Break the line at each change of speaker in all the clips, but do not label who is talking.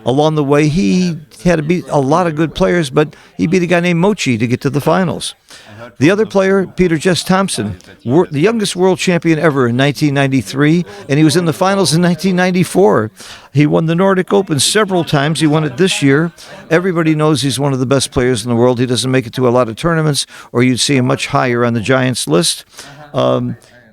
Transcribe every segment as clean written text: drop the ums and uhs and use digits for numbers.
along the way, he had to beat a lot of good players, but he beat a guy named Mochi to get to the finals. The other player, Peter Jess Thomsen, the youngest world champion ever in 1993, and he was in the finals in 1994. He won the Nordic Open several times. He won it this year. Everybody knows he's one of the best players in the world. He doesn't make it to a lot of tournaments, or you'd see him much higher on the Giants list.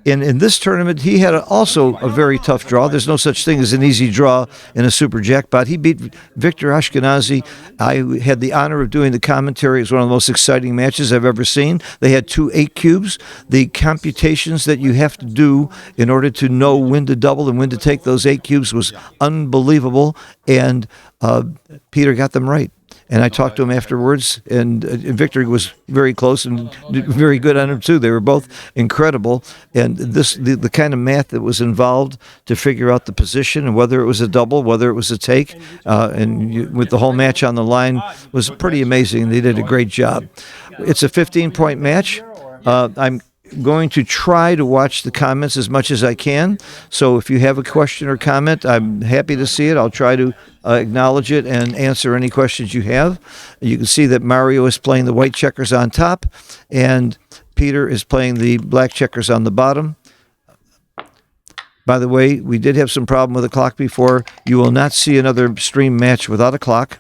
In this tournament, he had also a very tough draw. There's no such thing as an easy draw in a super jackpot. He beat Victor Ashkenazi. I had the honor of doing the commentary. It was one of the most exciting matches I've ever seen. They had 2 8 cubes. The computations that you have to do in order to know when to double and when to take those 8 cubes was unbelievable, and Peter got them right. And I talked to him afterwards, and Victor was very close and very good on him too. They were both incredible, and the kind of math that was involved to figure out the position and whether it was a double, whether it was a take, with the whole match on the line was pretty amazing. They did a great job. It's a 15-point match. I'm going to try to watch the comments as much as I can. So if you have a question or comment, I'm happy to see it. I'll try to acknowledge it and answer any questions you have. You can see that Mario is playing the white checkers on top, and Peter is playing the black checkers on the bottom. By the way, we did have some problem with the clock before. You will not see another stream match without a clock,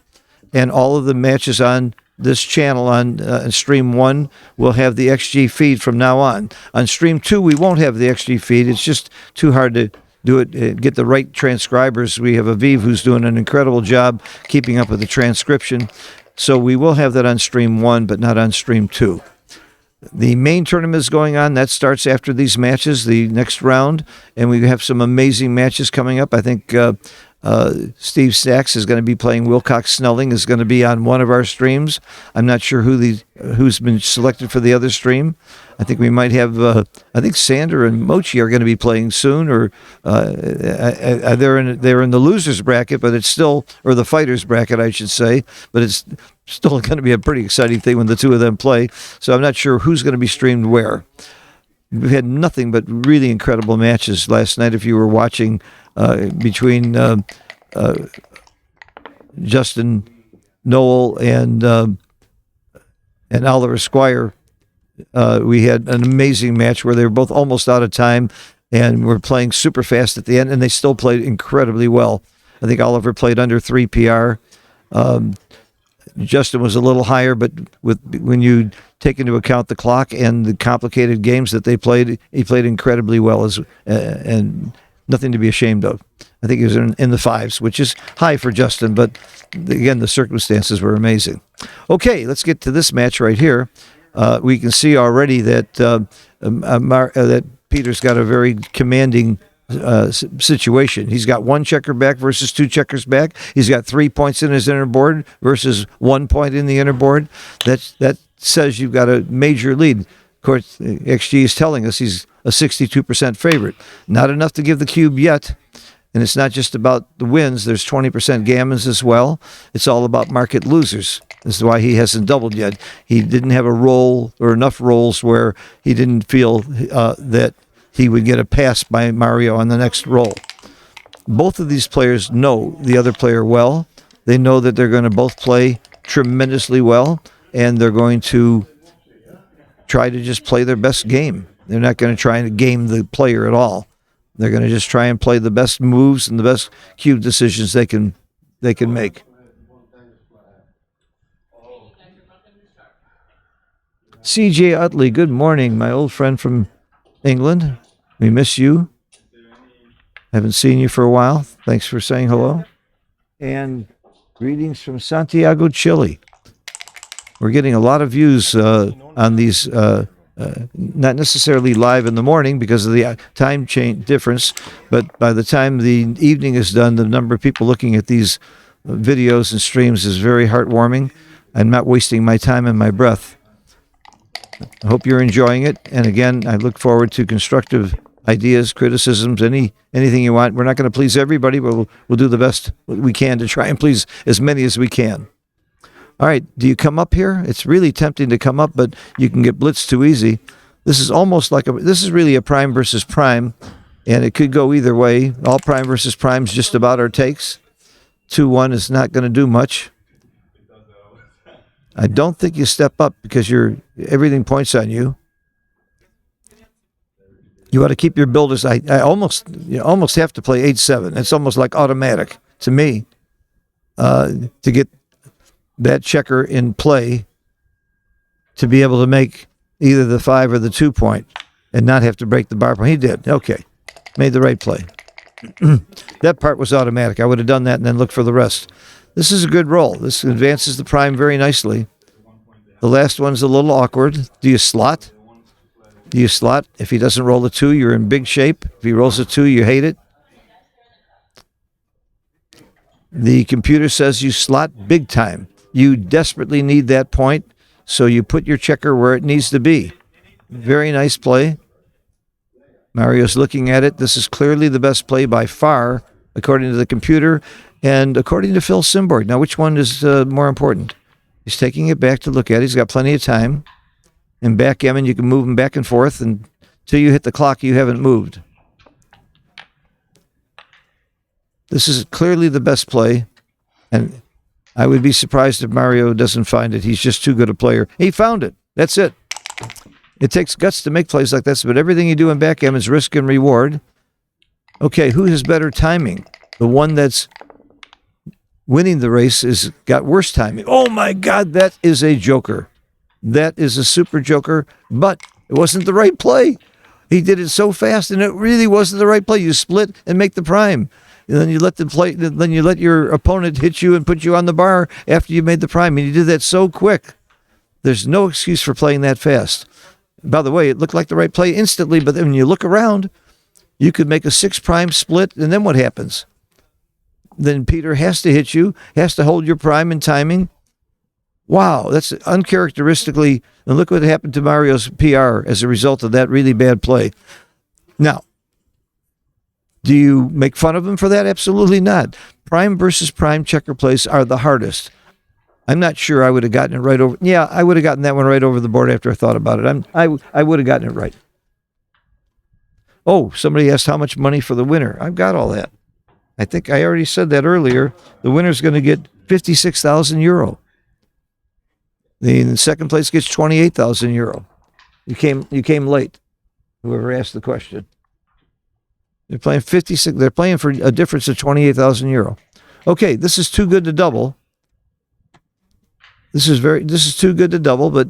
and all of the matches on this channel on Stream 1 will have the XG feed from now on. On Stream 2, we won't have the XG feed. It's just too hard to do it, get the right transcribers. We have Aviv who's doing an incredible job keeping up with the transcription. So we will have that on Stream 1, but not on Stream 2. The main tournament is going on. That starts after these matches, the next round, and we have some amazing matches coming up. I think Steve Sachs is going to be playing Wilcox Snelling, is going to be on one of our streams. I'm not sure who's been selected for the other stream. I think we might have, I think Sander and Mochi are going to be playing soon, or they're in the losers bracket, but it's still, or the fighters bracket, I should say, but it's still going to be a pretty exciting thing when the two of them play. So I'm not sure who's going to be streamed where. We've had nothing but really incredible matches last night. If you were watching between Justin Noel and Oliver Squire, we had an amazing match where they were both almost out of time and were playing super fast at the end, and they still played incredibly well. I think Oliver played under 3 PR. Justin was a little higher, but when you take into account the clock and the complicated games that they played, he played incredibly well, and nothing to be ashamed of. I think he was in the 5s, which is high for Justin, but again, the circumstances were amazing. Okay, let's get to this match right here. We can see already that that Peter's got a very commanding situation. He's got 1 checker back versus 2 checkers back. He's got 3 points in his inner board versus 1 point in the inner board. That says you've got a major lead. Of course, XG is telling us he's a 62% favorite. Not enough to give the cube yet. And it's not just about the wins. There's 20% gammons as well. It's all about market losers. This is why he hasn't doubled yet. He didn't have a roll or enough rolls where he didn't feel that he would get a pass by Mario on the next roll. Both of these players know the other player well. They know that they're going to both play tremendously well, and they're going to try to just play their best game. They're not going to try and game the player at all. They're going to just try and play the best moves and the best cube decisions they can make. C.J. Utley, good morning, my old friend from England. We miss you. Haven't seen you for a while. Thanks for saying hello. And greetings from Santiago, Chile. We're getting a lot of views on these, not necessarily live in the morning because of the time change difference, but by the time the evening is done, the number of people looking at these videos and streams is very heartwarming. I'm not wasting my time and my breath. I hope you're enjoying it. And again, I look forward to constructive ideas, criticisms, anything you want. We're not going to please everybody, but we'll do the best we can to try and please as many as we can. All right, do you come up here? It's really tempting to come up, but you can get blitzed too easy. This is almost like this is really a prime versus prime, and it could go either way. All prime versus primes just about our takes. 2-1 is not going to do much. I don't think you step up because everything points on you. You ought to keep your builders. I almost have to play 8-7. It's almost like automatic to me to get that checker in play to be able to make either the 5 or the 2 point and not have to break the bar point. He did. Okay. Made the right play. That part was automatic. I would have done that and then looked for the rest. This is a good roll. This advances the prime very nicely. The last one's a little awkward. Do you slot? Do you slot? If he doesn't roll a 2, you're in big shape. If he rolls a 2, you hate it. The computer says you slot big time. You desperately need that point, so you put your checker where it needs to be. Very nice play. Mario's looking at it. This is clearly the best play by far, according to the computer, and according to Phil Simborg. Now, which one is more important? He's taking it back to look at it. He's got plenty of time. In backgammon, you can move him back and forth, and until you hit the clock, you haven't moved. This is clearly the best play, and I would be surprised if Mario doesn't find it. He's just too good a player. He found it. That's it. It takes guts to make plays like this, but everything you do in backgammon is risk and reward. Okay, who has better timing? The one that's winning the race has got worse timing. Oh, my God, that is a joker. That is a super joker, but it wasn't the right play. He did it so fast, and it really wasn't the right play. You split and make the prime. And then you let your opponent hit you and put you on the bar after you made the prime. And you did that so quick. There's no excuse for playing that fast. By the way, it looked like the right play instantly, but then when you look around, you could make a 6 prime split, and then what happens? Then Peter has to hit you, has to hold your prime in timing. Wow, that's uncharacteristically, and look what happened to Mario's PR as a result of that really bad play. Now, do you make fun of him for that? Absolutely not. Prime versus prime checker plays are the hardest. I'm not sure I would have gotten it right over. Yeah, I would have gotten that one right over the board after I thought about it. I would have gotten it right. Oh, somebody asked how much money for the winner. I've got all that. I think I already said that earlier. The winner's going to get 56,000 euro. The second place gets 28,000 euro. You came late. Whoever asked the question. They're playing 56. They're playing for a difference of 28,000 euro. Okay, this is too good to double. This is too good to double, but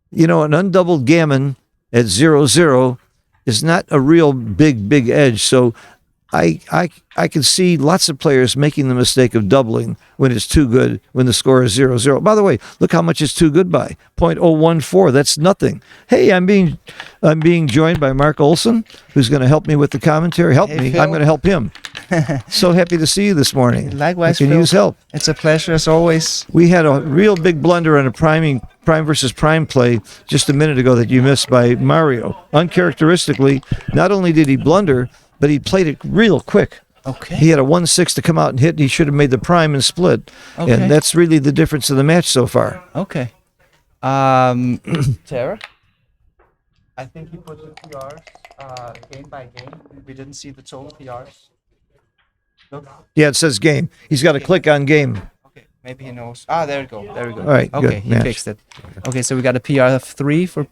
you know, an undoubled gammon at 0-0 is not a real big edge. So I can see lots of players making the mistake of doubling when it's too good, when the score is 0-0. By the way, look how much it's too good by. 0.014. That's nothing. Hey, I'm being joined by Mark Olson, who's going to help me with the commentary. Help me. Phil. I'm going to help him. So happy to see you this morning.
Likewise,
I can use help.
It's a pleasure as always.
We had a real big blunder on a prime versus prime play just a minute ago that you missed by Mario. Uncharacteristically, not only did he blunder, but he played it real quick.
Okay.
He had a 1-6 to come out and hit, and he should have made the prime and split. Okay. And that's really the difference in the match so far.
Okay. Tara? I think he put the PRs game by game. We didn't see the total PRs. Look.
Yeah, it says game. He's got to click on game.
Okay, maybe he knows. There we go. There we go.
All right,
okay,
good.
He fixed it. Okay, so we got a PR of 3 for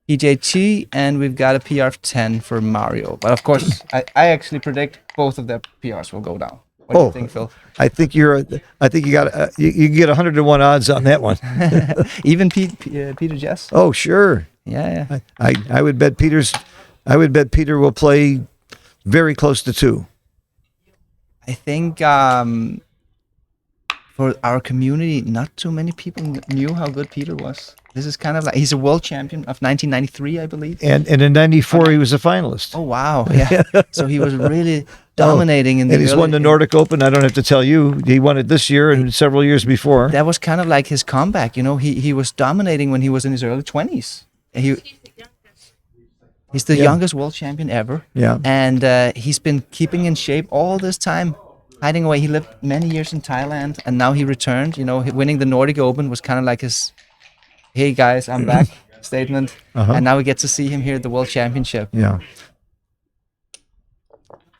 PJT, and we've got a PR of 10 for Mario. But of course, I actually predict both of their PRs will go down. What do you think, Phil?
I think you got you get 101 odds on that one.
Even Peter Jess?
Oh, sure.
Yeah.
I would bet Peter will play very close to 2.
I think for our community, not too many people knew how good Peter was. This is kind of like, he's a world champion of 1993, I believe.
And in 94, he was a finalist.
Oh, wow. Yeah. So he was really dominating in the
And he's won the Nordic Open. I don't have to tell you. He won it this year and several years before.
That was kind of like his comeback. You know, he was dominating when he was in his early 20s. He's the youngest world champion ever.
Yeah.
And he's been keeping in shape all this time, hiding away. He lived many years in Thailand, and now he returned. You know, winning the Nordic Open was kind of like his, hey guys, I'm back statement. And now we get to see him here at the World Championship.
Yeah.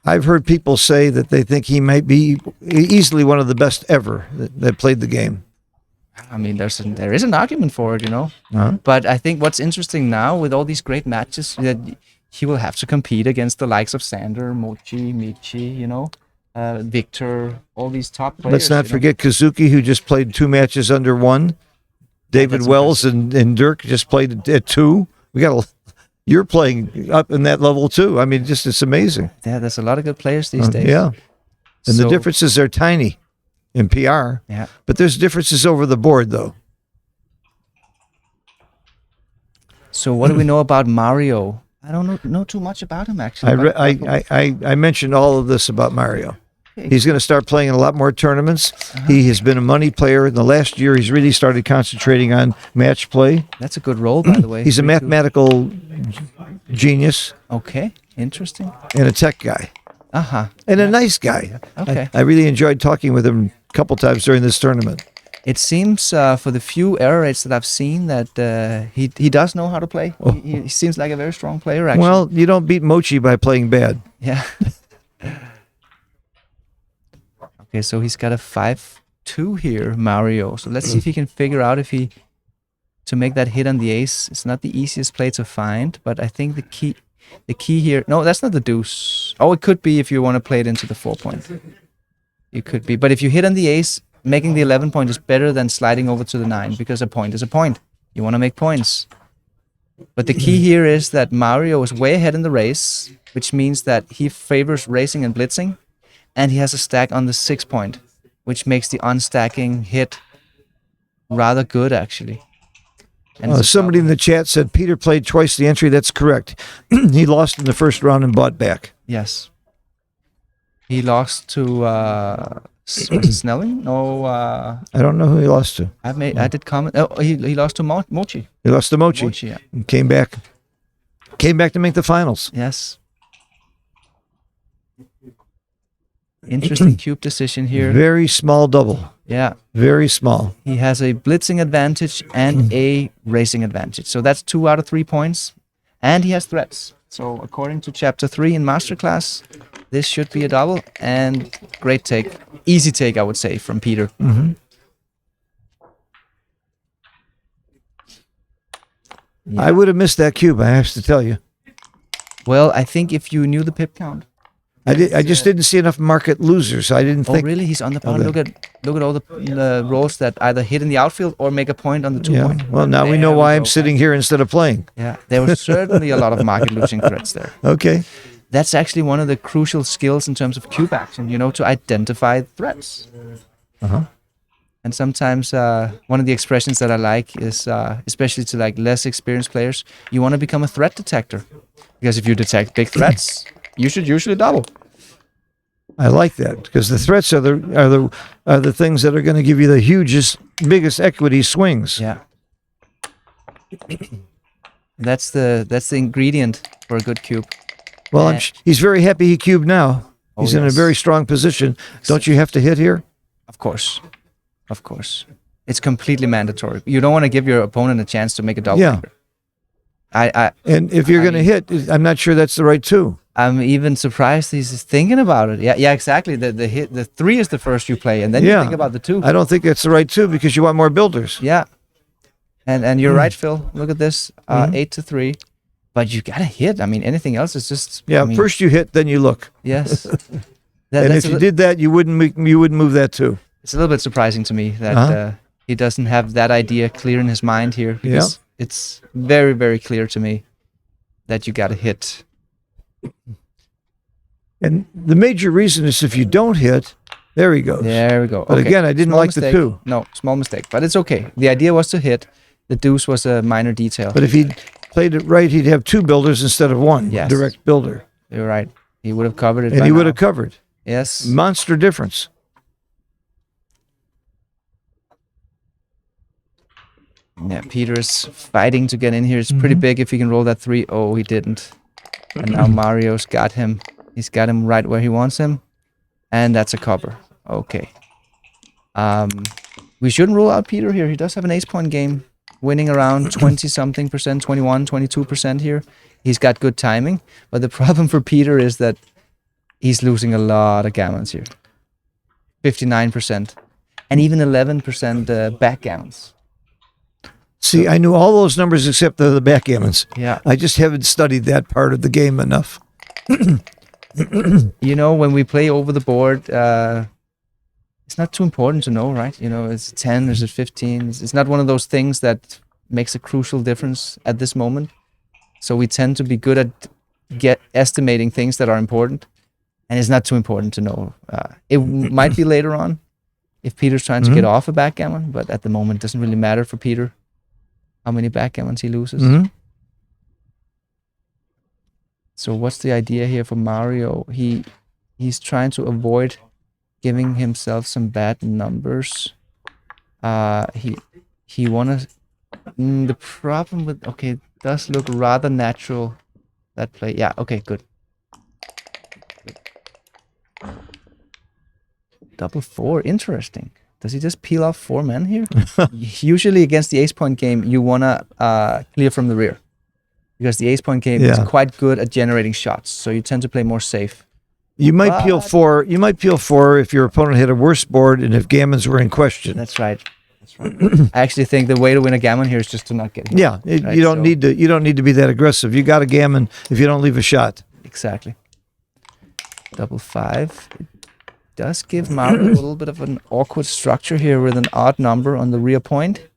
I've heard people say that they think he might be easily one of the best ever that played the game.
I mean, there is an argument for it, you know.
Uh-huh.
But I think what's interesting now with all these great matches that he will have to compete against the likes of Sander, Mochi, Michi, you know, Victor, all these top players.
Let's not forget Kazuki, who just played 2 matches under 1. David Wells and Dirk just played at 2. You're playing up in that level too. I mean, it's amazing.
Yeah, there's a lot of good players these days.
Yeah, and the differences are tiny in PR.
Yeah,
but there's differences over the board though. So
what do we know about Mario? I don't know too much about him actually.
I mentioned all of this about Mario. He's going to start playing in a lot more tournaments. He has been a money player. In the last year, he's really started concentrating on match play.
That's a good role, by the way.
He's a mathematical genius.
Okay, interesting.
And a tech guy. And a nice guy.
Okay.
I really enjoyed talking with him a couple times during this tournament.
It seems for the few error rates that I've seen that he does know how to play. He seems like a very strong player, actually.
Well, you don't beat Mochi by playing bad.
Yeah. Okay, so he's got a 5-2 here, Mario. So let's see if he can figure out to make that hit on the ace. It's not the easiest play to find, but I think the key here. No, that's not the deuce. Oh, it could be if you want to play it into the 4-point. It could be, but if you hit on the ace, making the 11-point is better than sliding over to the 9 because a point is a point. You want to make points. But the key here is that Mario is way ahead in the race, which means that he favors racing and blitzing. And he has a stack on the 6-point, which makes the unstacking hit rather good, actually. And
somebody in the chat said Peter played twice the entry. That's correct. He lost in the first round and bought back.
Yes. He lost to Snelling? No.
I don't know who he lost to.
I did comment. Oh, he lost to Mochi.
He lost to Mochi.
Yeah.
And came back to make the finals.
Yes. Interesting cube decision here.
Very small double.
Yeah.
Very small.
He has a blitzing advantage and a racing advantage. So that's 2 out of 3 points. And he has threats. So according to chapter 3 in Masterclass, this should be a double. And great take. Easy take, I would say, from Peter.
Mm-hmm. Yeah. I would have missed that cube, I have to tell you.
Well, I think if you knew the pip count.
I just didn't see enough market losers. I didn't think.
Oh, really? He's on the point. Look at all the rolls that either hit in the outfield or make a point on the 2-point.
Well, now we know why I'm sitting here instead of playing.
Yeah, there was certainly a lot of market losing threats there.
Okay.
That's actually one of the crucial skills in terms of cube action, to identify threats. And sometimes one of the expressions that I like is, especially to like less experienced players, you want to become a threat detector. Because if you detect big threats, you should usually double.
I like that because the threats are the things that are going to give you the biggest equity swings.
Yeah. That's the ingredient for a good cube.
Well, he's very happy he cubed now. He's in a very strong position. Don't you have to hit here?
Of course. It's completely mandatory. You don't want to give your opponent a chance to make a double.
Yeah. And if you're going to hit, I'm not sure that's the right 2.
I'm even surprised he's thinking about it. Yeah, exactly. The 3 is the first you play, and then you think about the 2.
I don't think that's the right 2 because you want more builders.
Yeah, and you're right, Phil. Look at this, 8-3. But you gotta hit. I mean, anything else is just.
First you hit, then you look.
Yes.
And if you did that, you wouldn't move that 2.
It's a little bit surprising to me that he doesn't have that idea clear in his mind here. Because it's very, very clear to me that you gotta hit.
And the major reason is if you don't hit, there he goes.
There we go.
But again, I didn't like the 2.
No, small mistake. But it's okay. The idea was to hit. The deuce was a minor detail.
But if he played it right, he'd have 2 builders instead of 1 direct builder.
You're right. He would have covered it.
And he would have covered.
Yes.
Monster difference.
Yeah, Peter is fighting to get in here. It's pretty big if he can roll that 3. Oh, he didn't. And now Mario's got him. He's got him right where he wants him. And that's a cover. Okay. We shouldn't rule out Peter here. He does have an ace-point game. Winning around 20-something percent, 21, 22% here. He's got good timing. But the problem for Peter is that he's losing a lot of gammons here. 59%. And even 11% backgammons.
See, I knew all those numbers except the backgammons.
Yeah.
I just haven't studied that part of the game enough.
You know, when we play over the board, it's not too important to know, right? You know, it's 10, is it 15? It's not one of those things that makes a crucial difference at this moment. So we tend to be good at estimating things that are important, and it's not too important to know. It might be later on if Peter's trying to get off a backgammon, but at the moment it doesn't really matter for Peter how many backgammons he loses. So what's the idea here for Mario? He's trying to avoid giving himself some bad numbers. He wanna. The problem with it does look rather natural, that play. Yeah. Okay. Good. Double 4. Interesting. Does he just peel off 4 men here? Usually against the ace point game, you wanna clear from the rear, because the ace point game is quite good at generating shots. So you tend to play more safe.
You might peel 4. You might peel 4 if your opponent had a worse board and if gammons were in question.
That's right. That's right. I actually think the way to win a gammon here is just to not get hit.
Yeah,
right?
You don't need to. You don't need to be that aggressive. You got a gammon if you don't leave a shot.
Exactly. Double 5. It does give Mario a little bit of an awkward structure here with an odd number on the rear point.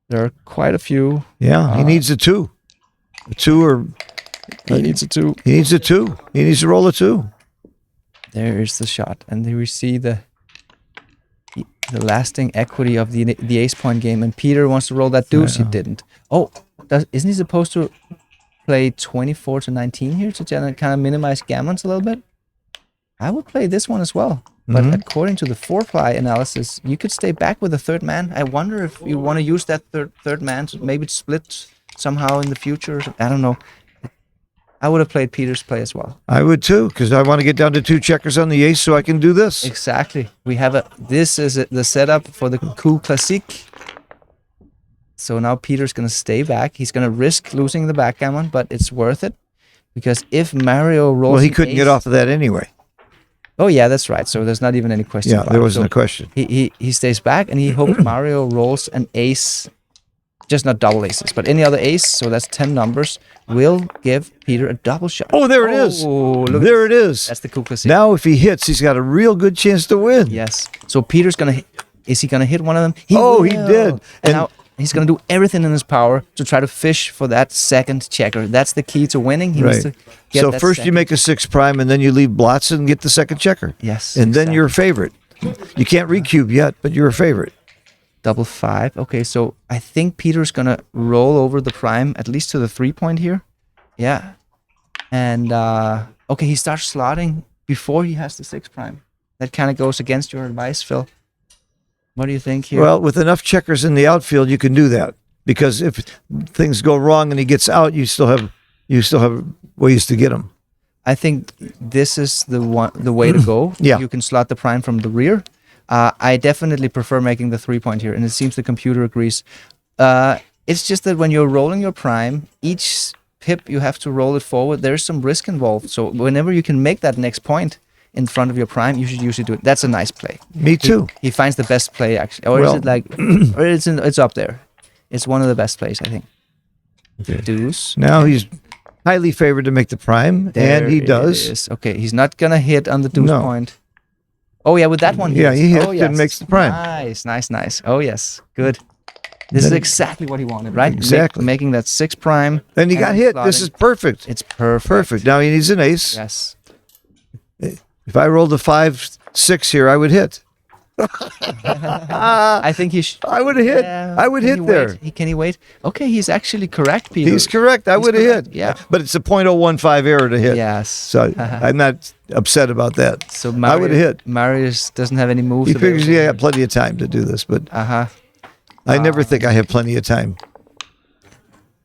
There are quite a few.
Yeah, he needs a 2. A 2 or...
He needs a 2.
He needs a 2. He needs to roll a 2.
There is the shot. And here we see the lasting equity of the ace point game. And Peter wants to roll that deuce. He didn't. Oh, isn't he supposed to play 24 to 19 here to kind of minimize gammons a little bit? I would play this one as well. But according to the 4-ply analysis, you could stay back with the third man. I wonder if you want to use that third man to maybe split somehow in the future. I don't know. I would have played Peter's play as well.
I would too, because I want to get down to 2 checkers on the ace so I can do this.
Exactly. We have this is the setup for the Kuhl Classique. So now Peter's going to stay back. He's going to risk losing the backgammon, but it's worth it, because if Mario rolls,
well, he couldn't get off of that anyway.
Oh yeah, that's right. So there's not even any question.
Yeah, there wasn't a question.
He stays back, and he hopes Mario rolls an ace, just not double aces, but any other ace. So that's 10 numbers. Will give Peter a double shot.
Oh, there it is.
Look,
there it is.
That's the Kuhl Classique.
Now, if he hits, he's got a real good chance to win.
Yes. So Peter's gonna. Is he gonna hit one of them?
He did.
And now he's gonna do everything in his power to try to fish for that second checker. That's the key to winning. He needs to get
so
that
first
second.
you make a 6 prime, and then you leave blots and get the second checker.
Yes.
And then you're a favorite. You can't recube yet, but you're a favorite.
Double 5. Okay, so I think Peter's gonna roll over the prime at least to the 3-point here. Yeah. And okay, he starts slotting before he has the 6 prime. That kind of goes against your advice, Phil. What do you think here?
Well, with enough checkers in the outfield, you can do that, because if things go wrong and he gets out, you still have ways to get him.
I think this is the way to go.
Yeah.
You can slot the prime from the rear. I definitely prefer making the 3-point here, and it seems the computer agrees. It's just that when you're rolling your prime, each pip you have to roll it forward. There's some risk involved. So whenever you can make that next point in front of your prime, you should usually do it. That's a nice play.
Me too.
He finds the best play, actually. Or is it like, or it's up there. It's one of the best plays, I think. Okay. Deuce.
Now he's highly favored to make the prime, and he does.
Is. Okay, he's not going to hit on the deuce point. Oh, yeah, with that one.
He hits and makes the prime.
Nice. Oh, yes. Good. This is exactly what he wanted, right?
Exactly.
Making that 6 prime.
And he got hit. This is perfect.
It's perfect.
Perfect. Now he needs an ace.
Yes.
If I rolled a 5-6 here, I would hit.
I think he should.
I would have hit. I would hit there.
Can he wait? Okay, he's actually correct, Peter.
He's correct. I would have hit.
Yeah.
But it's a .015 error to hit.
Yes.
So I'm not upset about that.
So
I would have hit.
Marius doesn't have any moves.
He figures he had plenty of time to do this, but I never think I have plenty of time.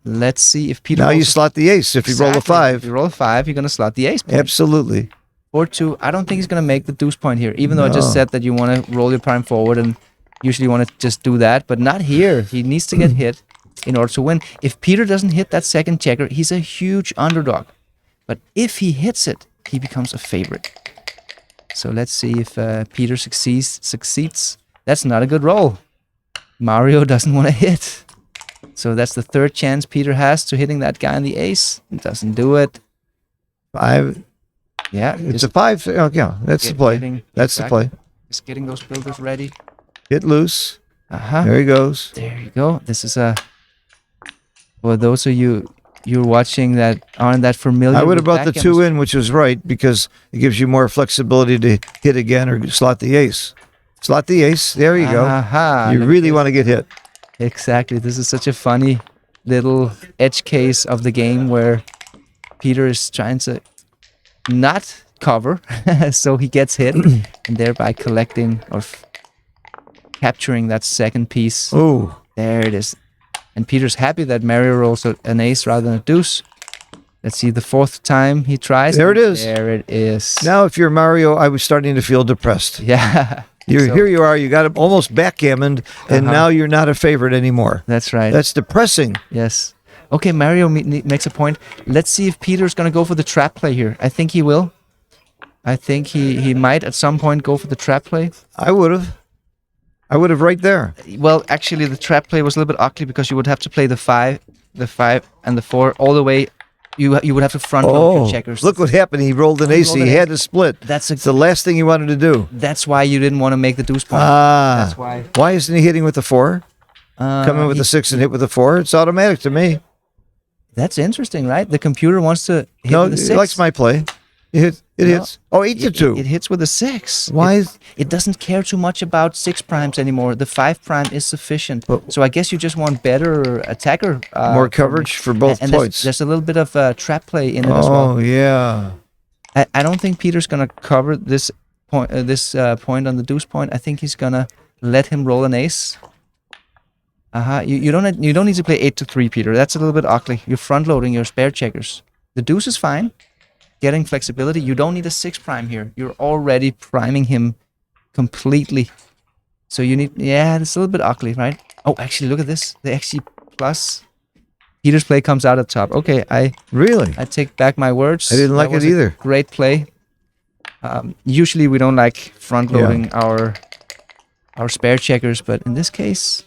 Let's see if Peter.
Now you slot the ace. If you roll a 5.
If you roll a 5, you're going to slot the ace point.
Absolutely.
Or 2. I don't think he's going to make the deuce point here, even though I just said that you want to roll your prime forward and usually you want to just do that, but not here. He needs to get hit in order to win. If Peter doesn't hit that second checker, he's a huge underdog. But if he hits it, he becomes a favorite. So let's see if Peter succeeds. That's not a good roll. Mario doesn't want to hit. So that's the third chance Peter has to hitting that guy on the ace. Doesn't do it.
5.
Yeah.
It's a 5. Oh, yeah, that's the play. That's the play.
Just getting those builders ready.
Hit loose.
Uh-huh.
There he goes.
There you go. This is a... For those of you're watching that aren't that familiar.
I would have
with
brought the
backgammon
2 in, which was right, because it gives you more flexibility to hit again or slot the ace. Slot the ace. There you go.
Aha,
You really want to get hit.
Exactly. This is such a funny little edge case of the game where Peter is trying to not cover, so he gets hit, and thereby collecting or capturing that second piece.
Oh,
There it is. And Peter's happy that Mario rolls an ace rather than a deuce. Let's see the fourth time he tries.
There it is.
There it is.
now if you're Mario, I was starting to feel depressed.
Yeah.
Here you are. You got him almost backgammoned, and now you're not a favorite anymore.
That's right.
That's depressing.
Yes. Okay, Mario makes a point. Let's see if Peter's going to go for the trap play here. I think he will. I think he might at some point go for the trap play.
I would have. Right there.
Well, actually, the trap play was a little bit ugly because you would have to play the 5, and the 4 all the way. You would have to front load your checkers.
Look what happened. He rolled an ace. He had to split.
It's
the last thing he wanted to do.
That's why you didn't want to make the deuce point.
That's
why.
Why isn't he hitting with the 4? Come in with the 6 and hit with the 4. It's automatic to me.
That's interesting, right? The computer wants to hit with the 6.
He likes my play. It hits. Oh, 8-2.
It hits with a 6.
Why?
It doesn't care too much about 6 primes anymore. The 5 prime is sufficient. So I guess you just want better attacker.
More coverage for both
and
points.
There's a little bit of trap play in it as well.
Oh, yeah.
I don't think Peter's gonna cover this point. Point on the deuce point. I think he's gonna let him roll an ace. You don't need to play 8-3, Peter. That's a little bit ugly. You're front loading your spare checkers. The deuce is fine. Getting flexibility. You don't need a 6 prime here. You're already priming him completely. So you need, it's a little bit ugly, right? Oh, actually, look at this. The XG plus. Peter's play comes out at top. Okay, I take back my words.
I didn't like it either.
Great play. Usually we don't like front loading our spare checkers, but in this case,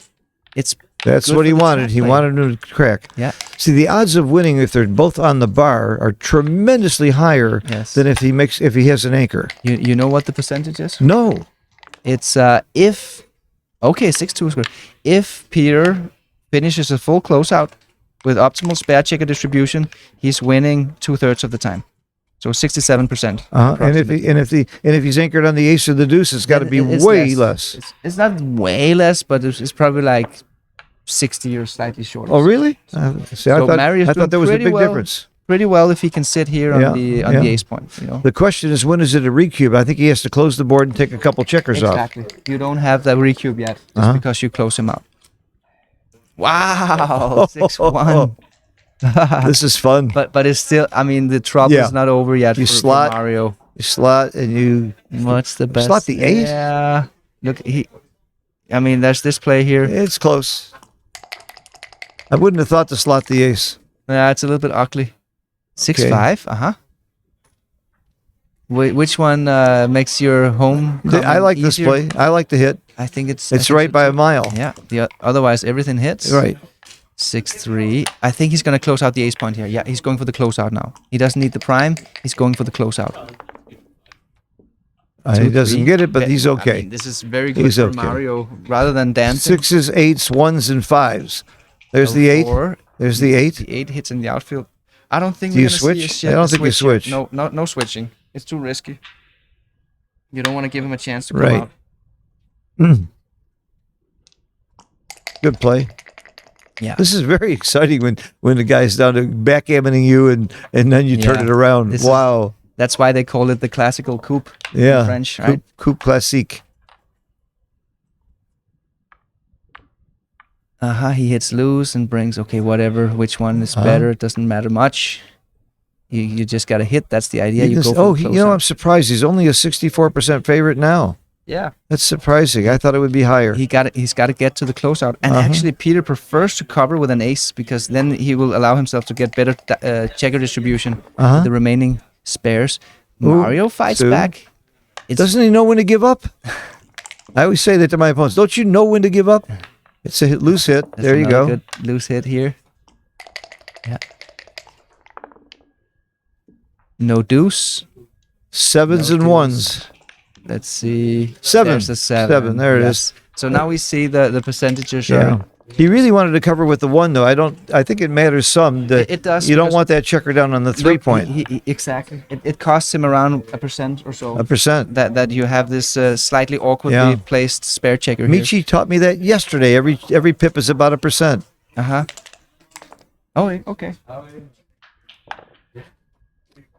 that's what he wanted. He wanted him to crack.
Yeah.
See, the odds of winning if they're both on the bar are tremendously higher than if he has an anchor.
You know what the percentage is?
No.
It's 6-2 is good. If Peter finishes a full closeout with optimal spare checker distribution, he's winning 2/3 of the time. So 67%.
And if he's anchored on the ace or the deuce, it's got to be way less.
It's not way less, but it's probably like 60 or slightly shorter.
Oh, really? See, I thought there was a big difference.
Pretty well if he can sit here on the ace point. You know.
The question is, when is it a recube? I think he has to close the board and take a couple checkers off.
Exactly. You don't have the recube yet, just because you close him out. Wow, 6-1.
This is fun.
But it's still, I mean, the trouble is not over yet for Mario.
You slot and you...
What's the best?
Slot the 8?
Yeah. Look, there's this play here.
It's close. I wouldn't have thought to slot the ace.
Yeah, it's a little bit ugly. 6-5, Which one makes your home?
I like this play. I like the hit.
I think it's
right by a mile.
Yeah. Otherwise, everything hits.
Right.
6-3. I think he's gonna close out the ace point here. Yeah, he's going for the closeout now. He doesn't need the prime. He's going for the closeout.
He doesn't get it, but he's okay.
I mean, this is very good for Mario. Rather than dancing.
6s, 8s, 1s, and 5s. There's the 8. There's the 8.
The 8 hits in the outfield. I don't think
we're going to switch. I don't think you switch.
No switching. It's too risky. You don't want to give him a chance to come out.
Good play.
Yeah.
This is very exciting when the guy's down to backgammoning you and then you turn it around. Wow.
That's why they call it the classical coupe in French, right?
Coupe classique.
He hits loose and brings, whatever, which one is better, it doesn't matter much. You just got to hit, that's the idea.
I'm surprised. He's only a 64% favorite now.
Yeah.
That's surprising. I thought it would be higher.
He's got to get to the closeout. And actually, Peter prefers to cover with an ace because then he will allow himself to get better checker distribution with the remaining spares. Mario fights
two.
back.
Doesn't he know when to give up? I always say that to my opponents. Don't you know when to give up? It's a loose hit.
That's
there you
another
go.
Good loose hit here. Yeah. No deuce.
Sevens
No
and
deuce.
ones.
Let's see.
Seven.
There's a seven.
Seven. There it is.
So now we see the percentages.
Yeah. He really wanted to cover with the one, though. I think it matters some. That
It does,
You don't
because-
want that checker down on the 3-point.
Exactly. It costs him around 1% or so.
1%.
That you have this slightly awkwardly
Yeah.
placed spare checker here.
Michi taught me that yesterday. Every pip is about 1%.
Uh-huh. Oh, okay.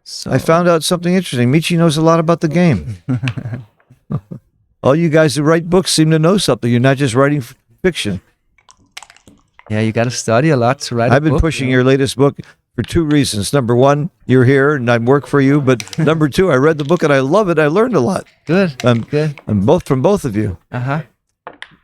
So,
I found out something interesting. Michi knows a lot about the game. All you guys who write books seem to know something. You're not just writing fiction.
yeah, you got to study a lot to write a
I've been
book,
pushing
you know.
your latest book for two reasons. Number one, you're here and I work for you. But number two, I read the book and I love it. I learned a lot.
Good. Good.
And from both of you.
Uh-huh.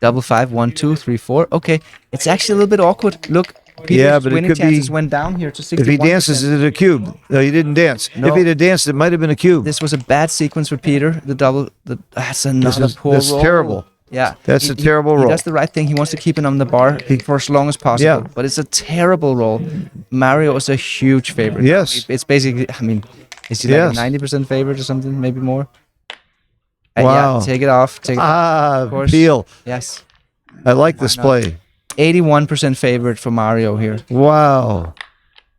Double 5, 1, 2, 3, 4. Okay. It's actually a little bit awkward. Look, Peter's
Yeah, but it
winning
could
chances
be-
went down here to 61%.
If he dances, is it a cube? No, he didn't dance.
No.
If he'd have danced, it might have been a cube.
This was a bad sequence for Peter. That's another poor
That's
roll.
terrible.
Yeah,
That's a terrible
He
roll.
does the right thing. He wants to keep it on the bar for as long as possible.
Yeah.
But it's a terrible roll. Mario is a huge favorite.
Yes.
It's basically, I mean, is he
Yes.
like a 90% favorite or something, maybe more?
Wow.
Yeah, take it off. Course.
Peel.
Yes.
I like this
not?
play.
81% favorite for Mario here.
Wow.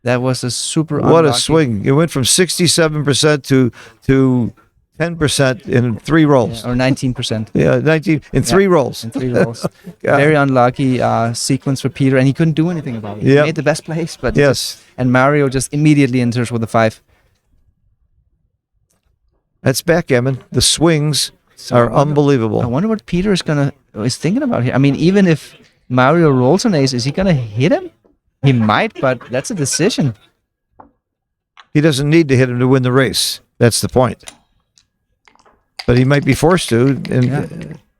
That was a super
What a
unlucky-
swing. It went from 67% to 10% in 3 rolls.
Or 19%.
Yeah, 19 in 3 rolls.
In 3 rolls.
God.
Very unlucky sequence for Peter, and he couldn't do anything about it. He
Yep.
made the best plays, but
Yes.
and Mario just immediately enters with a 5.
That's backgammon. The swings
So
are
I
unbelievable.
wonder what Peter is thinking about here. I mean, even if Mario rolls an ace, is he gonna hit him? He might, but that's a decision.
He doesn't need to hit him to win the race. That's the point. But he might be forced to. And
Yeah.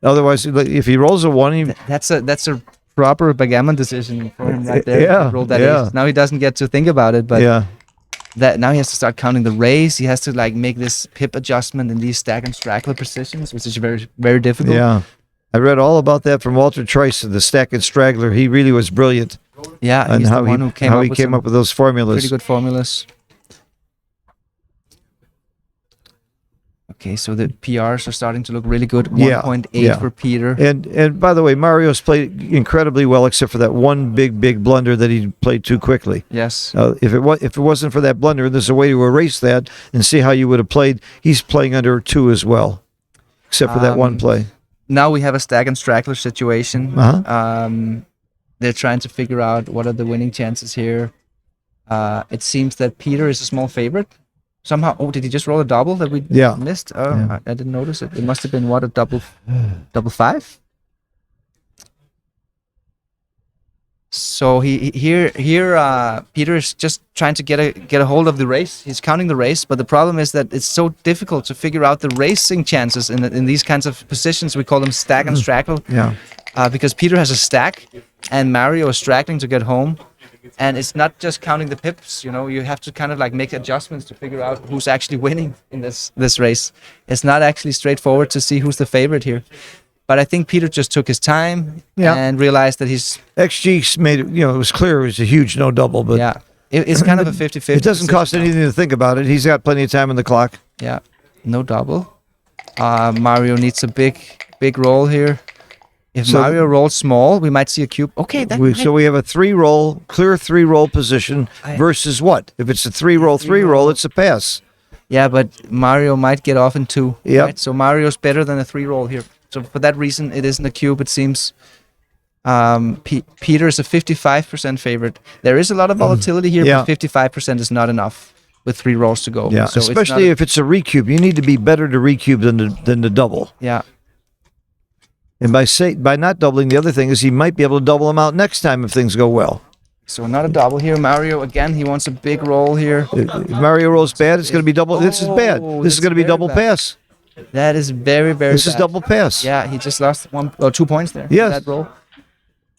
otherwise, if he rolls a 1, he,
That's a proper backgammon decision for him right there.
Yeah,
Roll that
yeah.
ace. Now he doesn't get to think about it, but
yeah.
that now he has to start counting the raise. He has to like make this pip adjustment in these stack and straggler positions, which is very, very difficult.
Yeah. I read all about that from Walter Trice, the stack and straggler. He really was brilliant
Yeah,
on
he's
how
the one
he
who came up with some
up with those formulas.
pretty good formulas. Okay, so the PRs are starting to look really good.
Yeah,
1.8
yeah.
for Peter.
And by the way, Mario's played incredibly well, except for that one big blunder that he played too quickly.
Yes.
If it wasn't for that blunder, there's a way to erase that and see how you would have played. He's playing under 2 as well, except for that one play.
Now we have a stack and straggler situation.
Uh-huh.
They're trying to figure out what are the winning chances here. It seems that Peter is a small favorite. Somehow, did he just roll a double that we
Yeah.
missed? Oh,
Yeah.
I didn't notice it. It must have been what, a double 5? So here Peter is just trying to get a hold of the race. He's counting the race, but the problem is that it's so difficult to figure out the racing chances in these kinds of positions. We call them stack and straggler.
Yeah.
Because Peter has a stack and Mario is straggling to get home. And it's not just counting the pips, you have to kind of like make adjustments to figure out who's actually winning in this race. It's not actually straightforward to see who's the favorite here. But I think Peter just took his time and realized that he's...
XG made it, it was clear it was a huge no double, but
it's kind of a 50-50.
it doesn't cost
decision now.
anything to think about it. He's got plenty of time on the clock.
Yeah, no double. Mario needs a big roll here. If
So-
Mario rolls small, we might see a cube. Okay,
So we have a clear 3 roll position versus what? If it's a 3 roll, it's a pass.
Yeah, but Mario might get off in 2.
Yep.
Right? So Mario's better than a 3 roll here. So for that reason, it isn't a cube. It seems Peter is a 55% favorite. There is a lot of volatility here,
Yeah.
but 55% is not enough with 3 rolls to go.
Yeah,
So it's not
especially if it's a recube. You need to be better to recube than to double.
Yeah.
And by not doubling, the other thing is he might be able to double them out next time if things go well.
So not a double here. Mario, again, he wants a big roll here.
If Mario rolls bad, it's going to be double. This is bad.
Oh,
This is
that's
going to be
very
double
bad.
pass.
That is very, very
This is
bad.
double pass.
Yeah, he just lost 2 points there.
Yes.
That roll.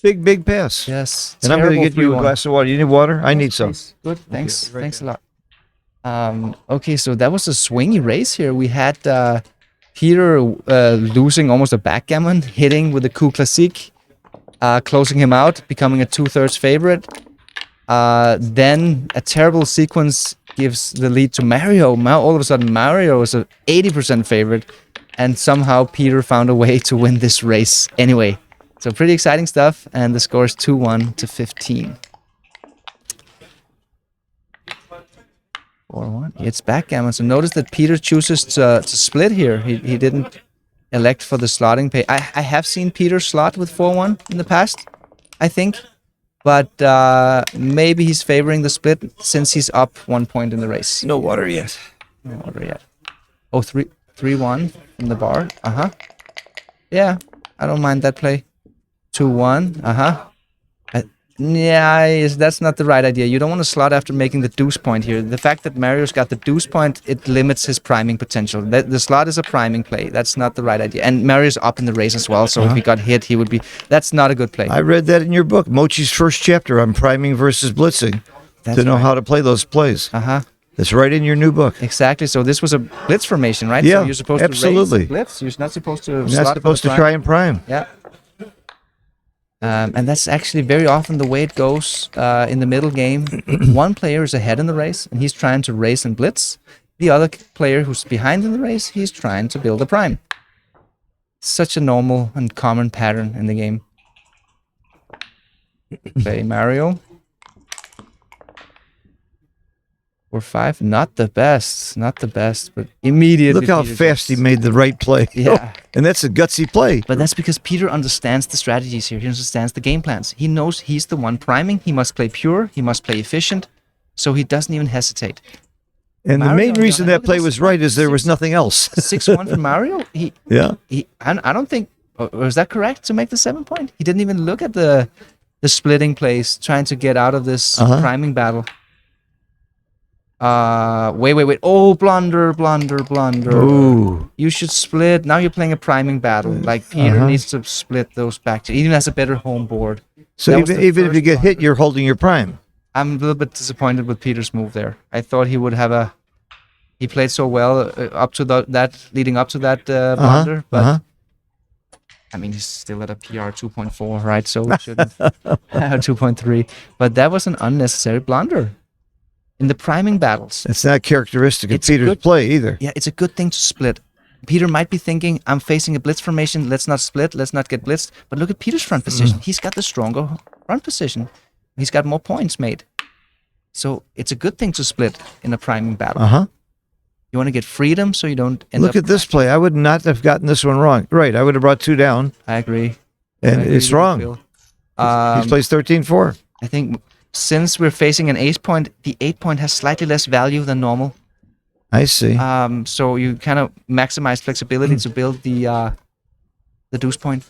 Big pass.
Yes.
And I'm going to
Terrible
get you a
3-1.
glass of water. You need water? I need some.
Good. Thanks. Thanks a lot. Okay, so that was a swingy race here. We had Peter losing almost a backgammon, hitting with the Kuhl Classique, closing him out, becoming a 2/3 favorite. Then a terrible sequence gives the lead to Mario. Now all of a sudden Mario is a 80% favorite, and somehow Peter found a way to win this race anyway. So pretty exciting stuff, and the score is 2-1 to 15. 4-1. It's backgammon. So notice that Peter chooses to split here. He didn't elect for the slotting pay. I have seen Peter slot with 4-1 in the past, I think. But maybe he's favoring the split since he's up 1 point in the race.
No water yet.
No water yet. Oh, 3-1 from the bar. Uh-huh. Yeah, I don't mind that play. 2-1. Uh-huh. Yeah, that's not the right idea. You don't want to slot after making the deuce point here. The fact that Mario's got the deuce point, it limits his priming potential. The slot is a priming play. That's not the right idea. And Mario's up in the race as well, so if he got hit, he would be... That's not a good play.
I read that in your book, Mochi's first chapter on priming versus blitzing, to know how to play those plays.
Uh-huh.
That's right in your new book.
Exactly. So this was a blitz formation, right?
Yeah,
so you're supposed
absolutely.
to raise blitz. You're not supposed to
You're
slot
not supposed
for
to
the
try and prime.
Yeah. And that's actually very often the way it goes in the middle game. One player is ahead in the race, and he's trying to race and blitz. The other player who's behind in the race, he's trying to build a prime. Such a normal and common pattern in the game. Okay, Mario. 4-5, not the best, but immediately.
Look how
Peter
fast he
gets-
made the right play.
Yeah.
And that's a gutsy play.
But that's because Peter understands the strategies here. He understands the game plans. He knows he's the one priming. He must play pure. He must play efficient. So he doesn't even hesitate.
And the
Mario,
main reason
look
that
at
play
this.
was right is there was nothing else.
6-1 for Mario.
Yeah.
I don't think. Was that correct to make the 7 point? He didn't even look at the splitting plays, trying to get out of this priming battle. Wait. Oh, blunder.
Ooh.
You should split. Now you're playing a priming battle. Like Peter needs to split those back. He even has a better home board.
So
That was
even
the
if you
first
get hit, you're holding your prime.
I'm a little bit disappointed with Peter's move there. I thought he would have he played so well up to leading up to that blunder, but I mean he's still at a PR 2.4, right? So we shouldn't 2.3. But that was an unnecessary blunder in the priming battles.
That's not characteristic of
It's
Peter's
good-
play either.
Yeah, it's a good thing to split. Peter might be thinking, I'm facing a blitz formation. Let's not split. Let's not get blitzed. But look at Peter's front position. He's got the stronger front position. He's got more points made. So it's a good thing to split in a priming battle. You want to get freedom so you don't end
Look
up...
at this play. I would not have gotten this one wrong. Right. I would have brought 2 down.
I agree.
And
I agree
it's
with you,
wrong.
Phil.
He plays 13-4.
I think since we're facing an ace point, the 8 point has slightly less value than normal.
I see.
So you kind of maximize flexibility to build the deuce point.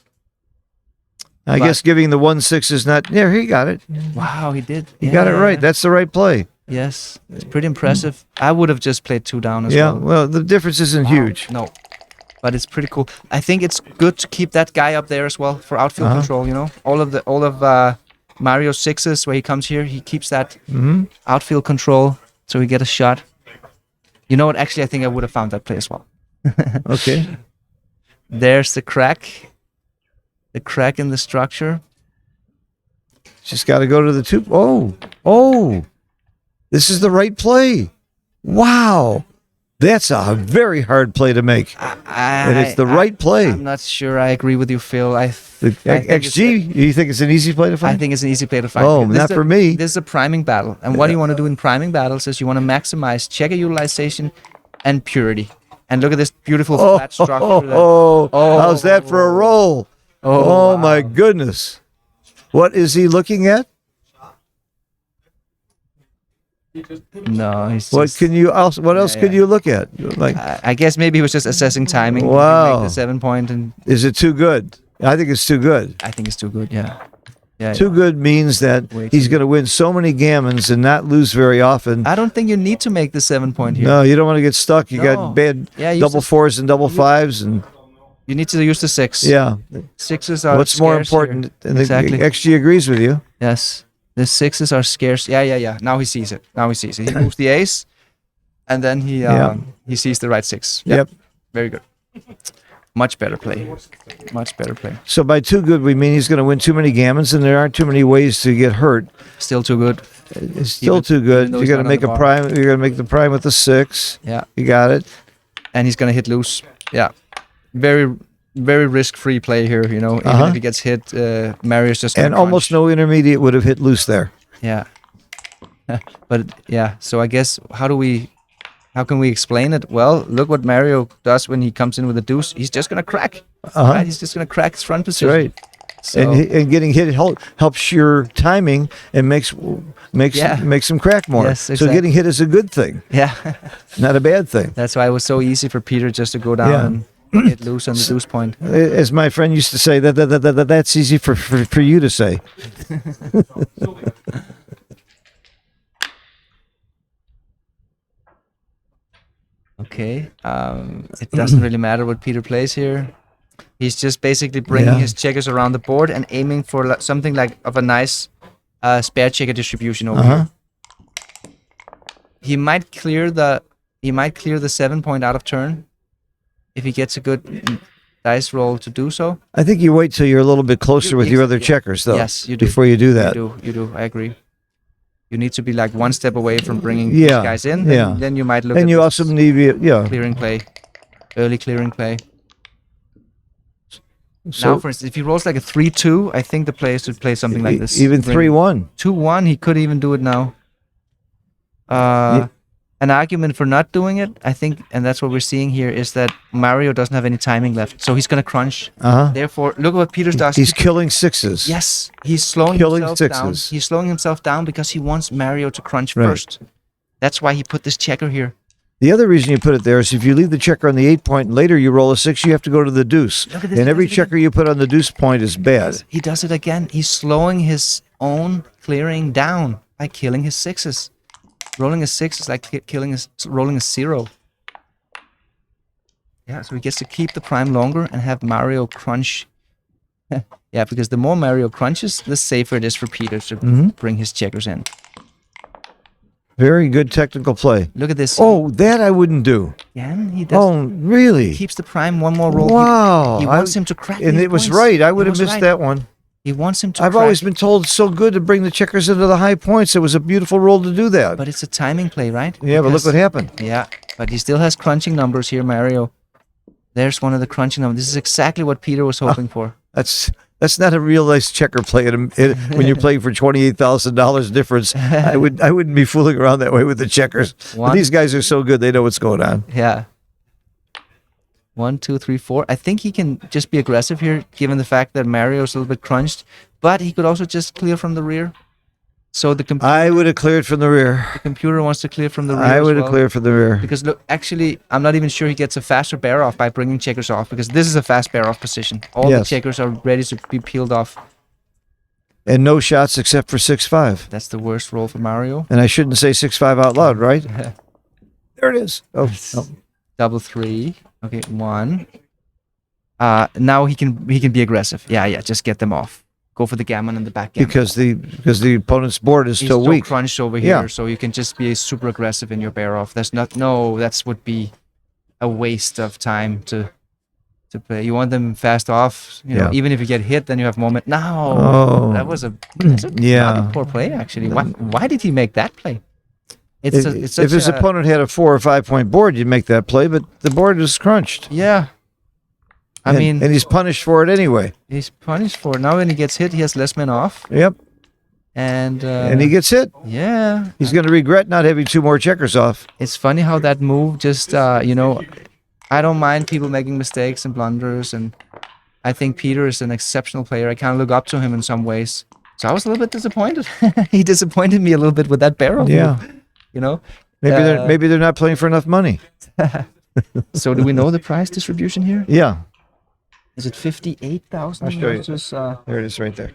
I guess giving the 1-6 is not... Yeah, he got it.
Wow, he did.
He got it right. That's the right play.
Yes, it's pretty impressive. I would have just played 2 down as
Yeah,
well.
well, the difference isn't huge.
No, but it's pretty cool. I think it's good to keep that guy up there as well for outfield control. You know, all of Mario's 6s where he comes here, he keeps that outfield control, so we get a shot. You know what? Actually, I think I would have found that play as well.
Okay.
There's the crack. The crack in the structure.
Just got to go to the 2. Oh. This is the right play. Wow. That's a very hard play to make. And it's the right play.
I'm not sure I agree with you, Phil. I think
XG, you think it's an easy play to
I
find?
think it's an easy play to find.
Oh,
This
not
is
for me.
This is a priming battle. And what do you want to do in priming battles is you want to maximize checker utilization and purity. And look at this beautiful flat structure.
How's that for a roll? Oh, my goodness. What is he looking at?
No, he's
What
just,
what else could you look at? Like,
I guess maybe he was just assessing timing.
Wow.
To make the 7 point, and
is it too good? I think it's too good.
I think it's too good. Yeah.
Too good means that
Way
he's
too
going to win so many gammons and not lose very often.
I don't think you need to make the 7 point here.
No, you don't want to get stuck. You
No.
got bad
Yeah, use
double
the-
4s and double 5s, and
You need to use the 6.
yeah.
6s are
What's more
scarce here.
important? And
Exactly.
the XG agrees with you.
Yes. The 6s are scarce. Yeah. Now he sees it. He moves the ace. and then he sees the right six.
Yep.
Very good. Much better play. Much better play.
So by too good, we mean he's going to win too many gammons, and there aren't too many ways to get hurt.
Still too good.
It's still too good.
though
You're
he's
going to
not on
make
the
a
bar.
prime. You're going to make the prime with the 6.
Yeah.
You got it.
And he's gonna hit loose. Yeah. Very, very risk-free play here. You know, even if he gets hit, Mario's just gonna
And almost
crunch.
no intermediate would have hit loose there.
Yeah. But yeah, so I guess how can we explain it? Well, look what Mario does when he comes in with a deuce. He's just gonna crack. Right? He's just gonna crack his front position.
Right.
So,
And getting hit helps your timing and makes them crack more.
Yes,
So
exactly.
getting hit is a good thing,
yeah.
not a bad thing.
That's why it was so easy for Peter just to go down and hit loose on the deuce point.
As my friend used to say, that's easy for you to say.
Okay. It doesn't really matter what Peter plays here. He's just basically bringing his checkers around the board and aiming for something like of a nice spare checker distribution over here. He might clear the 7 point out of turn if he gets a good dice roll to do so.
I think you wait till you're a little bit closer with your other checkers, though.
Yes, you do.
Before you do that.
You do. I agree. You need to be like one step away from bringing
Yeah,
these guys in. Then you might look
And
at
you
this
also need,
clearing play, early clearing play.
So
Now, for instance, if he rolls like a 3-2, I think the player should play something like this.
even
Bring
3-1.
2-1, he could even do it now. An argument for not doing it, I think, and that's what we're seeing here, is that Mario doesn't have any timing left, so he's gonna crunch. Therefore, look what Peter does.
He's killing 6s.
Yes, he's slowing
Killing
himself down.
6s.
He's slowing himself down because he wants Mario to crunch first. That's why he put this checker here.
The other reason you put it there is if you leave the checker on the 8 point and later you roll a 6, you have to go to the deuce.
Look at this,
And every
look at
checker you put on the deuce point is bad.
He does it again. He's slowing his own clearing down by killing his 6s. Rolling a 6 is like rolling a 0. Yeah, so he gets to keep the prime longer and have Mario crunch. Yeah, because the more Mario crunches, the safer it is for Peter to bring his checkers in.
Very good technical play.
Look at this.
Oh, that I wouldn't do.
Again, he does.
Oh, really?
Keeps the prime one more roll.
Wow.
He wants him to crack.
And
these
it was
points.
right. I
He
would have
was
missed
right.
that one.
He wants him to
I've
crack.
always been told it's so good to bring the checkers into the high points. It was a beautiful roll to do that.
But it's a timing play, right?
Yeah, but look
Because-
what happened.
Yeah, but he still has crunching numbers here, Mario. There's one of the crunching numbers. This is exactly what Peter was hoping for.
That's not a real nice checker play when you're playing for $28,000 difference. I wouldn't be fooling around that way with the checkers. But these guys are so good; they know what's going on.
Yeah. 1, 2, 3, 4. I think he can just be aggressive here, given the fact that Mario's a little bit crunched. But he could also just clear from the rear. So the
I would have cleared from the rear.
computer wants to clear from the rear.
I
as
would have
well.
cleared from the rear.
Because look, actually, I'm not even sure he gets a faster bear off by bringing checkers off, because this is a fast bear off position. All the
Yes.
checkers are ready to be peeled off.
And no shots except for 6-5.
That's the worst roll for Mario.
And I shouldn't say 6-5 out loud, right? There it is. Oh, no.
Double 3. Okay, 1. Now he can be aggressive. Yeah, just get them off. Go for the gammon and the backgammon.
Because the opponent's board is
He's
still
so
weak.
crunched over
Yeah.
here, so you can just be super aggressive in your bear off. That's would be a waste of time to play. You want them fast off,
Yeah.
even if you get hit, then you have moment. No,
Oh.
that's a
Yeah.
not a poor play actually. Why did he make that play? It's
If his opponent had a 4 or 5 point board, you'd make that play, but the board is crunched.
yeah. I
And-
mean,
and he's punished for it anyway.
he's punished for it. Now when he gets hit, he has less men off,
Yep.
and
And he gets hit.
yeah.
He's going to regret not having 2 more checkers off.
It's funny how that move just, I don't mind people making mistakes and blunders, and I think Peter is an exceptional player. I kind of look up to him in some ways. So I was a little bit disappointed. He disappointed me a little bit with that barrel
Yeah.
move, you know?
Maybe they're not playing for enough money.
So do we know the price distribution here?
Yeah.
Is it 58,000?
I'll show you.
versus,
There it is right there.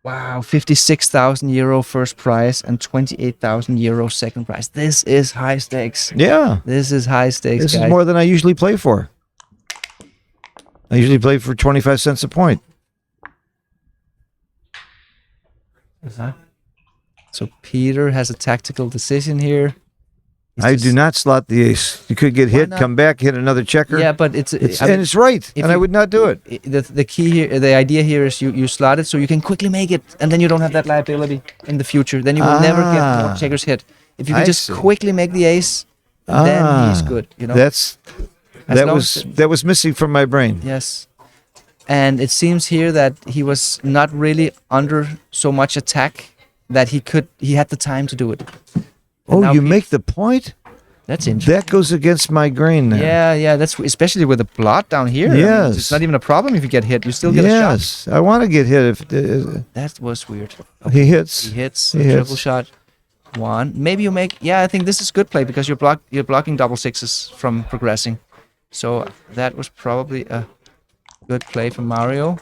wow, 56,000 euro first prize and 28,000 euro second prize. This is high stakes.
Yeah.
This is high stakes,
This
guys.
is more than I usually play for. I usually play for 25 cents a point.
So Peter has a tactical decision here.
I do not slot the ace. You could get hit,
not?
come back, hit another checker.
Yeah, but it's
and it's right, and I would not do it.
The key here, the idea here is you slot it so you can quickly make it, and then you don't have that liability in the future. Then you will never get more checkers hit. If you can just quickly make the ace, then he's good. You know.
That was missing from my brain.
Yes. And it seems here that he was not really under so much attack that he had the time to do it. And
you make the point?
That's interesting.
That goes against my grain now.
Yeah, that's especially with the blot down here.
Yes.
I mean, it's not even a problem if you get hit. You still get a shot.
Yes, I want to get hit.
That was weird.
He hits.
He hits. Triple shot. One. Maybe you make... Yeah, I think this is good play because you're blocking double sixes from progressing. So that was probably a good play from Mario.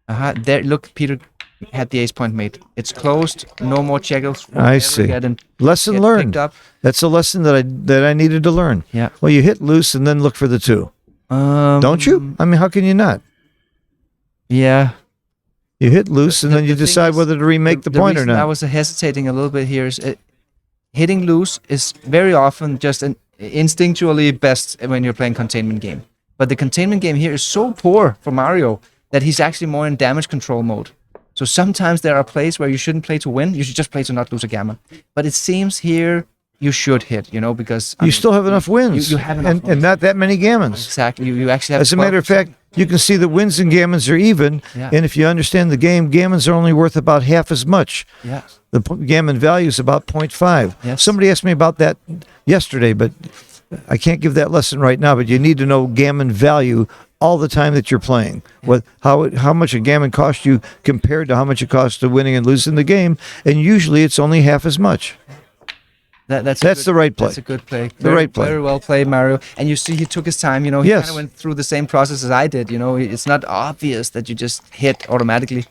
There, look, Peter had the ace point made. It's closed. No more checkers.
I see. Lesson learned. That's a lesson that I needed to learn.
Yeah.
Well, you hit loose and then look for the two. Don't you? I mean, how can you not?
Yeah.
You hit loose and then you decide whether to remake the point or not.
I was hesitating a little bit here. Hitting loose is very often just instinctually best when you're playing containment game. But the containment game here is so poor for Mario that he's actually more in damage control mode. So sometimes there are plays where you shouldn't play to win. You should just play to not lose a gammon. But it seems here you should hit, you know, because...
you still have enough wins.
You have enough wins.
And not that many gammons.
Exactly. You actually have...
As a matter of fact, you can see the wins and gammons are even.
Yeah.
And if you understand the game, gammons are only worth about half as much.
Yeah.
The gammon value is about 0.5.
Yes.
Somebody asked me about that yesterday, but I can't give that lesson right now. But you need to know gammon value all the time that you're playing. Yeah. How much a gammon costs you compared to how much it costs to winning and losing the game. And usually it's only half as much. That's the right play.
That's a good play.
Right play.
Very well played, Mario. And you see, he took his time. You know, he kind of went through the same process as I did. You know, it's not obvious that you just hit automatically.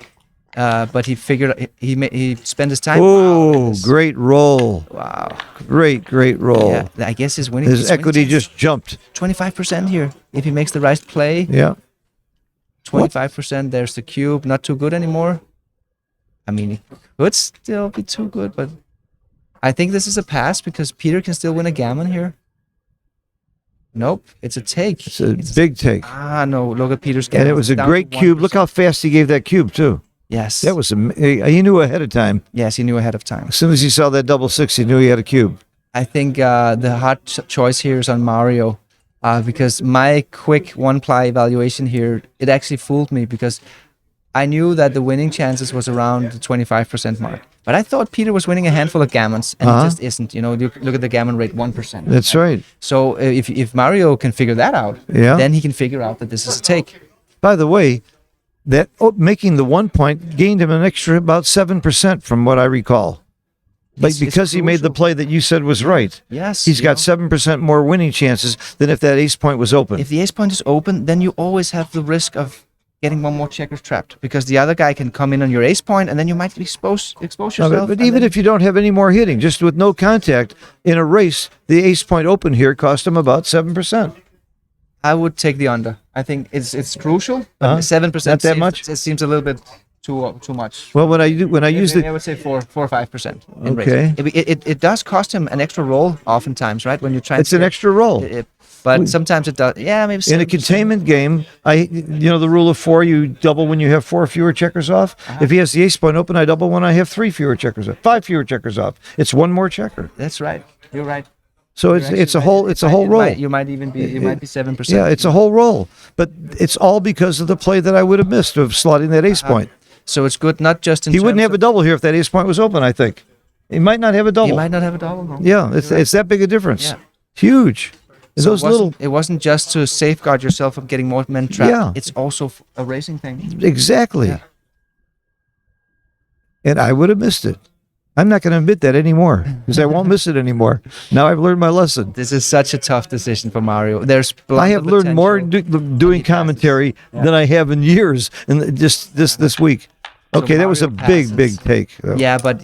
But he figured he spent his time.
Oh, wow, great roll!
Wow,
great roll.
Yeah, I guess his winning.
His equity just jumped.
25% here if he makes the right play.
Yeah.
25%. There's the cube. Not too good anymore. I mean, it could still be too good, but I think this is a pass because Peter can still win a gammon here. Nope, it's a take.
It's a big take.
No, look at Peter's gammon.
And it was a great cube. Look how fast he gave that cube too.
Yes.
That was he knew ahead of time.
Yes, he knew ahead of time.
As soon as he saw that double six, he knew he had a cube.
I think the hard choice here is on Mario because my quick one-ply evaluation here, it actually fooled me because I knew that the winning chances was around the 25% mark. But I thought Peter was winning a handful of gammons, and it just isn't. You know, look at the gammon rate, 1%.
That's right.
So if Mario can figure that out, then he can figure out that this is a take.
By the way, that making the 1 point gained him an extra about 7% from what I recall. But because he made the play that you said was right.
Yes.
He's got 7% more winning chances than if that ace point was open.
If the ace point is open, then you always have the risk of getting one more checkers trapped because the other guy can come in on your ace point and then you might expose yourself.
But even if you don't have any more hitting, just with no contact in a race, the ace point open here cost him about 7%.
I would take the under. I think it's crucial. 7%.
Not that much.
It seems a little bit too much.
Well, when I use it,
I would say 4 or 5%.
Okay.
It does cost him an extra roll oftentimes, right? When you're trying.
It's an extra roll.
But sometimes it does. Yeah, maybe. 7%.
In a containment game, the rule of 4, you double when you have 4 fewer checkers off. If he has the ace point open, I double when I have 3 fewer checkers off, 5 fewer checkers off. It's one more checker.
That's right. You're right.
So it's a whole roll.
You might be 7%.
Yeah, it's a whole roll. But it's all because of the play that I would have missed of slotting that ace point.
So it's good not just in.
He wouldn't have a double here if that ace point was open. I think he might not have a double.
He might not have a double. No.
Yeah, it's that big a difference.
Yeah.
Huge.
So it wasn't just to safeguard yourself from getting more men trapped.
Yeah.
It's also a racing thing.
Exactly.
Yeah.
And I would have missed it. I'm not going to admit that anymore because I won't miss it anymore. Now I've learned my lesson.
This is such a tough decision for Mario.
I have learned more doing commentary than I have in years, and just this week. Okay, so that was a big take.
Yeah, but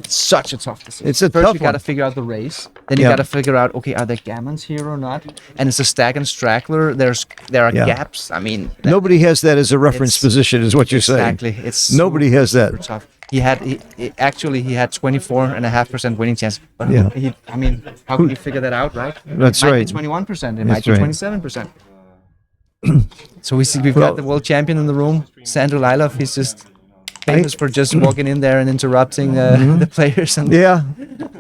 such a tough decision.
It's a
First,
tough
you got to figure out the race. Then you got to figure out, okay, are there gammons here or not? And it's a stack and straggler. There are gaps. I mean,
nobody has that as a reference position, is what you're saying.
Exactly.
Nobody has that.
Tough. Actually he had 24.5% winning chance. But
Yeah.
I mean, how can you figure that out, right?
That's
it might
right.
be 21%. It
That's
might be
right.
27%. So we've got the world champion in the room, Sandro Lylov. He's just famous for just walking in there and interrupting the players. And
Yeah.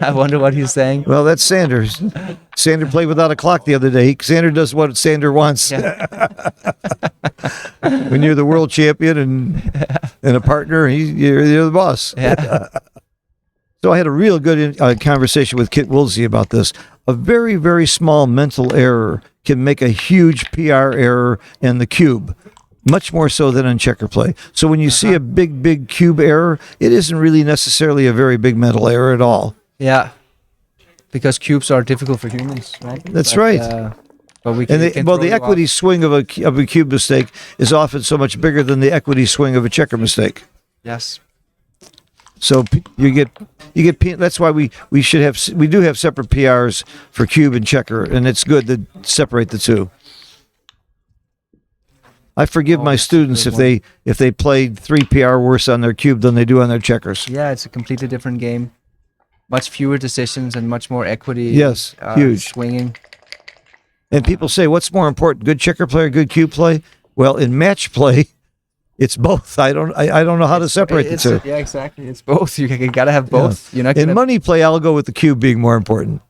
I wonder what he's saying.
Well, that's Sanders. Sander played without a clock the other day. Sander does what Sander wants.
Yeah.
When you're the world champion and a partner, you're the boss.
Yeah.
So I had a real good conversation with Kit Woolsey about this. A very, very small mental error can make a huge PR error in the cube, much more so than in checker play. So when you see a big cube error, it isn't really necessarily a very big mental error at all.
Yeah. Because cubes are difficult for humans, right?
That's right.
But we
And
can
the
throw you
equity
off.
swing of a cube mistake is often so much bigger than the equity swing of a checker mistake.
Yes.
So you get that's why we do have separate PRs for cube and checker, and it's good to separate the two. I forgive my
that's a
students
good
if they played 3 PR worse on their cube than they do on their checkers.
Yeah, it's a completely different game. Much fewer decisions and much more equity.
Yes, huge.
Swinging.
And people say, what's more important, good checker play or good cube play? Well, in match play, it's both. I don't know how to separate the two.
Yeah, exactly. It's both. You gotta have both. You're not
In
gonna,
money play, I'll go with the cube being more important.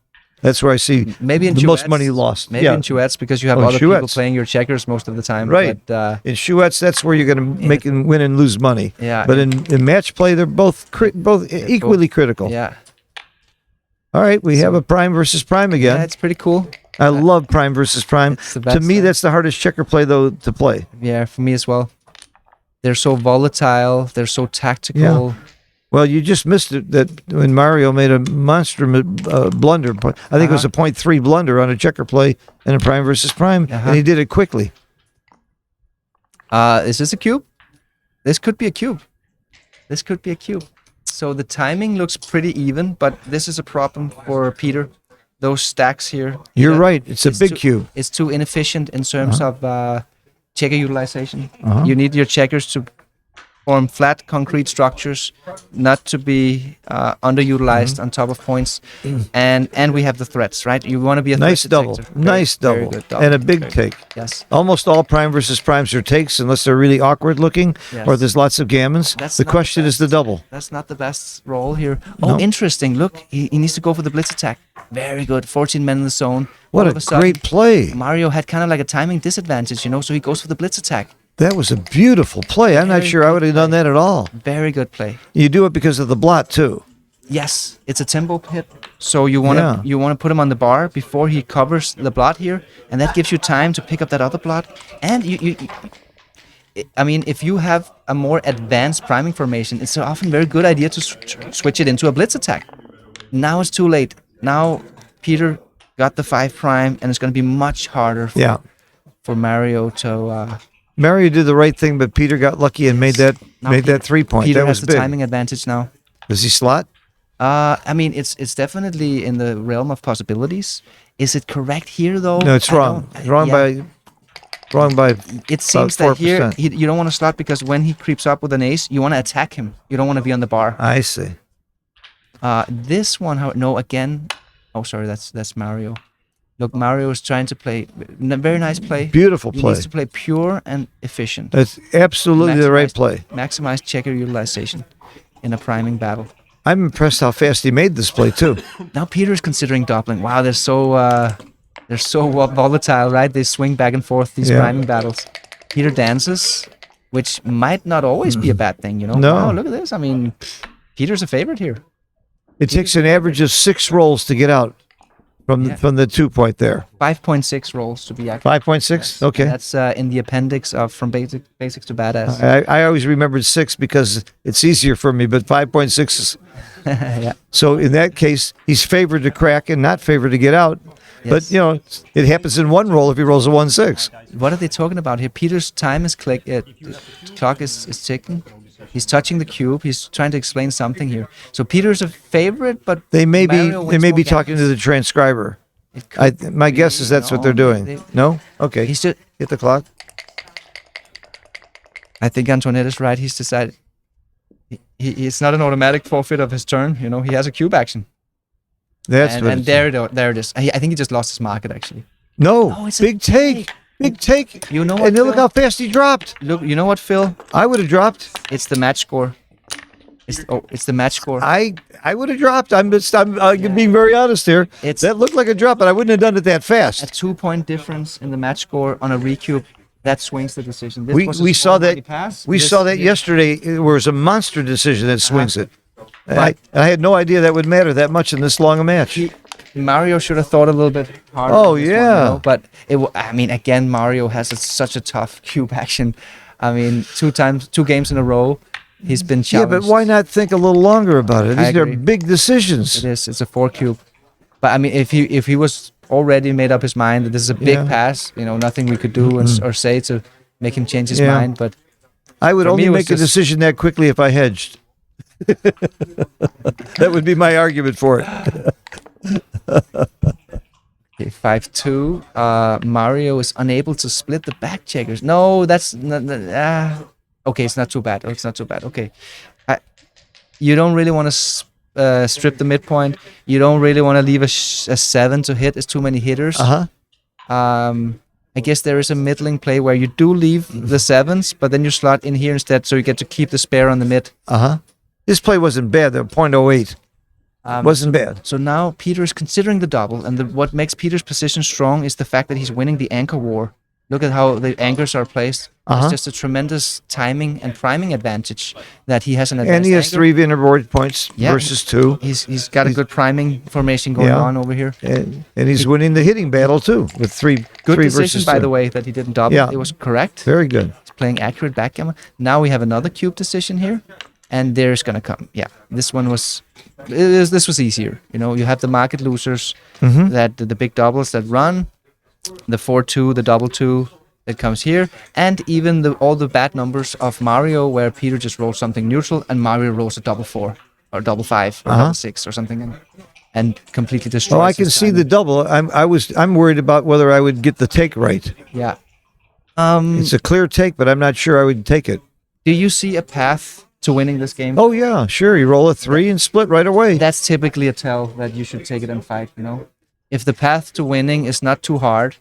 That's where I see
maybe in
the most
Chouettes,
money lost.
Maybe in Chouettes because you have
Oh,
other people
Chouettes.
playing your checkers most of the time.
Right.
But,
In Chouettes, that's where you're going to make and win and lose money.
Yeah.
But in match play, they're both equally critical.
yeah.
All right, we have a prime versus prime again.
Yeah, it's pretty cool.
I love prime versus prime.
It's the
To
best,
me, that's the hardest checker play though to play.
Yeah, for me as well. They're so volatile. They're so tactical.
Well, you just missed it that when Mario made a monster blunder. I think it was a 0.3 blunder on a checker play in a prime versus prime, and he did it quickly.
Is this a cube? This could be a cube. This could be a cube. So the timing looks pretty even, but this is a problem for Peter. Those stacks here.
You're right. It's a big cube.
It's too inefficient in terms of checker utilization. You need your checkers to form flat concrete structures, not to be underutilized on top of points, and we have the threats, right? You want to be a
Nice
threat
double,
detector.
nice
Very
double,
good double.
and a big
Very
take.
good. Yes.
Almost all prime versus primes are takes, unless they're really awkward looking,
Yes.
or there's lots of gammons.
That's
The
not
question is the double.
That's not the best roll here. Oh, interesting. Look, he needs to go for the blitz attack. Very good. 14 men in the zone.
What
All
a
of sudden,
great play!
Mario had kind of like a timing disadvantage, so he goes for the blitz attack.
That was a beautiful play. I'm not
Very
sure I would have done that at all.
Very good play.
You do it because of the blot too.
Yes, it's a tempo hit. So you want to put him on the bar before he covers the blot here, and that gives you time to pick up that other blot. And I mean, if you have a more advanced priming formation, it's often a very good idea to switch it into a blitz attack. Now it's too late. Now Peter got the 5 prime, and it's going to be much harder for Mario to.
Mario did the right thing, but Peter got lucky and made that 3-point.
Peter
That
has
was
the
big.
timing advantage now.
Does he slot?
I mean, it's definitely in the realm of possibilities. Is it correct here, though?
No, it's wrong. It's wrong by.
It seems that here you don't want to slot because when he creeps up with an ace, you want to attack him. You don't want to be on the bar.
I see.
This one, no, again. Oh, sorry, that's Mario. Look, Mario is trying to play. Very nice play.
Beautiful
He
play.
needs to play pure and efficient.
That's absolutely the right play.
Maximize checker utilization in a priming battle.
I'm impressed how fast he made this play too.
Now Peter is considering doubling. Wow, they're so volatile, right? They swing back and forth these priming battles. Peter dances, which might not always be a bad thing,
No.
Wow, look at this. I mean, Peter's a favorite here.
It takes an average of 6 rolls to get out from the 2-point there.
5.6 rolls to be accurate.
5.6?
Yes.
Okay.
That's in the appendix of From Basics to Badass.
I always remembered 6 because it's easier for me, but 5.6 is.
Yeah.
So in that case, he's favored to crack and not favored to get out.
Yes.
But, it happens in one roll if he rolls a 1-6.
What are they talking about here? Peter's time is clock is ticking. He's touching the cube. He's trying to explain something here. So Peter's a favorite, but
They may
Mario
be
wins more
talking to
games.
the transcriber.
It could
My
be.
guess is that's what they're doing. No? Okay.
He's just,
Hit the clock.
I think Antoinette is right. He's decided. it's not an automatic forfeit of his turn. You know, he has a cube action.
That's
And,
what
and
it's-
there it is. I think he just lost his market actually.
No,
it's a
big take. Big take.
You know what,
And then look
Phil?
how fast he dropped.
Look, you know what, Phil?
I would have dropped.
It's the match score. It's the match score.
I would have dropped. I'm being very honest here. That looked like a drop, but I wouldn't have done it that
A
fast.
2-point difference in the match score on a recube that swings the decision. This was a
We saw
small
that.
money pass.
We
This
saw that
did-
yesterday. It was a monster decision that swings it.
But-
I had no idea that would matter that much in this long a match.
Mario should have thought a little bit harder.
Oh,
on this one,
yeah.
you know? But I mean, again, Mario has such a tough cube action. I mean, 2 games in a row, he's been
Yeah,
challenged.
but why not think a little longer about it?
I
These are
agree.
big decisions.
It is. It's a 4 cube. But I mean, if he was already made up his mind that this is a big
Yeah.
pass, you know, nothing we could do or say to make him change his
Yeah.
mind. But
I would
For me,
only
it was
make a
just-
decision that quickly if I hedged. That would be my argument for it.
okay, 5-2. Mario is unable to split the back checkers. No, that's not. Okay, it's not too bad. Oh, it's not too bad. Okay, you don't really want to strip the midpoint. You don't really want to leave a 7 to hit. It's too many hitters. I guess there is a middling play where you do leave the 7s, but then you slot in here instead, so you get to keep the spare on the mid.
This play wasn't bad, though. 0.08 wasn't bad.
So now Peter is considering the double, and what makes Peter's position strong is the fact that he's winning the anchor war. Look at how the anchors are placed. It's just a tremendous timing and priming advantage that he has an advantage.
And he has 3 Vinterboard points versus 2.
He's got a good priming formation going on over here.
And he's winning the hitting battle, too, with 3
Good
3
decision,
versus
by
2.
the way, that he didn't double.
Yeah.
It was correct.
Very good.
He's playing accurate backgammon. Now we have another cube decision here, and there's gonna come. Yeah, this one was. This was easier. You know, you have the market losers, that the big doubles that run, the 4-2, the double 2 that comes here, and even all the bad numbers of Mario, where Peter just rolls something neutral and Mario rolls a double 4 or double 5 or double 6 or something, and completely destroys.
Oh, I can
his
see
timing.
the double. I'm worried about whether I would get the take right.
Yeah.
It's a clear take, but I'm not sure I would take it.
Do you see a path to winning this game?
Oh yeah, sure. You roll a 3 and split right away.
That's typically a tell that you should take it and fight, you know? If the path to winning is not too hard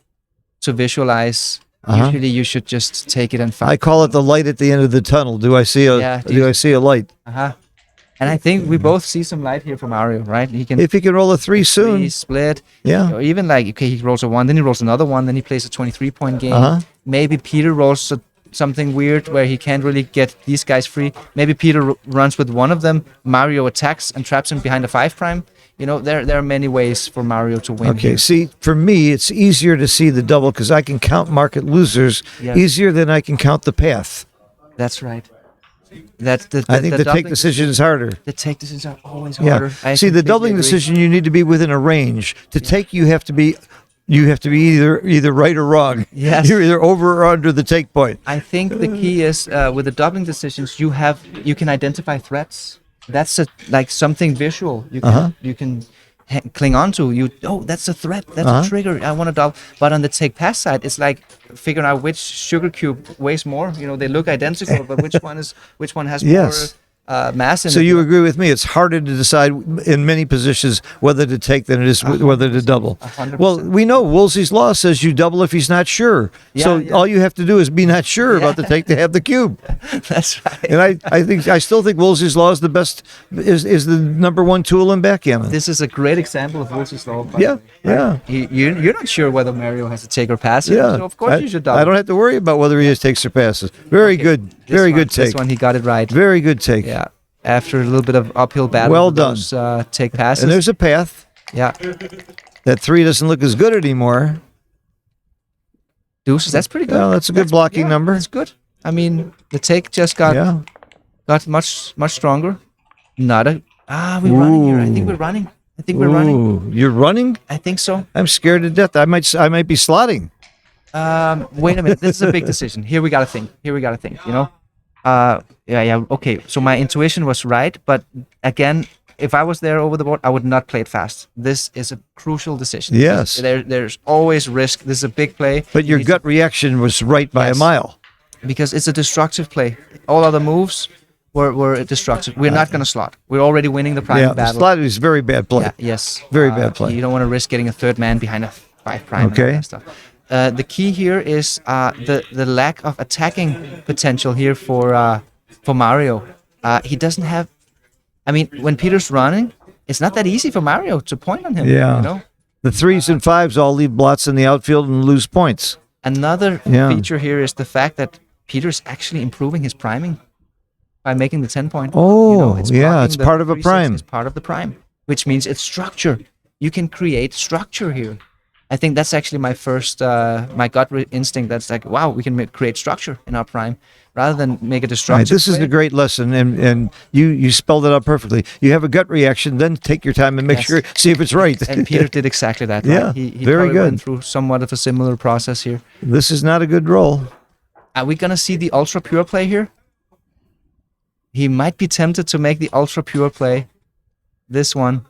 to visualize, usually you should just take it and
I
fight.
call it the light at the end of the tunnel. Do I see a
Yeah,
do I see a light?
And I think we both see some light here for Mario, right? He can
If he can roll a 3 soon.
split.
Yeah.
Or even like, okay, he rolls a 1, then he rolls another 1, then he plays a 23-point game. Maybe Peter rolls something weird where he can't really get these guys free. Maybe Peter runs with one of them. Mario attacks and traps him behind a 5'. You know, there are many ways for Mario to win.
Okay,
here.
see, for me, it's easier to see the double because I can count market losers
Yes.
easier than I can count the path.
That's right. That's the
I think the take
doubling
decision is harder.
The take decisions are always
Yeah.
harder. I
See, the
completely
doubling
agree.
decision, you need to be within a range. To take, you have to be either right or wrong.
Yes.
You're either over or under the take point.
I think the key is with the doubling decisions, you can identify threats. That's like something visual. You can cling on to. That's a threat. That's a trigger. I want to double. But on the take pass side, it's like figuring out which sugar cube weighs more. You know, they look identical, but which one has
Yes.
more mass in
So
it.
you agree with me? It's harder to decide in many positions whether to take than it is whether to double.
100%.
Well, we know Woolsey's law says you double if he's not sure. So
Yeah.
all you have to do is be not sure about the take to have the cube.
That's right.
And I still think Woolsey's law is the best, is the number 1 tool in backgammon.
This is a great example of Woolsey's law. by
Yeah,
the way,
yeah.
right? You're not sure whether Mario has to take or pass it,
Yeah,
so of course you should double.
I don't have to worry about whether he takes or passes. Very good, very good take.
This one he got it right.
Very good take.
Yeah. After a little bit of uphill battle.
Well
with
done.
Those, take passes.
And there's a path.
Yeah.
That 3 doesn't look as good anymore.
Deuces. That's pretty good.
Well, that's a good blocking number.
That's good. I mean, the take just got much stronger. We're running here. I think we're running. We're running.
Ooh, you're running?
I think so.
I'm scared to death. I might be slotting.
Wait a minute. This is a big decision. Here we gotta think. You know. Yeah. Okay. So my intuition was right, but again, if I was there over the board, I would not play it fast. This is a crucial decision.
Yes.
There's always risk. This is a big play.
But your gut reaction was right by a mile.
Because it's a destructive play. All other moves, were destructive. We're not going to slot. We're already winning the priming
Yeah,
battle.
slot is very bad play.
Yeah, yes.
Very bad play.
You don't want to risk getting a third man behind a 5 prime and all
Okay.
that stuff. The key here is the lack of attacking potential here for Mario. He doesn't have. I mean, when Peter's running, it's not that easy for Mario to point on him.
Yeah.
You know.
The 3s and 5s all leave blots in the outfield and lose points.
Another
Yeah.
feature here is the fact that Peter's actually improving his priming by making the 10-point.
Oh, yeah,
blocking
it's
the
part of a
3-6
prime.
It's part of the prime, which means it's structure. You can create structure here. I think that's actually my first, my gut instinct. That's like, wow, we can create structure in our prime rather than make a
Right,
destructive
this is
play.
a great lesson, and you spelled it out perfectly. You have a gut reaction, then take your time and make
Yes.
sure, see if it's right.
And Peter did exactly that.
Yeah,
Right? He
very
probably
good.
went through somewhat of a similar process here.
This is not a good roll.
Are we gonna see the ultra pure play here? He might be tempted to make the ultra pure play. This one,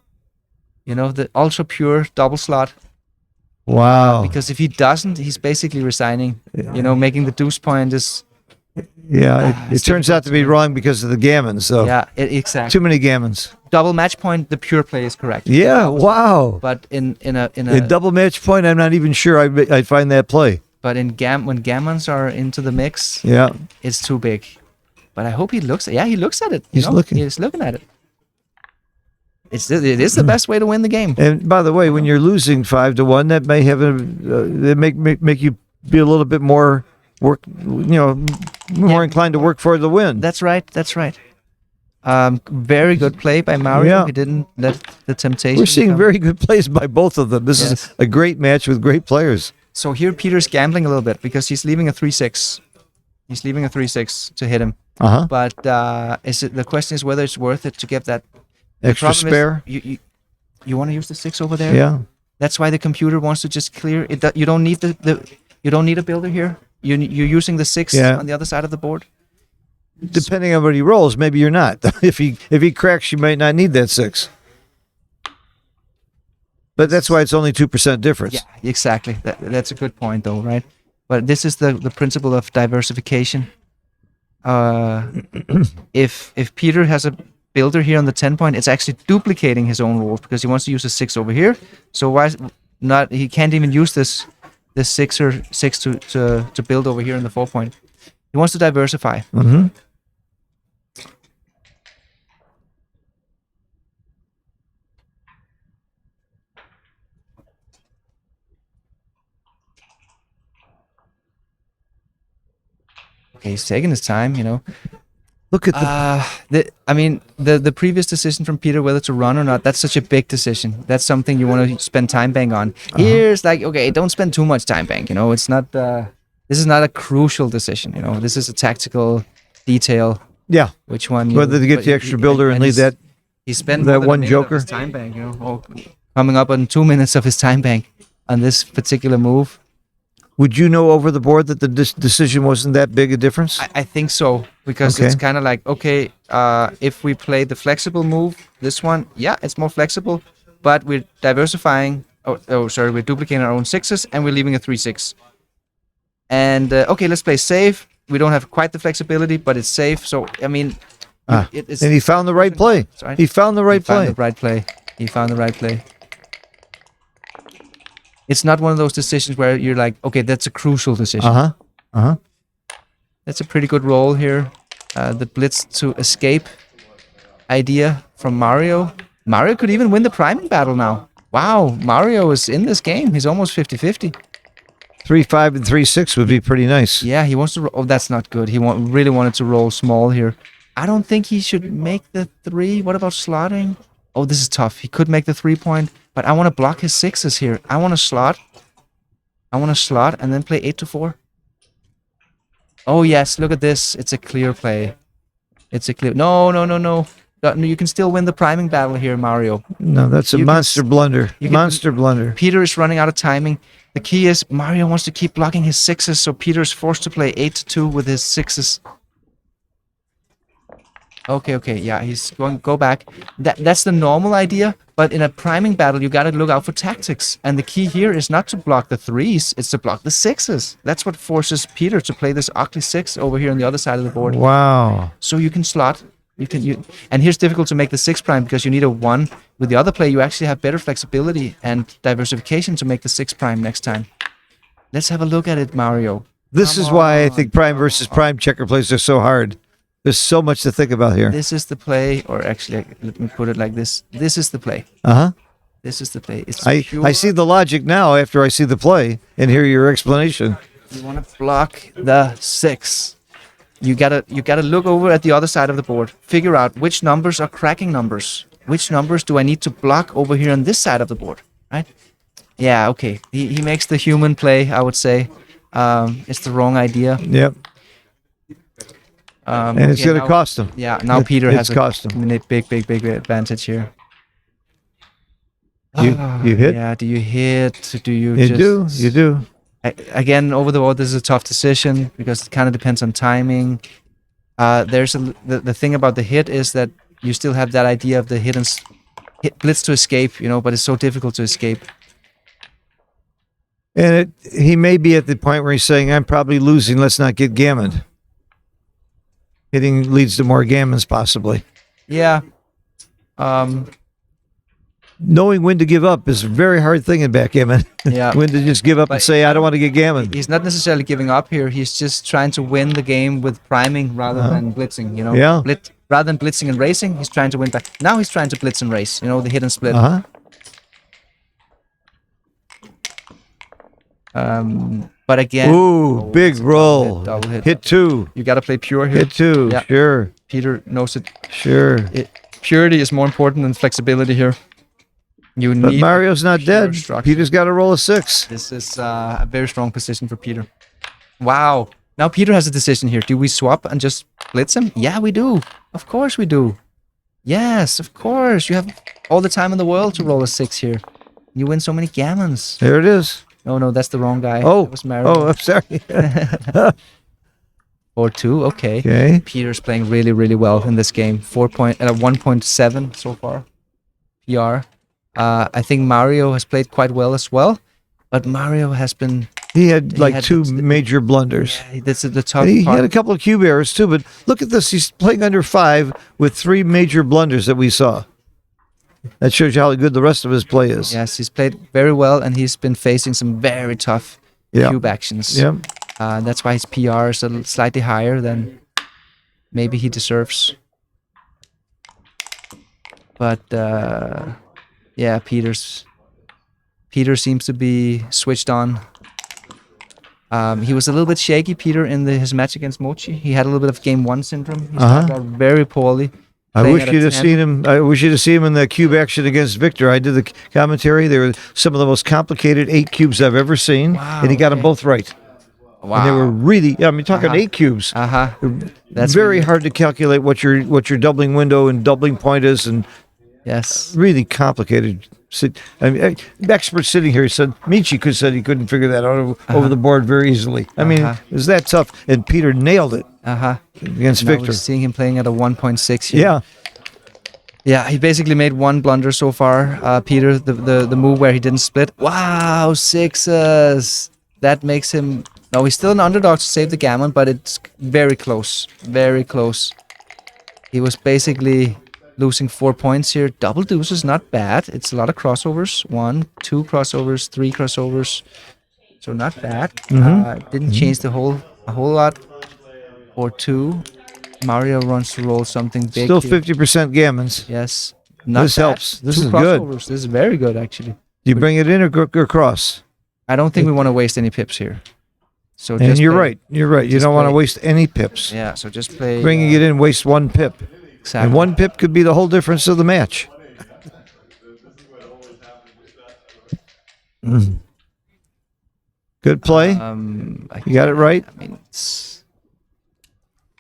you know, the ultra pure double slot.
Wow.
Because if he doesn't, he's basically resigning. You know, making the deuce point is
Yeah, it
it's
turns out to be wrong because of the gammons, though.
yeah, exactly.
Too many gammons.
Double match point, the pure play is correct.
Yeah, wow.
But in a
In double match point, I'm not even sure I'd find that play.
but when gammons are into the mix,
Yeah.
it's too big. But I hope he looks. Yeah, he looks at it. You
He's
know?
looking.
He's looking at it. It is the best way to win the game.
And by the way, when you're losing 5-1, that may have it make you be a little bit more more inclined to work for the win.
That's right. That's right. Very good play by Mario.
Yeah.
He didn't let the temptation.
We're seeing
come.
very good plays by both of them. This
Yes.
is a great match with great players.
So here Peter's gambling a little bit because he's leaving a 3-6. He's leaving a 3-6 to hit him.
Uh-huh.
But the question is whether it's worth it to get that the
Extra
problem is
spare.
You want to use the 6 over there?
Yeah.
That's why the computer wants to just clear it. You don't need you don't need a builder here. You're using the 6
Yeah.
on the other side of the board.
Depending on what he rolls, maybe you're not. if he cracks, you might not need that 6. But that's why it's only 2% difference.
Yeah, exactly. That's a good point, though, right? But this is the principle of diversification. If Peter has a builder here on the 10-point, it's actually duplicating his own rules because he wants to use a 6 over here. So why not? He can't even use this 6 to build over here in the 4-point. He wants to diversify.
Mm-hmm.
Okay, he's taking his time, you know.
Look at the
The previous decision from Peter whether to run or not, that's such a big decision. That's something you want to spend time bank on. Here's like, okay, don't spend too much time bank, you know. It's not this is not a crucial decision, you know. This is a tactical detail.
yeah.
Which one
Whether to get the extra builder and leave that.
he spent
that
more than
one
a minute of
joker.
his time bank, you know, coming up on 2 minutes of his time bank on this particular move.
Would you know over the board that the decision wasn't that big a difference?
I think so because
Okay.
it's kind of like, okay, if we play the flexible move, this one, yeah, it's more flexible, but we're diversifying. We're duplicating our own 6s and we're leaving a 3-6. And okay, let's play safe. We don't have quite the flexibility, but it's safe. So I mean, it's
And he found the right play.
Sorry?
He found the right play.
Found the right play. He found the right play. It's not one of those decisions where you're like, okay, that's a crucial decision.
Uh-huh. Uh-huh.
That's a pretty good roll here. The blitz to escape idea from Mario. Mario could even win the priming battle now. Wow, Mario is in this game. He's almost 50-50.
3-5 and 3-6 would be pretty nice.
Yeah, he wants to. Oh, that's not good. He really wanted to roll small here. I don't think he should make the 3. What about slotting? Oh, this is tough. He could make the 3-point, but I want to block his 6s here. I want to slot. And then play 8-4. Oh yes, look at this. It's a clear play. It's a clear. No. You can still win the priming battle here, Mario.
No, that's a
You can
monster blunder. Monster blunder.
Peter is running out of timing. The key is Mario wants to keep blocking his 6s, so Peter is forced to play 8-2 with his 6s. Okay, yeah, he's going go back. That's the normal idea, But in a priming battle, you got to look out for tactics. And the key here is not to block the 3s, it's to block the 6s. That's what forces Peter to play this ugly 6 over here on the other side of the board.
Wow.
So you can slot. And here's difficult to make the 6 prime because you need a 1. With the other play, you actually have better flexibility and diversification to make the 6 prime next time. Let's have a look at it, Mario.
This is why I think prime versus prime checker plays are so hard. There's so much to think about here.
This is the play, or actually, let me put it like this. This is the play.
Uh-huh.
This is the play. It's
I see the logic now after I see the play and hear your explanation.
You want to block the 6. You gotta look over at the other side of the board. Figure out which numbers are cracking numbers. Which numbers do I need to block over here on this side of the board, right? Yeah, okay. He makes the human play, I would say. It's the wrong idea.
Yep. And it's going to cost him.
Yeah, now Peter has a big advantage here.
You hit?
Yeah, do you hit? Do you
You do.
Again, over the board, this is a tough decision because it kind of depends on timing. The thing about the hit is that you still have that idea of the hit blitz to escape, but it's so difficult to escape.
And he may be at the point where he's saying, I'm probably losing, let's not get gammoned. Hitting leads to more gammons, possibly.
Yeah.
Knowing when to give up is a very hard thing in backgammon.
Yeah.
When to just give up and say, I don't want to get gammoned.
He's not necessarily giving up here. He's just trying to win the game with priming rather than blitzing,
Yeah.
Rather than blitzing and racing, he's trying to win back. Now he's trying to blitz and race, the hit and split.
Uh-huh.
But again...
Ooh, big roll.
Double hit.
Hit 2.
You got to play pure here.
Hit 2,
Yeah.
sure.
Peter knows it.
Sure.
Purity is more important than flexibility here.
But Mario's not dead.
Structure.
Peter's got to roll a 6.
This is a very strong position for Peter. Wow. Now Peter has a decision here. Do we swap and just blitz him? Yeah, we do. Of course we do. Yes, of course. You have all the time in the world to roll a 6 here. You win so many gammons.
There it is.
No, that's the wrong guy.
Oh,
that was Mario.
I'm sorry.
4-2, okay.
Okay.
Peter's playing really, really well in this game. 1.7 so far. PR. I think Mario has played quite well as well, but Mario has been...
He had two major blunders.
Yeah, that's the tough
He
part.
had a couple of cube errors too, but look at this. He's playing under 5 with 3 major blunders that we saw. That shows you how good the rest of his play is.
Yes, he's played very well, and he's been facing some very tough cube actions.
Yeah.
That's why his PR is slightly higher than maybe he deserves. But yeah, Peter seems to be switched on. He was a little bit shaky, Peter, in his match against Mochi. He had a little bit of game 1 syndrome. He started out very poorly.
I wish you'd have seen him. I wish you'd have seen him in the cube action against Victor. I did the commentary. They were some of the most complicated 8 cubes I've ever seen, and he got them both right.
Wow.
And they were really, I'm talking 8 cubes. That's very hard to calculate what your doubling window and doubling point is, and really complicated. I mean, expert sitting here said Michi said he couldn't figure that out over the board very easily. I mean, it was that tough, and Peter nailed it against Victor.
We're seeing him playing at a 1.6 here.
Yeah.
Yeah, he basically made 1 blunder so far. Peter, the move where he didn't split. Wow, 6s. That makes him... No, he's still an underdog to save the gammon, but it's very close. Very close. He was basically losing 4 points here. Double deuce is not bad. It's a lot of crossovers. 1, 2 crossovers, 3 crossovers. So not bad. Didn't change a whole lot. Or 2. Mario runs to roll something big.
Still 50% gammons.
Yes.
This helps. This is good.
This is very good, actually.
Do you bring it in or cross?
I don't think we want to waste any pips here. So
and you're right. You're right. You don't want to waste any pips.
Yeah, so just play...
Bringing it in, waste 1 pip.
Exactly.
And 1 pip could be the whole difference of the match. Good play. You got it right.
I mean,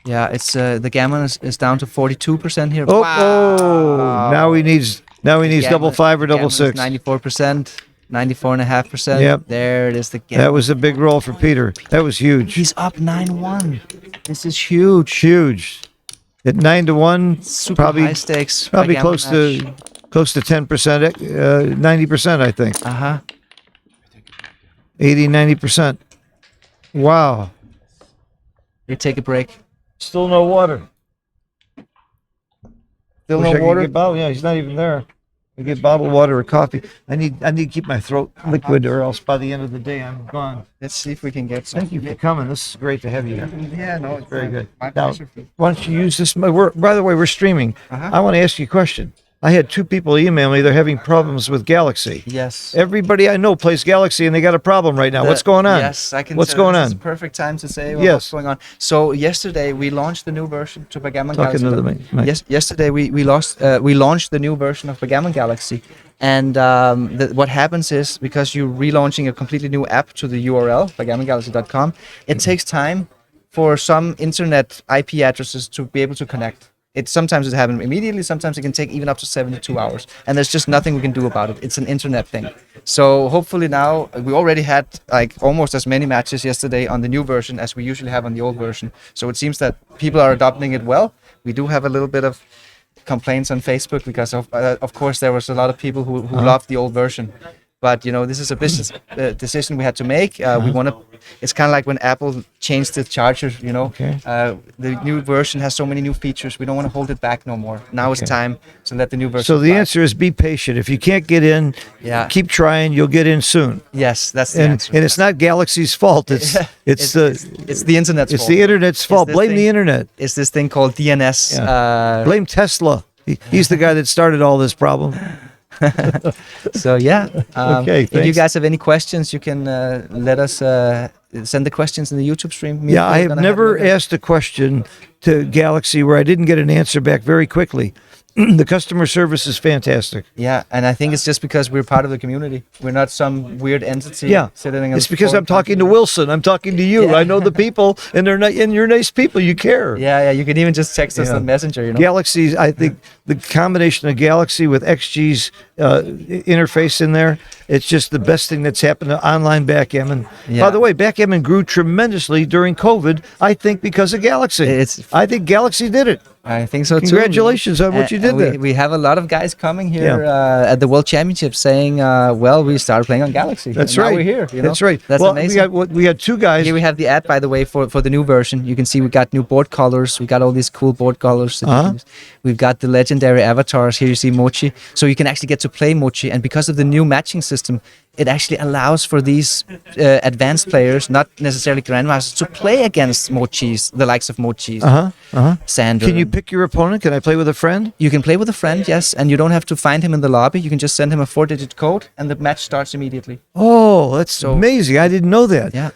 the gammon is down to 42% here.
Oh,
wow.
Now he needs double 5 or double 6.
94%, 94.5%.
Yep.
There it is. The gammon.
That was a big roll for Peter. That was huge.
He's up 9-1. This is huge.
Huge. At 9-1,
Super
probably
high stakes.
Probably close to close to 10%, 90%, I think. 80, 90%. Wow.
You take a break.
Still no water.
Still
Wish I
no
could
water.
get bottled. Yeah, he's not even there. I get bottled water or coffee. I need to keep my throat liquid, or else by the end of the day I'm gone.
Let's see if we can get some.
Thank you for coming. This is great to have you here.
Yeah, no, it's
Very good.
My
Now,
pleasure.
why don't you use this? By the way, we're streaming. I want to ask you a question. I had 2 people email me. They're having problems with Galaxy.
Yes.
Everybody I know plays Galaxy, and they got a problem right now. What's going on?
Yes, I can.
What's
tell
going
this
on?
is a perfect time to say
Yes.
what's going on. So yesterday we launched the new version to Backgammon
Talking
Galaxy.
to the mic.
Yes, yesterday we launched the new version of Backgammon Galaxy, and what happens is, because you're relaunching a completely new app to the URL backgammongalaxy.com, it takes time for some internet IP addresses to be able to connect. Sometimes it happens immediately, sometimes it can take even up to 72 hours, and there's just nothing we can do about it. It's an internet thing. So hopefully now, we already had like almost as many matches yesterday on the new version as we usually have on the old version. So it seems that people are adopting it well. We do have a little bit of complaints on Facebook because of course there was a lot of people who loved the old version. But this is a business decision we had to make. We want to. It's kind of like when Apple changed the chargers.
Okay.
The new version has so many new features. We don't want to hold it back no more. Now it's time to let the new version.
So the
fly.
answer is be patient. If you can't get in, keep trying. You'll get in soon.
Yes, that's the answer.
And it's not Galaxy's fault. It's
the internet's fault.
It's the internet's fault. Blame the internet.
It's this thing called DNS.
Blame Tesla. He's the guy that started all this problem.
So yeah.
Okay.
If you
Thanks.
guys have any questions, you can let us send the questions in the YouTube stream.
Yeah, I have never asked a question to Galaxy where I didn't get an answer back very quickly. The customer service is fantastic.
Yeah, and I think it's just because we're part of the community. We're not some weird entity.
Yeah,
sitting
it's because I'm talking to Wilson. I'm talking to you.
Yeah.
I know the people, and you're nice people. You care.
Yeah. You can even just text us on Messenger.
Galaxy, I think the combination of Galaxy with XG's interface in there, it's just the best thing that's happened to online backgammon.
Yeah.
By the way, backgammon grew tremendously during COVID, I think because of Galaxy. I think Galaxy did it.
I think so too.
Congratulations on what you did there.
We have a lot of guys coming here at the World Championship saying, well, we started playing on Galaxy.
That's
and
right.
Now we're here.
That's right.
That's
well,
amazing.
We had 2 guys.
Here we have the ad, by the way, for the new version. You can see we got new board colors. We got all these cool board colors. That you can use. We've got the legendary avatars. Here you see Mochi. So you can actually get to play Mochi. And because of the new matching system, it actually allows for these advanced players, not necessarily grandmasters, to play against Mochis, the likes of Mochis, Sander.
Can you pick your opponent? Can I play with a friend?
You can play with a friend, yes, and you don't have to find him in the lobby. You can just send him a 4-digit code, and the match starts immediately.
Oh, that's amazing! I didn't know that.
Yeah.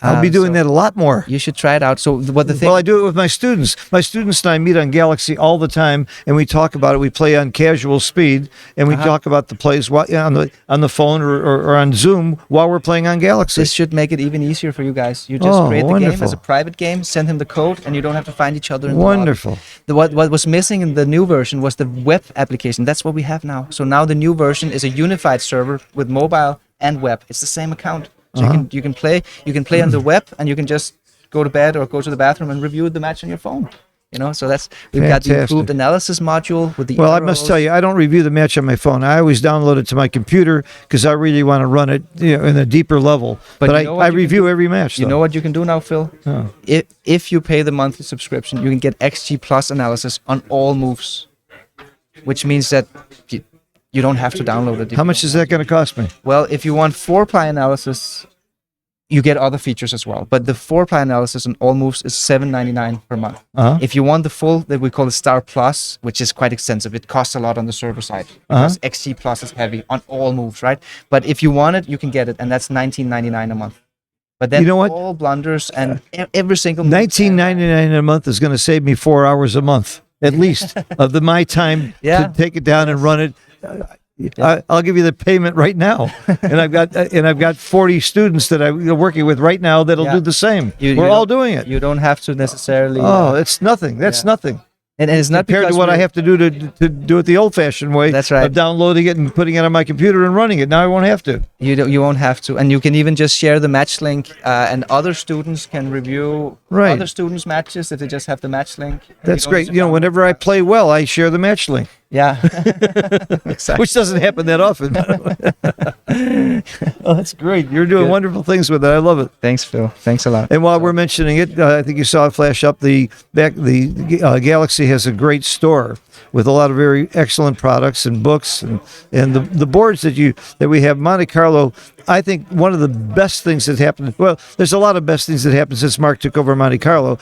I'll be doing that a lot more.
You should try it out. So
Well, I do it with my students. My students and I meet on Galaxy all the time, and we talk about it. We play on casual speed, and we talk about the plays on the phone or on Zoom while we're playing on Galaxy.
This should make it even easier for you guys. You just create the game as a private game, send him the code, and you don't have to find each other in the
Wonderful.
lobby. What was missing in the new version was the web application. That's what we have now. So now the new version is a unified server with mobile and web. It's the same account. So you can play on the web, and you can just go to bed or go to the bathroom and review the match on your phone. So we've got the improved analysis module with the.
Well, I must tell you, I don't review the match on my phone. I always download it to my computer because I really want to run it, in a deeper level. But I review every match.
You know what you can do now, Phil?
Oh.
If you pay the monthly subscription, you can get XG Plus analysis on all moves, which means that you don't have to download it.
How much is that going to cost me?
Well, if you want 4-ply analysis, you get other features as well. But the 4-ply analysis on all moves is $7.99 per month. If you want the full, that we call the Star Plus, which is quite extensive, it costs a lot on the server side because XG Plus is heavy on all moves, right? But if you want it, you can get it, and that's $19.99 a month. But then all blunders and every single move.
$19.99 a month is going to save me 4 hours a month, at least, of my time to take it down and run it. I'll give you the payment right now, and I've got 40 students that I'm working with right now that'll do the same. We're all doing it.
You don't have to necessarily.
Oh, it's nothing. That's nothing.
And it's not
compared to what I have to do to do it the old-fashioned way.
That's right.
Of downloading it and putting it on my computer and running it. Now I won't have to.
You won't have to, and you can even just share the match link, and other students can review other students' matches if they just have the match link.
That's great. Whenever I play well, I share the match link.
Yeah. Exactly.
which doesn't happen that often. Oh, that's great. You're doing wonderful things with it. I love it.
Thanks, Phil. Thanks a lot.
And while we're mentioning it, I think you saw it flash up. The Galaxy has a great store with a lot of very excellent products and books and the boards that we have. Monte Carlo, I think one of the best things that happened. Well, there's a lot of best things that happened since Mark took over Monte Carlo.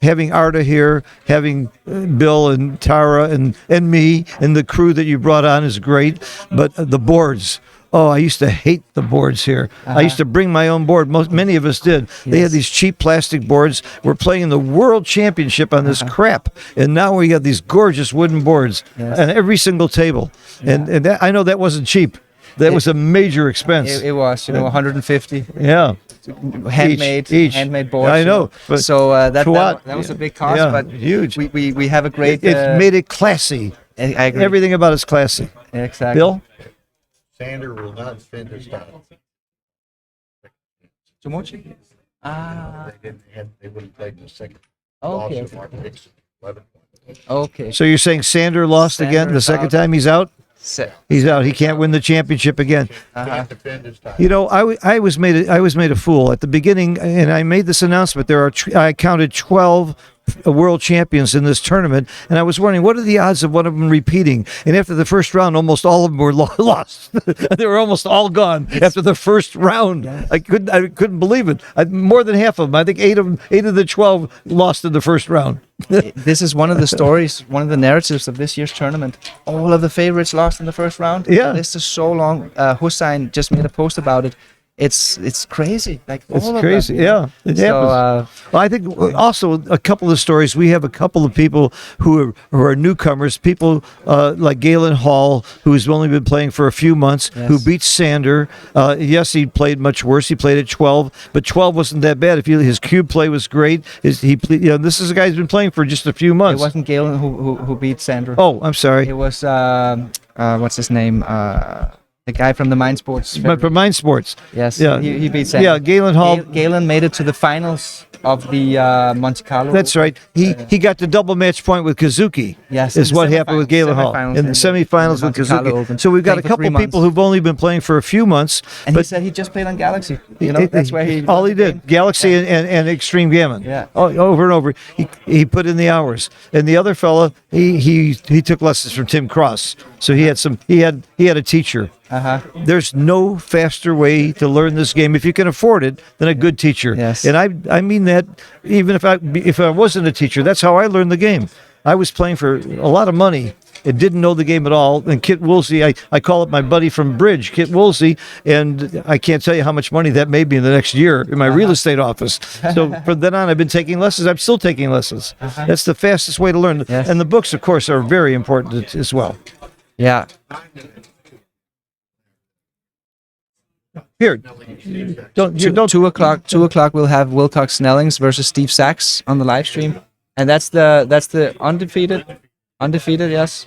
Having Arda here, having Bill and Tara and me and the crew that you brought on is great. But the boards. Oh, I used to hate the boards here. I used to bring my own board. Many of us did. They had these cheap plastic boards. We're playing in the World Championship on this crap, and now we got these gorgeous wooden boards on every single table. And that, I know that wasn't cheap. That was a major expense.
It was, 150.
Yeah.
Handmade handmade boards.
I know. But
so that was a big cost, but
huge.
We have a great.
It made it classy.
I agree.
Everything about it's classy.
Exactly.
Bill?
Sander will not defend his title.
Tomochi?
They would have played in the second.
Okay.
Loss of Mark Dixon, 11 points.
Okay.
So you're saying Sander lost again the second time he's out? He's out. He can't win the championship again.
Can't defend his title.
You know, I was made a fool at the beginning, and I made this announcement. I counted 12 world champions in this tournament, and I was wondering what are the odds of one of them repeating. And after the first round, almost all of them were lost. They were almost all gone after the first round. Yes. I couldn't believe it. More than half of them. I think eight of the 12 lost in the first round.
This is one of the stories, one of the narratives of this year's tournament. All of the favorites lost in the first round.
Yeah,
this is so long. Hussein just made a post about it. It's crazy. Like
it's
all
crazy.
Of them,
yeah, it happens. Well, I think also a couple of stories. We have a couple of people who are newcomers. People like Galen Hall, who's only been playing for a few months, who beat Sander. Yes, he played much worse. He played at 12, but 12 wasn't that bad. His cube play was great. This is a guy who's been playing for just a few months.
It wasn't Galen who beat Sander.
Oh, I'm sorry.
It was what's his name? The guy from the Mind Sports.
From Mind Sports.
Yes.
Yeah.
He beat Sander.
Yeah, Galen Hall.
Galen made it to the finals of the Monte-Carlo.
That's right. He got the double match point with Kazuki.
Yes.
Is what happened with Galen Hall in the semifinals with Kazuki.
Open.
So we've got a couple of people who've only been playing for a few months.
And he said he just played on Galaxy. That's where he.
All he did, Galaxy and Extreme Gammon.
Yeah.
Over and over. He put in the hours. And the other fella, he took lessons from Tim Cross. So he had a teacher. There's no faster way to learn this game if you can afford it than a good teacher.
Yes.
And I mean that even if I wasn't a teacher, that's how I learned the game. I was playing for a lot of money and didn't know the game at all. And Kit Woolsey, I call it my buddy from Bridge, Kit Woolsey, and I can't tell you how much money that made me in the next year in my real estate office. So from then on, I've been taking lessons. I'm still taking lessons. That's the fastest way to learn.
Yes.
And the books, of course, are very important as well.
Yeah.
Here, don't
2 o'clock. 2 o'clock. We'll have Wilcox Snellings versus Steve Sachs on the live stream, and that's the undefeated. Yes.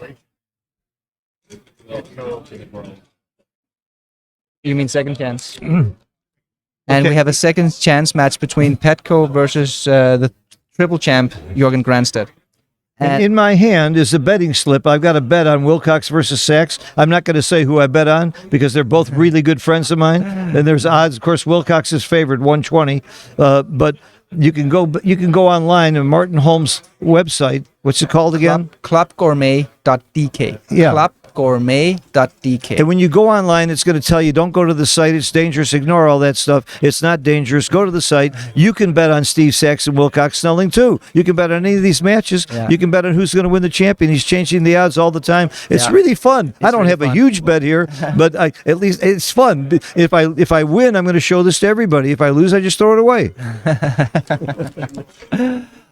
You mean second chance? And we have a second chance match between Petco versus the triple champ Jürgen Granstedt.
And in my hand is a betting slip. I've got a bet on Wilcox versus Sachs. I'm not going to say who I bet on because they're both really good friends of mine. And there's odds. Of course, Wilcox is favored 120. But you can go online on Martin Holmes' website. What's it called again?
Clubgourmet.dk.
Yeah.
Clubgourmet.dk.
And when you go online, it's going to tell you, don't go to the site. It's dangerous. Ignore all that stuff. It's not dangerous. Go to the site. You can bet on Steve Sachs and Wilcox Snelling, too. You can bet on any of these matches.
Yeah.
You can bet on who's going to win the champion. He's changing the odds all the time. It's really fun. I don't have a huge bet here, but at least it's fun. If I win, I'm going to show this to everybody. If I lose, I just throw it away.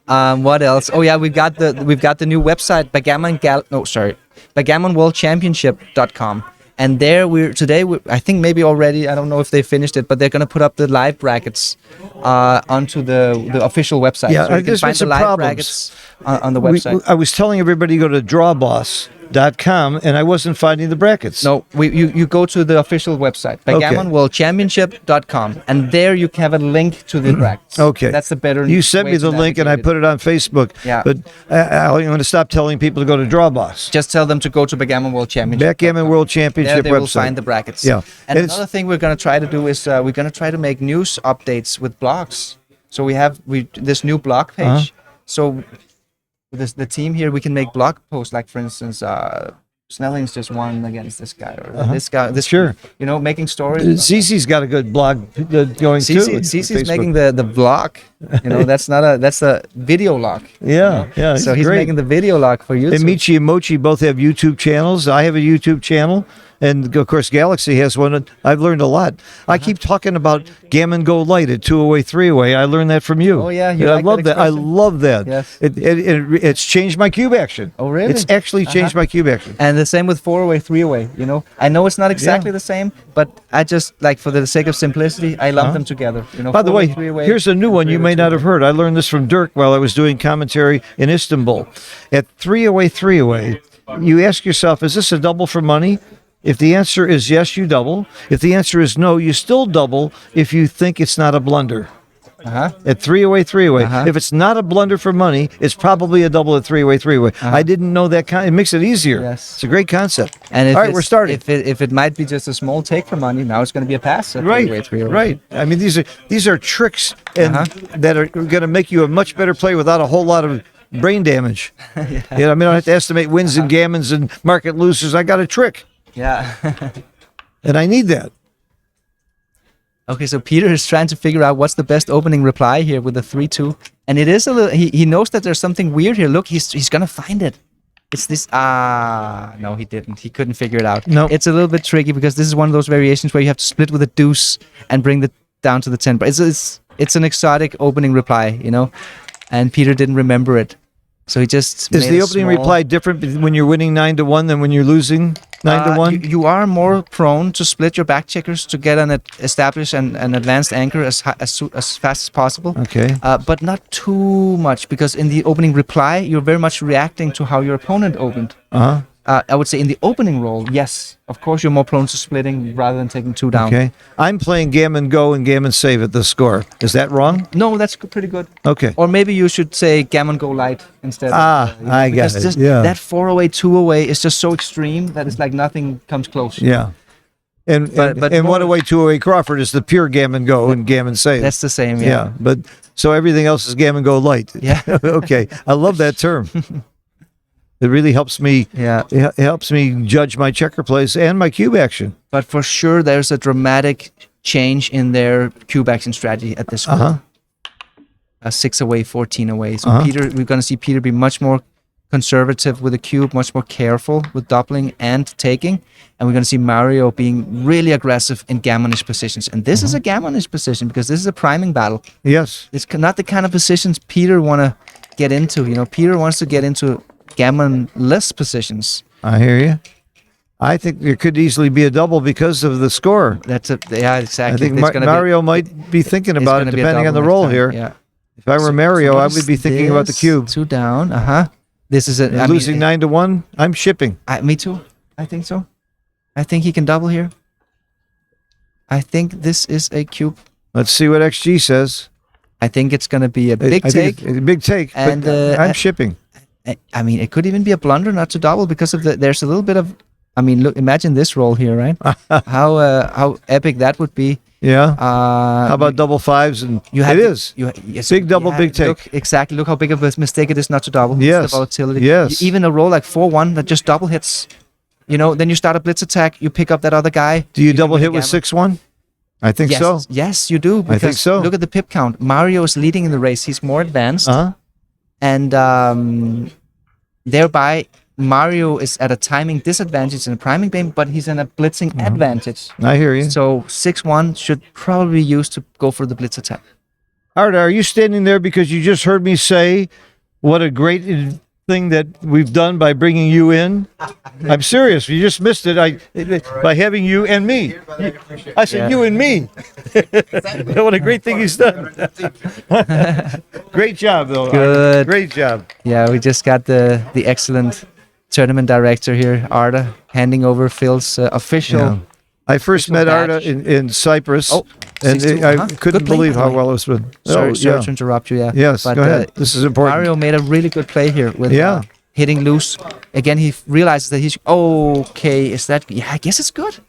What else? Oh yeah, we've got the new website BackgammonWorldChampionship.com, and there I think maybe already, I don't know if they finished it, but they're gonna put up the live brackets onto the official website.
Yeah,
so you can
there's
find
been some
the live
problems
brackets on the website.
I was telling everybody to go to Draw Boss, BGWC.com, and I wasn't finding the brackets.
No, you go to the official website, BackgammonWorldChampionship.com, and there you have a link to the brackets.
Okay.
That's the better.
You sent
way
me
to
the link, and I
navigate
put it on Facebook.
Yeah.
But I'm going to stop telling people to go to Drawboss.
Just tell them to go to Backgammon World Championship.
Backgammon World Championship
There they will
website.
find the brackets.
Yeah.
And
And it's-
another thing we're going to try to do is we're going to try to make news updates with blogs. So we have this new blog page.
Uh-huh.
So with the team here, we can make blog posts. Like for instance, Snelling's just won against this guy, or this guy. This
Sure.
You know, making stories.
Cece's got a good blog going too. on
Cece's
Facebook.
making the vlog. You know, that's a video log.
Yeah, yeah.
So
it's
he's
great.
making the video log for YouTube.
And Michi and Mochi both have YouTube channels. I have a YouTube channel. And of course, Galaxy has one. I've learned a lot. I keep talking about Gammon Go Light at 2-away, 3-away. I learned that from you.
Oh, yeah, you
And
like
I love
that
that. I
expression?
love that.
Yes.
It's changed my cube action.
Oh, really?
It's actually changed my cube action.
And the same with 4-away, 3-away. You know, I know it's not exactly the same, but I just like for the sake of simplicity, I lump them together. You know.
By the
4-way,
way,
3-away,
here's a new one you
3-away,
may not
2-away.
have heard. I learned this from Dirk while I was doing commentary in Istanbul. At 3-away, 3-away, you ask yourself, is this a double for money? If the answer is yes, you double. If the answer is no, you still double if you think it's not a blunder.
Uh-huh.
At 3-away, 3-away.
Uh-huh.
If it's not a blunder for money, it's probably a double at 3-away, 3-away. I didn't know that. It makes it easier.
Yes.
It's a great concept.
And if
All right,
it's-
we're starting.
If it might be just a small take for money, now it's going to be a pass. At
Right,
3-away, 3-away.
right. I mean, these are tricks and that are going to make you a much better player without a whole lot of brain damage. Yeah. I mean, I don't have to estimate wins and gammons and market losers. I got a trick,
Yeah.
and I need that.
Okay, so Peter is trying to figure out what's the best opening reply here with the 3-2, and it is a little. He knows that there's something weird here. Look, he's gonna find it. It's this. No, he didn't. He couldn't figure it out.
No.
It's a little bit tricky because this is one of those variations where you have to split with a deuce and bring the down to the 10. But it's an exotic opening reply, you know, and Peter didn't remember it, so he just.
Is
made
the
a
opening
small-
reply different when you're winning 9-1 than when you're losing 9-1?
You are more prone to split your back checkers to get an established and an advanced anchor as fast as possible.
Okay.
But not too much, because in the opening reply, you're very much reacting to how your opponent opened.
Uh-huh.
I would say in the opening roll, yes, of course, you're more prone to splitting rather than taking 2 down.
Okay. I'm playing Gammon Go and Gammon Save at the score. Is that wrong?
No, that's pretty good.
Okay.
Or maybe you should say Gammon Go Light instead.
Ah, I got
because
it.
just
Yeah.
that 4-away, 2-away is just so extreme that it's like nothing comes close.
Yeah. And
But
and
more-
1-away, 2-away Crawford is the pure Gammon Go and Gammon Save.
That's the same,
yeah.
yeah.
But so everything else is Gammon Go Light.
Yeah.
Okay. I love that term. It really helps me.
Yeah.
It helps me judge my checker plays and my cube action.
But for sure, there's a dramatic change in their cube action strategy at this point.
Uh-huh.
6-away, 14-away. So
Uh-huh.
Peter, we're going to see Peter be much more conservative with the cube, much more careful with doubling and taking. And we're going to see Mario being really aggressive in gammonish positions. And this is a gammonish position because this is a priming battle.
Yes.
It's not the kind of positions Peter want to get into. You know, Peter wants to get into gammon-less positions.
I hear you. I think there could easily be a double because of the score.
Yeah, exactly.
I think
It's gonna be-
Mario might be thinking
it's
about it
gonna be a
depending on the
double
roll
next
here.
time, Yeah.
If I were Mario, I would be thinking about the cube.
2 down. This is a
Losing 9-1, I'm shipping.
Me too. I think so. I think he can double here. I think this is a cube.
Let's see what XG says.
I think it's going to be a big
I think
take.
it's a big take,
And,
but I'm shipping.
I mean, it could even be a blunder not to double because of there's a little bit of. I mean, look, imagine this roll here, right? how epic that would be.
Yeah.
How
How about double fives? And
it
is.
Yes,
Big double, big take.
Look, exactly. Look how big of a mistake it is not to double. It's
Yes.
the volatility.
Yes.
Even a roll like 4-1 that just double hits. You know, then you start a blitz attack. You pick up that other guy.
Do you
can
double
win
hit
the
with
gammon.
6-1? I think
Yes,
so.
yes, you do.
I think
because
so.
Look at the pip count. Mario is leading in the race. He's more advanced,
Uh-huh.
and thereby Mario is at a timing disadvantage in a priming game, but he's in a blitzing advantage.
I hear you.
So 6-1 should probably be used to go for the blitz attack.
Art, are you standing there because you just heard me say what a great thing that we've done by bringing you in? I'm serious. You just missed it. By having you and me. I said
Yeah.
you and me. What a great thing he's done. Great job, though. Art.
Good.
Great job.
Yeah, we just got the excellent tournament director here, Arda, handing over Phil's official.
Yeah. I first met Arda
badge.
in Cyprus,
Oh,
and
6-2,
I
uh-huh.
couldn't
Good play,
believe
by the
how
way.
well it was been.
Sorry
yeah.
to interrupt you. Yeah.
Yes,
But,
go ahead. This is important.
Mario made a really good play here with
Yeah.
hitting loose. Again, he realizes that he's okay. Is that? Yeah, I guess it's good.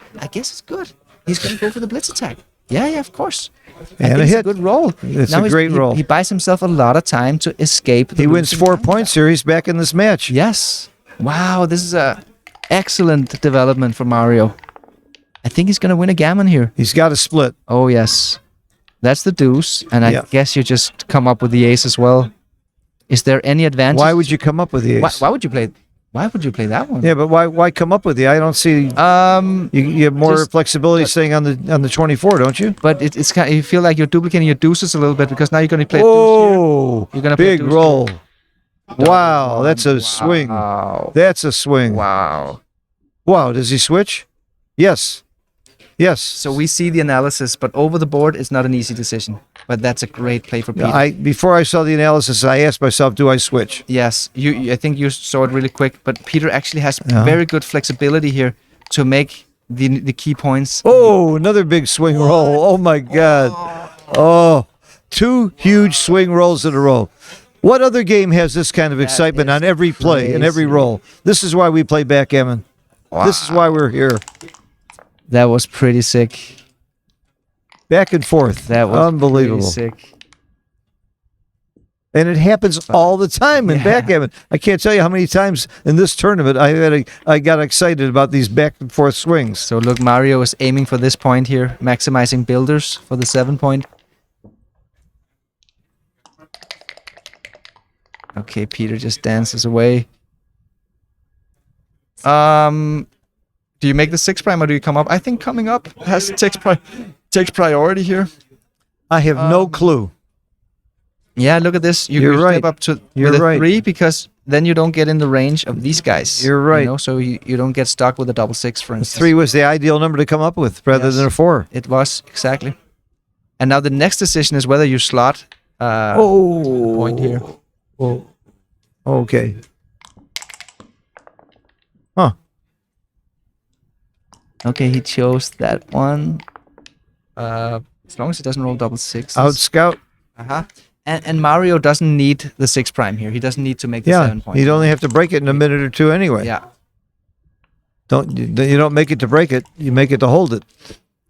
He's gonna go for the blitz attack. Yeah, of course. I
And
think
a
it's
hit.
a good roll.
It's
Now
a great roll.
He buys himself a lot of time to escape.
He wins 4 points here. He's back in this match.
Yes. Wow, this is a excellent development for Mario. I think he's gonna win a gammon here.
He's got a split.
Oh yes, that's the deuce, and I
Yeah.
guess you just come up with the ace as well. Is there any advantage?
Why would you come up with the ace?
Why would you play? Why would you play that one?
Yeah, but why come up with the? I don't see. You have more
just-
flexibility staying on the 24, don't you?
But it's kind. You feel like you're duplicating your deuces a little bit because now you're going to play. Deuce here.
Oh,
You're gonna play
big
deuce
roll. Wow, that's a swing.
Wow.
That's a swing.
Wow.
Wow, does he switch? Yes. Yes.
So we see the analysis, but over the board, it's not an easy decision. But that's a great play for Peter.
Before I saw the analysis, I asked myself, do I switch?
Yes, I think you saw it really quick, but Peter actually has
Yeah.
very good flexibility here to make the key points.
Oh, another big swing roll. Oh my God. Oh, 2 huge swing rolls in a row. What other game has this kind of excitement
is
on every play and every
crazy.
roll? This is why we play backgammon. This is why we're here.
That was pretty sick.
Back and forth.
That was
unbelievable.
pretty sick.
And it happens all the time in
Yeah.
backgammon. I can't tell you how many times in this tournament I got excited about these back and forth swings.
So look, Mario is aiming for this point here, maximizing builders for the 7 point. Okay, Peter just dances away. Do you make the 6 prime or do you come up? I think coming up takes priority here.
I have no clue.
Yeah, look at this.
You're
you
right.
step up to
You're
with a
right.
3 because then you don't get in the range of these guys.
You're right.
You know, so you don't get stuck with a double 6, for instance.
3 was the ideal number to come up with rather
Yes.
than a 4.
It was, exactly. And now the next decision is whether you slot point here.
Oh. Okay. Huh.
Okay, he chose that one. As long as it doesn't roll double 6.
Out scout.
Uh-huh. And Mario doesn't need the 6 prime here. He doesn't need to make the
Yeah.
7 point.
You'd only have to break it in a minute or two anyway.
Yeah.
You don't make it to break it. You make it to hold it.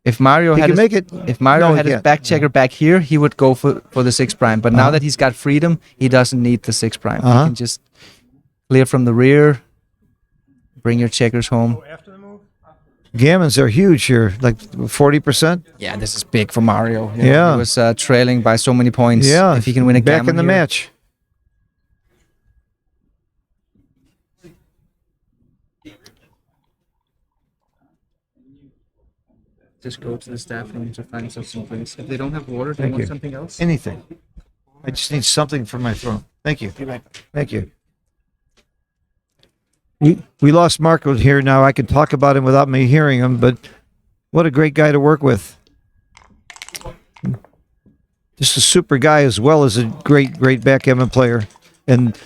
If Mario
He
had
can
his,
make it.
if Mario
No, he
had his
can't.
back checker back here, he would go for the 6 prime. But now
Uh-huh.
that he's got freedom, he doesn't need the 6 prime.
Uh-huh.
He can just clear from the rear, bring your checkers home.
Gammons are huge here, like 40%.
Yeah, this is big for Mario. You know,
Yeah.
he was trailing by so many points.
Yeah.
If he can win a
back
gammon
in the
here.
match.
Just go to the staff room to find something, please. If they don't have water, do
Thank
you want
you.
something else?
Anything. I just need something for my throat. Thank you. Thank you. We lost Marco here now. I can talk about him without me hearing him, but what a great guy to work with. Just a super guy as well as a great backgammon player. And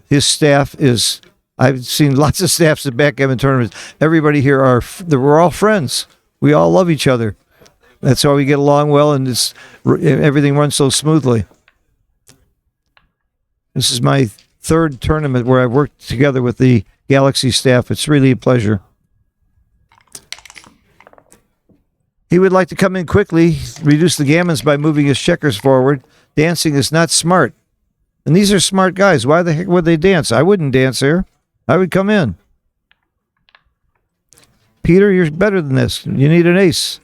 his staff is, I've seen lots of staffs at backgammon tournaments. Everybody here we're all friends. We all love each other. That's why we get along well, and everything runs so smoothly. This is my 3rd tournament where I've worked together with the Galaxy staff. It's really a pleasure. He would like to come in quickly, reduce the gammons by moving his checkers forward. Dancing is not smart. And these are smart guys. Why the heck would they dance? I wouldn't dance here. I would come in. Peter, you're better than this. You need an ace.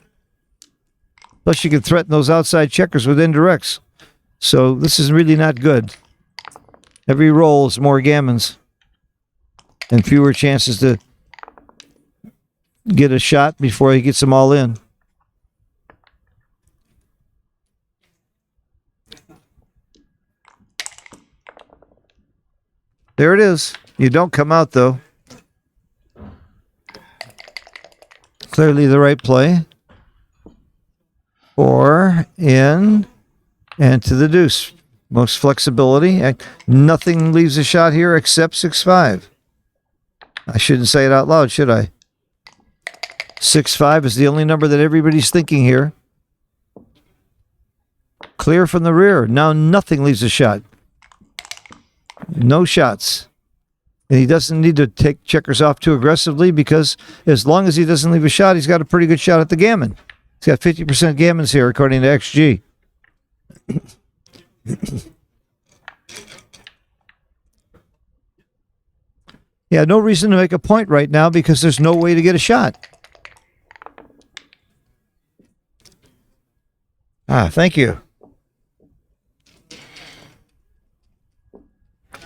Plus, you can threaten those outside checkers with indirects. So this is really not good. Every roll is more gammons and fewer chances to get a shot before he gets them all in. There it is. You don't come out, though. Clearly the right play. 4 in and to the deuce. Most flexibility. Nothing leaves a shot here except 6-5. I shouldn't say it out loud, should I? 6-5 is the only number that everybody's thinking here. Clear from the rear. Now nothing leaves a shot. No shots. And he doesn't need to take checkers off too aggressively because as long as he doesn't leave a shot, he's got a pretty good shot at the gammon. He's got 50% gammons here, according to XG. Yeah, no reason to make a point right now because there's no way to get a shot. Thank you.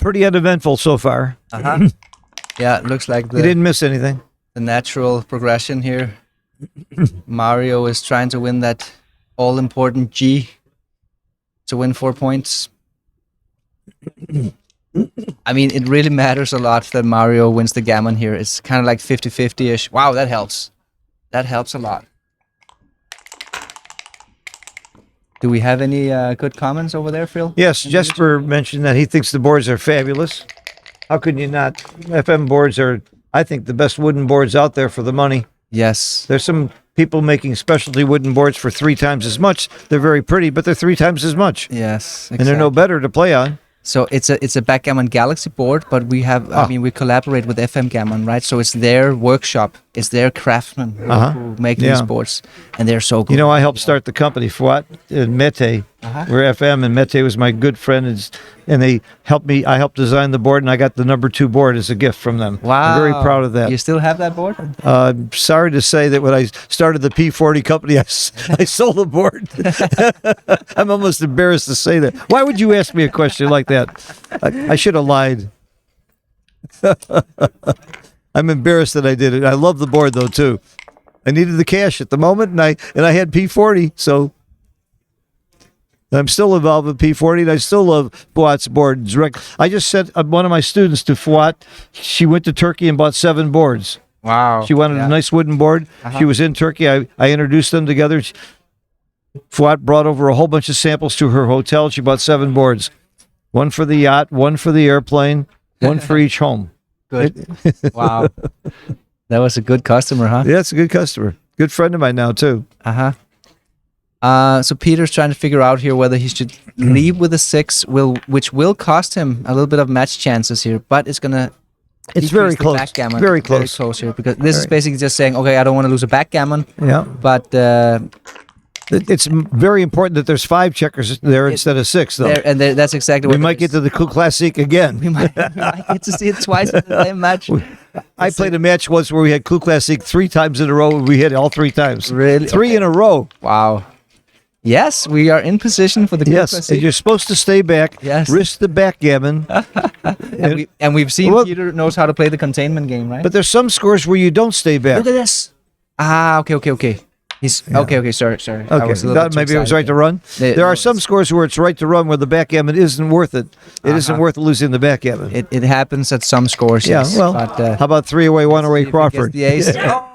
Pretty uneventful so far.
Yeah, it looks like
You didn't miss anything.
the natural progression here. Mario is trying to win that all-important G to win 4 points. I mean, it really matters a lot that Mario wins the gammon here. It's kind of like 50-50-ish. Wow, that helps. That helps a lot. Do we have any good comments over there, Phil?
Yes, Jesper mentioned that he thinks the boards are fabulous. How could you not? FM boards are, I think, the best wooden boards out there for the money.
Yes.
There's some people making specialty wooden boards for 3 times as much. They're very pretty, but they're 3 times as much.
Yes, exactly.
And they're no better to play on.
So it's a Backgammon Galaxy board, but we have, I mean, we collaborate with FM Gammon, right? So it's their workshop, it's their craftsmen who make these boards, and they're so good.
You know, I helped start the company, Fouat and Mete. We're FM, and Mete was my good friend, and they helped me. I helped design the board, and I got the number 2 board as a gift from them.
Wow.
I'm very proud of that.
You still have that board?
Sorry to say that when I started the P40 company, I sold the board. I'm almost embarrassed to say that. Why would you ask me a question like that? I should have lied. I'm embarrassed that I did it. I love the board, though, too. I needed the cash at the moment, and I had P40, so I'm still involved with P40, and I still love Fouat's boards. I just sent one of my students to Fouat. She went to Turkey and bought 7 boards.
Wow.
She wanted a nice wooden board. She was in Turkey. I introduced them together. Fouat brought over a whole bunch of samples to her hotel. She bought 7 boards. 1 for the yacht, 1 for the airplane, 1 for each home.
Good. Wow. That was a good customer, huh?
Yeah, it's a good customer. Good friend of mine now, too.
So Peter's trying to figure out here whether he should leave with a 6, which will cost him a little bit of match chances here, but it's gonna.
It's very close.
Backgammon.
Very close.
Very close here because this is basically just saying, okay, I don't want to lose a backgammon.
Yeah.
But
it's very important that there's 5 checkers there instead of 6, though.
that's exactly what
we might get to the Kuhl Classic again.
we might get to see it twice in the same match.
I played a match once where we had Kuhl Classic 3 times in a row, and we hit all 3 times.
Really?
3 in a row.
Wow. Yes, we are in position for the Kuhl
Yes,
Classic.
and you're supposed to stay back, risk the backgammon.
and we've seen Peter knows how to play the containment game, right?
But there's some scores where you don't stay back.
Look at this. Okay. He's okay. Sorry.
Okay,
I was a little bit
maybe
too
it was right
excited.
to run. There are some scores where it's right to run where the backgammon isn't worth it. It isn't worth losing the backgammon.
It happens at some scores.
Yeah,
yes,
well,
but,
how about 3 away, 1 away,
if he
Crawford?
gets the ace. Oh,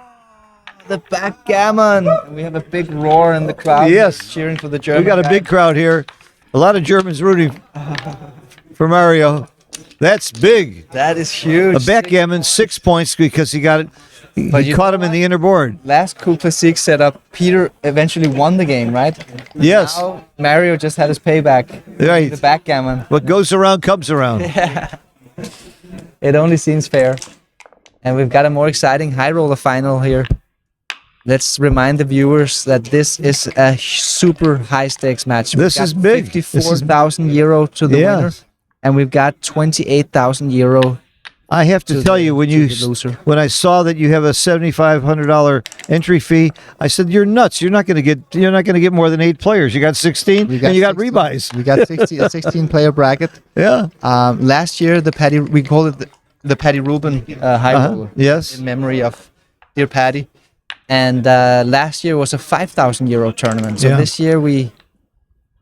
the backgammon. We have a big roar in the crowd.
Yes.
Cheering for the German.
We got a big crowd here. A lot of Germans rooting for Mario. That's big.
That is huge.
A backgammon, 6 points because he got it. He caught him in the inner board.
Last Kuhl Classic setup, Peter eventually won the game, right?
Yes.
Now Mario just had his payback.
Right.
The backgammon.
What goes around comes around.
It only seems fair. And we've got a more exciting high roller final here. Let's remind the viewers that this is a super high stakes match.
This is big.
54,000 euro to the winner. And we've got 28,000 euro.
I have to tell you, when I saw that you have a $7,500 entry fee, I said, "You're nuts! You're not going to get more than 8 players. You got 16, and you got rebuys.
We got 16, a 16-player bracket.
Yeah.
Last year, we called it the Paddy Rubin high roller.
Yes.
In memory of dear Paddy. And last year was a 5,000 euro tournament. So this year we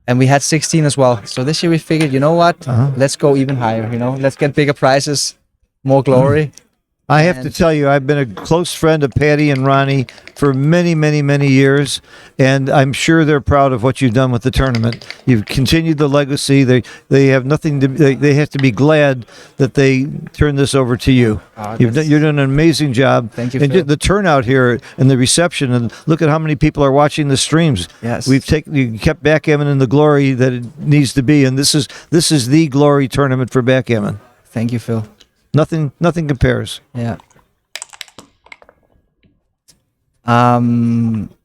had 16 as well. So this year we figured, you know what? Let's go even higher. Let's get bigger prizes. More glory.
I have to tell you, I've been a close friend of Patty and Ronnie for many, many, many years, and I'm sure they're proud of what you've done with the tournament. You've continued the legacy. They have nothing to. They have to be glad that they turned this over to you. You're doing an amazing job.
Thank you,
And
Phil.
the turnout here and the reception, and look at how many people are watching the streams.
Yes.
You kept backgammon in the glory that it needs to be, and this is the glory tournament for backgammon.
Thank you, Phil.
Nothing compares.
Yeah.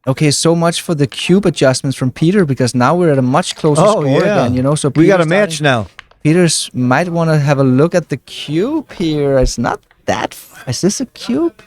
Okay, so much for the cube adjustments from Peter, because now we're at a much closer score again, you know. So
we got a
Peter's
match
starting-
now.
Peters might want to have a look at the cube here. It's not that. Is this a cube?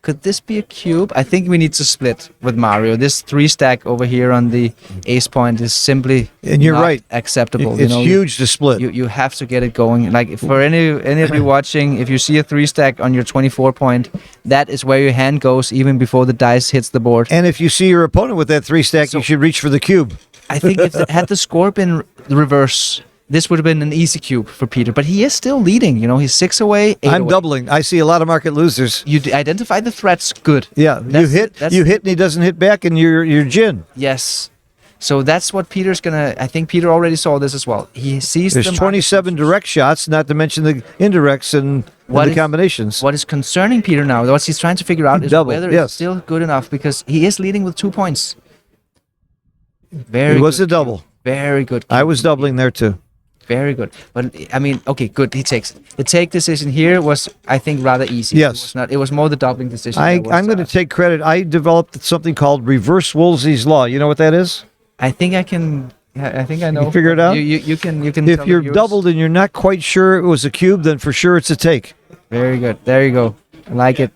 Could this be a cube? I think we need to split with Mario. This 3-stack over here on the ace point is simply
And you're
not
right.
acceptable.
It's
you know,
huge to split.
You have to get it going. Like for any of you watching, if you see a 3-stack on your 24 point, that is where your hand goes even before the dice hits the board.
And if you see your opponent with that 3-stack, you should reach for the cube.
I think if had the score been reverse, this would have been an easy cube for Peter. But he is still leading. You know, he's 6 away. 8
I'm
away.
doubling. I see a lot of market losers.
You identify the threats. Good.
Yeah,
That's-
you hit, and he doesn't hit back, and you're gin.
Yes. So that's what Peter's gonna. I think Peter already saw this as well. He sees
There's
the market
27 direct shots, not to mention the indirects and the combinations.
What is concerning Peter now, what he's trying to figure out is
Double,
whether
yes.
it's still good enough, because he is leading with 2 points. Very
It was
good
a double.
cube. Very good.
I
cube.
was doubling there too.
Very good. But I mean, okay, good. He takes it. The take decision here was, I think, rather easy.
Yes.
It was not. It was more the doubling decision.
I'm
that was,
going to take credit. I developed something called reverse Woolsey's law. You know what that is?
I think I can. I think I know.
You figure it out?
You can. You can.
If
tell
you're
the viewers.
doubled and you're not quite sure it was a cube, then for sure it's a take.
Very good. There you go. I like it.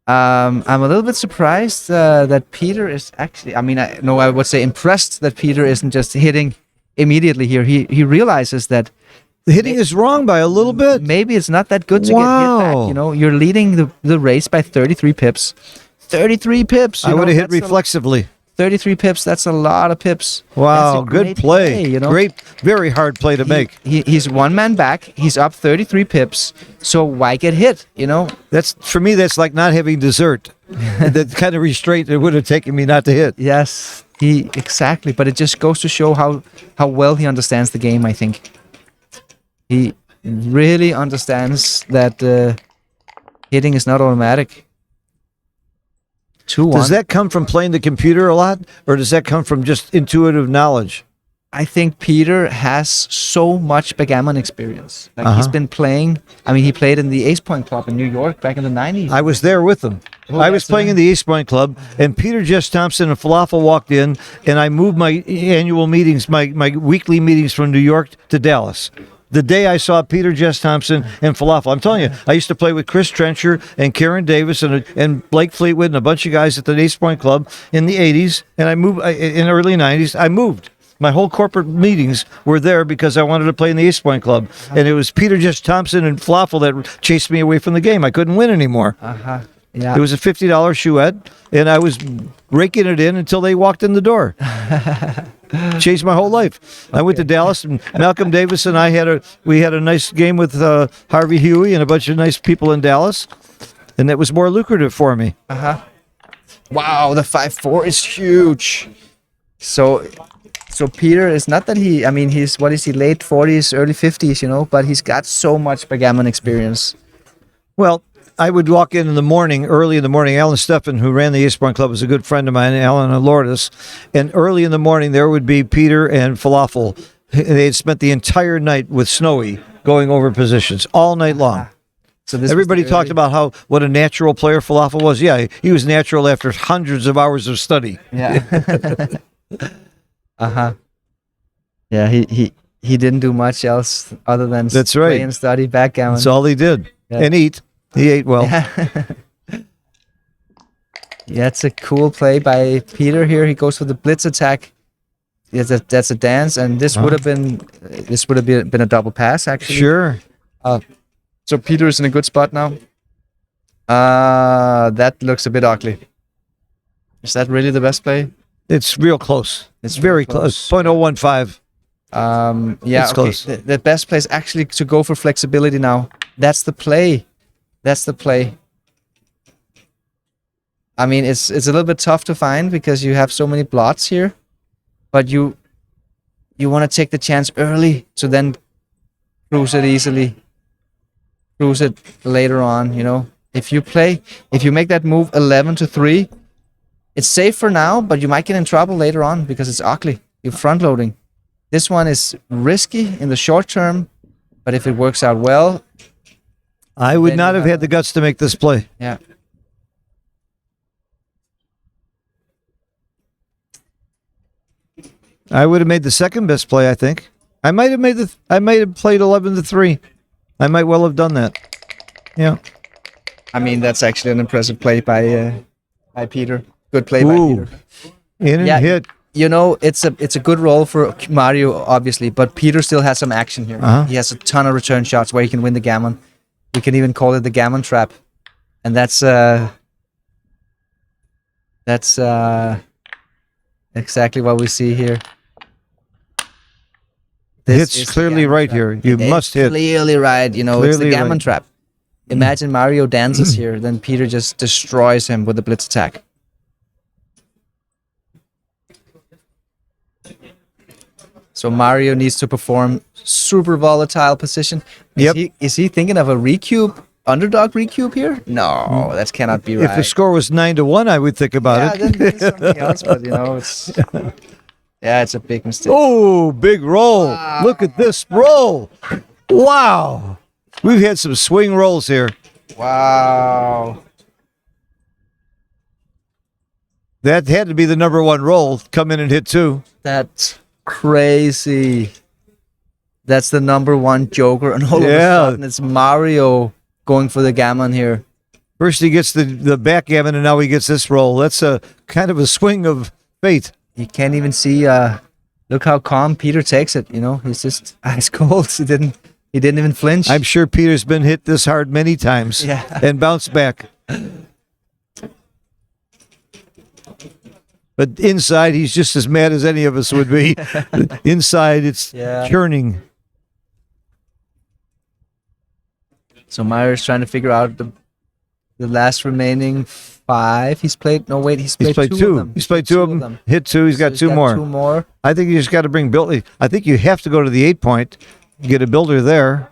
I'm a little bit surprised that Peter is actually. I mean, I would say impressed that Peter isn't just hitting immediately here. He realizes that
The hitting is wrong by a little bit.
maybe it's not that good to get hit back.
Wow.
You know, you're leading the race by 33 pips. 33 pips.
I would have hit reflexively.
33 pips. That's a lot of pips.
Wow,
That's a
good
great
play.
You know,
Great, very hard play to make.
He's one man back. He's up 33 pips. So why get hit? You know.
That's for me. That's like not having dessert. That kind of restraint it would have taken me not to hit.
Yes, exactly. But it just goes to show how well he understands the game. I think he really understands that hitting is not automatic. 2-1.
Does that come from playing the computer a lot, or does that come from just intuitive knowledge?
I think Peter has so much backgammon experience. Like he's been playing. I mean, he played in the Ace Point Club in New York back in the 90s.
I was there with them. I was
that's
playing in the East Point Club, and Peter Jess Thomsen and Falafel walked in, and I moved my annual meetings, my weekly meetings from New York to Dallas. The day I saw Peter Jess Thomsen and Falafel, I'm telling you, I used to play with Chris Trencher and Karen Davis and Blake Fleetwood and a bunch of guys at the East Point Club in the 80s, and I moved in the early 90s. I moved. My whole corporate meetings were there because I wanted to play in the East Point Club, and it was Peter Jess Thomsen and Falafel that chased me away from the game. I couldn't win anymore.
Yeah.
It was a $50 chouette, and I was raking it in until they walked in the door. Changed my whole life. I went to Dallas, and Malcolm Davis and I had a nice game with Harvey Huey and a bunch of nice people in Dallas, and that was more lucrative for me.
Wow, the 5-4 is huge. So Peter is not that he. I mean, he's what is he? Late 40s, early 50s, you know. But he's got so much backgammon experience.
Well, I would walk in the morning, early in the morning. Alan Steffen, who ran the East Point Club, was a good friend of mine, Alan Lourdes. And early in the morning, there would be Peter and Falafel. They had spent the entire night with Snowy going over positions all night long.
So this
Everybody talked about what a natural player Falafel was. Yeah, he was natural after hundreds of hours of study.
Yeah. Yeah, he didn't do much else other than
That's right.
play and study backgammon.
That's all he did.
Yeah.
And eat. He ate well.
Yeah, it's a cool play by Peter here. He goes for the blitz attack. Yeah, that's a dance, and this would have been a double pass actually.
Sure.
So Peter is in a good spot now. That looks a bit ugly. Is that really the best play?
It's real close. It's very close. 0.015.
Yeah,
It's
okay.
close.
The best play is actually to go for flexibility now. That's the play. That's the play. I mean, it's a little bit tough to find because you have so many blots here, but you want to take the chance early to then cruise it easily, cruise it later on. You know, if you make that move 11-3, it's safe for now, but you might get in trouble later on because it's ugly. You're front loading. This one is risky in the short term, but if it works out well,
I would
then
not
you
have had the guts to make this play.
yeah.
I would have made the second best play, I think. I might have played 11-3. I might well have done that. Yeah.
I mean, that's actually an impressive play by Peter. Good play by
Ooh.
Peter.
In and
Yeah.
hit.
You know, it's a good roll for Mario, obviously, but Peter still has some action here.
Uh-huh.
He has a ton of return shots where he can win the gammon. We can even call it the gammon trap, and that's exactly what we see here. This is
Hit's
the
clearly
gammon
right
trap.
here. You
It's
must hit.
clearly right. You know, it's the
Clearly
gammon
right.
trap. Imagine Mario dances here, then Peter just destroys him with the blitz attack. So Mario needs to perform super volatile position.
Yep.
Is he thinking of a recube, underdog recube here? No, that cannot be right.
If the score was 9-1, I would think about
yeah,
it.
then it's something else, but you know, it's it's a big mistake.
Oh, big roll. Look at this roll. Wow. We've had some swing rolls here.
Wow.
That had to be the number one roll. Come in and hit two.
That's crazy. That's the number one joker, and all of a
Yeah.
sudden it's Mario going for the gammon here.
First he gets the backgammon, and now he gets this roll. That's a kind of a swing of fate.
You can't even see. Look how calm Peter takes it. You know, he's just ice cold. He didn't even flinch.
I'm sure Peter's been hit this hard many times
Yeah.
and bounced back. But inside, he's just as mad as any of us would be. Inside, it's
Yeah.
churning.
So Mario's trying to figure out the last remaining 5. He's played. No, wait. He's played two of them.
He's played two of them. Hit two. He's got
So
two more.
Two more.
I think you just got to bring Billy. I think you have to go to the 8-point, get a builder there.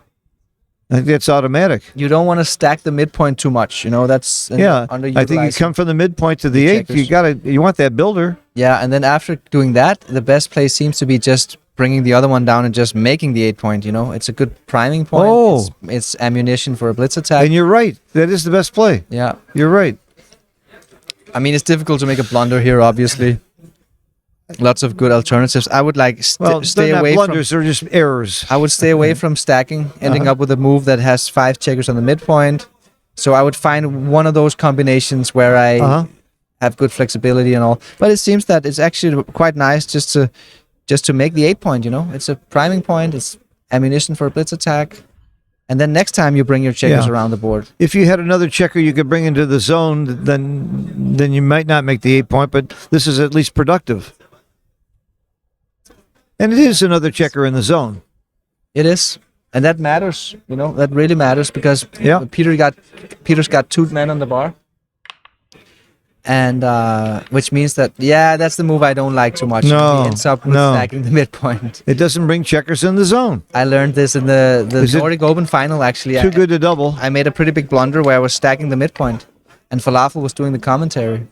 I think that's automatic.
You don't want to stack the midpoint too much. You know, that's
Yeah,
underutilized.
I think you come from the midpoint to the 8.
checkers.
You want that builder.
Yeah, and then after doing that, the best play seems to be just bringing the other one down and just making the 8-point. You know, it's a good priming point.
Oh.
It's ammunition for a blitz attack.
And you're right. That is the best play.
Yeah,
You're right.
I mean, it's difficult to make a blunder here, obviously. Lots of good alternatives. I would like
Well,
stay
they're not
away
blunders. They're just errors.
I would stay away from stacking, ending up with a move that has 5 checkers on the midpoint. So I would find one of those combinations where I
Uh-huh.
have good flexibility and all. But it seems that it's actually quite nice just to make the 8-point. You know, it's a priming point. It's ammunition for a blitz attack, and then next time you bring your checkers
Yeah.
around the board.
If you had another checker you could bring into the zone, then you might not make the 8-point, but this is at least productive. And it is another checker in the zone.
It is, and that matters. You know, that really matters because
Yeah.
Peter's got 2 men on the bar. And which means that that's the move I don't like too much.
No,
He ends up with
no.
stacking the midpoint.
It doesn't bring checkers in the zone.
I learned this in the
Is it
Nordic Open final. Actually,
Too good to double.
I made a pretty big blunder where I was stacking the midpoint, and Falafel was doing the commentary.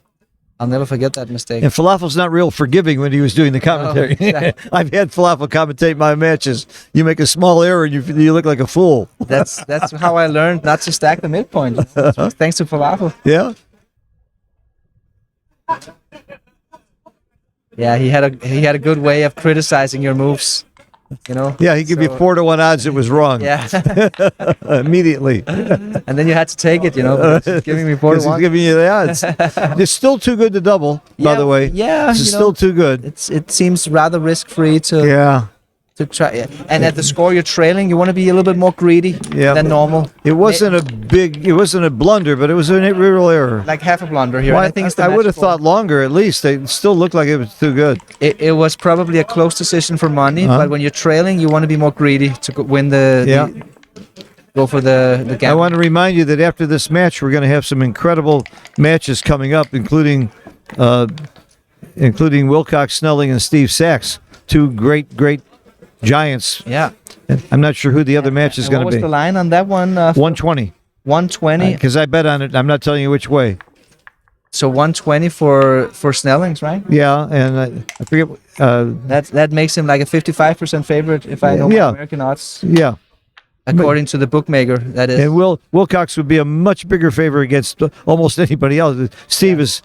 I'll never forget that mistake.
And Falafel's not real forgiving when he was doing the commentary.
exactly.
I've had Falafel commentate my matches. You make a small error and you look like a fool.
That's how I learned not to stack the midpoint. Thanks to Falafel.
Yeah?
Yeah, he had a good way of criticizing your moves. You know.
Yeah, he give you 4-1 odds it was wrong.
Yeah,
Immediately.
and then you had to take it. You know, because he's giving me 4 to
Because he's
1.
giving you the odds. It's still too good to double, by the way.
Yeah,
It's
you
still
know,
too good.
it seems rather risk free to
Yeah.
try. Yeah. And at the score you're trailing, you want to be a little bit more greedy
Yeah.
than normal.
It wasn't a blunder, but it was a real error.
Like half a blunder here.
Well,
and I think it's the
I
match
would have
score.
thought longer at least. It still looked like it was too good.
It was probably a close decision for money,
Uh-huh.
but when you're trailing, you want to be more greedy to win the go for the
I
gammon.
want to remind you that after this match, we're going to have some incredible matches coming up, including Wilcox Snelling and Steve Sachs, two great giants.
Yeah.
I'm not sure who the other match is
And
going
what
to
was
be.
the line on that one?
120.
120.
Because I bet on it. I'm not telling you which way.
So 120 for Snellings, right?
Yeah, and I forget.
That makes him like a 55% favorite if I know my
Yeah.
American odds,
Yeah,
according to the bookmaker. That is.
and Wilcox would be a much bigger favor against almost anybody else. Steve is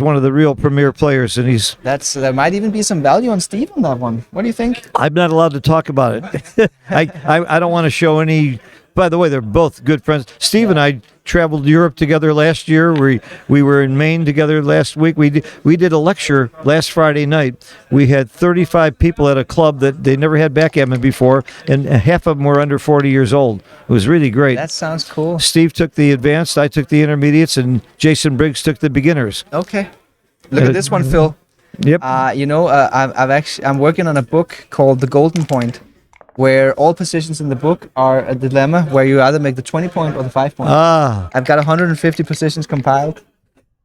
one of the real premier players, and he's.
There might even be some value on Steve on that one. What do you think?
I'm not allowed to talk about it. I don't want to show any. By the way, they're both good friends. Steve and I traveled to Europe together last year. We were in Maine together last week. We did a lecture last Friday night. We had 35 people at a club that they never had backgammon before, and half of them were under 40 years old. It was really great.
That sounds cool.
Steve took the advanced, I took the intermediates, and Jason Briggs took the beginners.
Okay. Look at this one, Phil.
Yep.
I'm working on a book called The Golden Point, where all positions in the book are a dilemma where you either make the 20 point or the 5 point. I've got 150 positions compiled,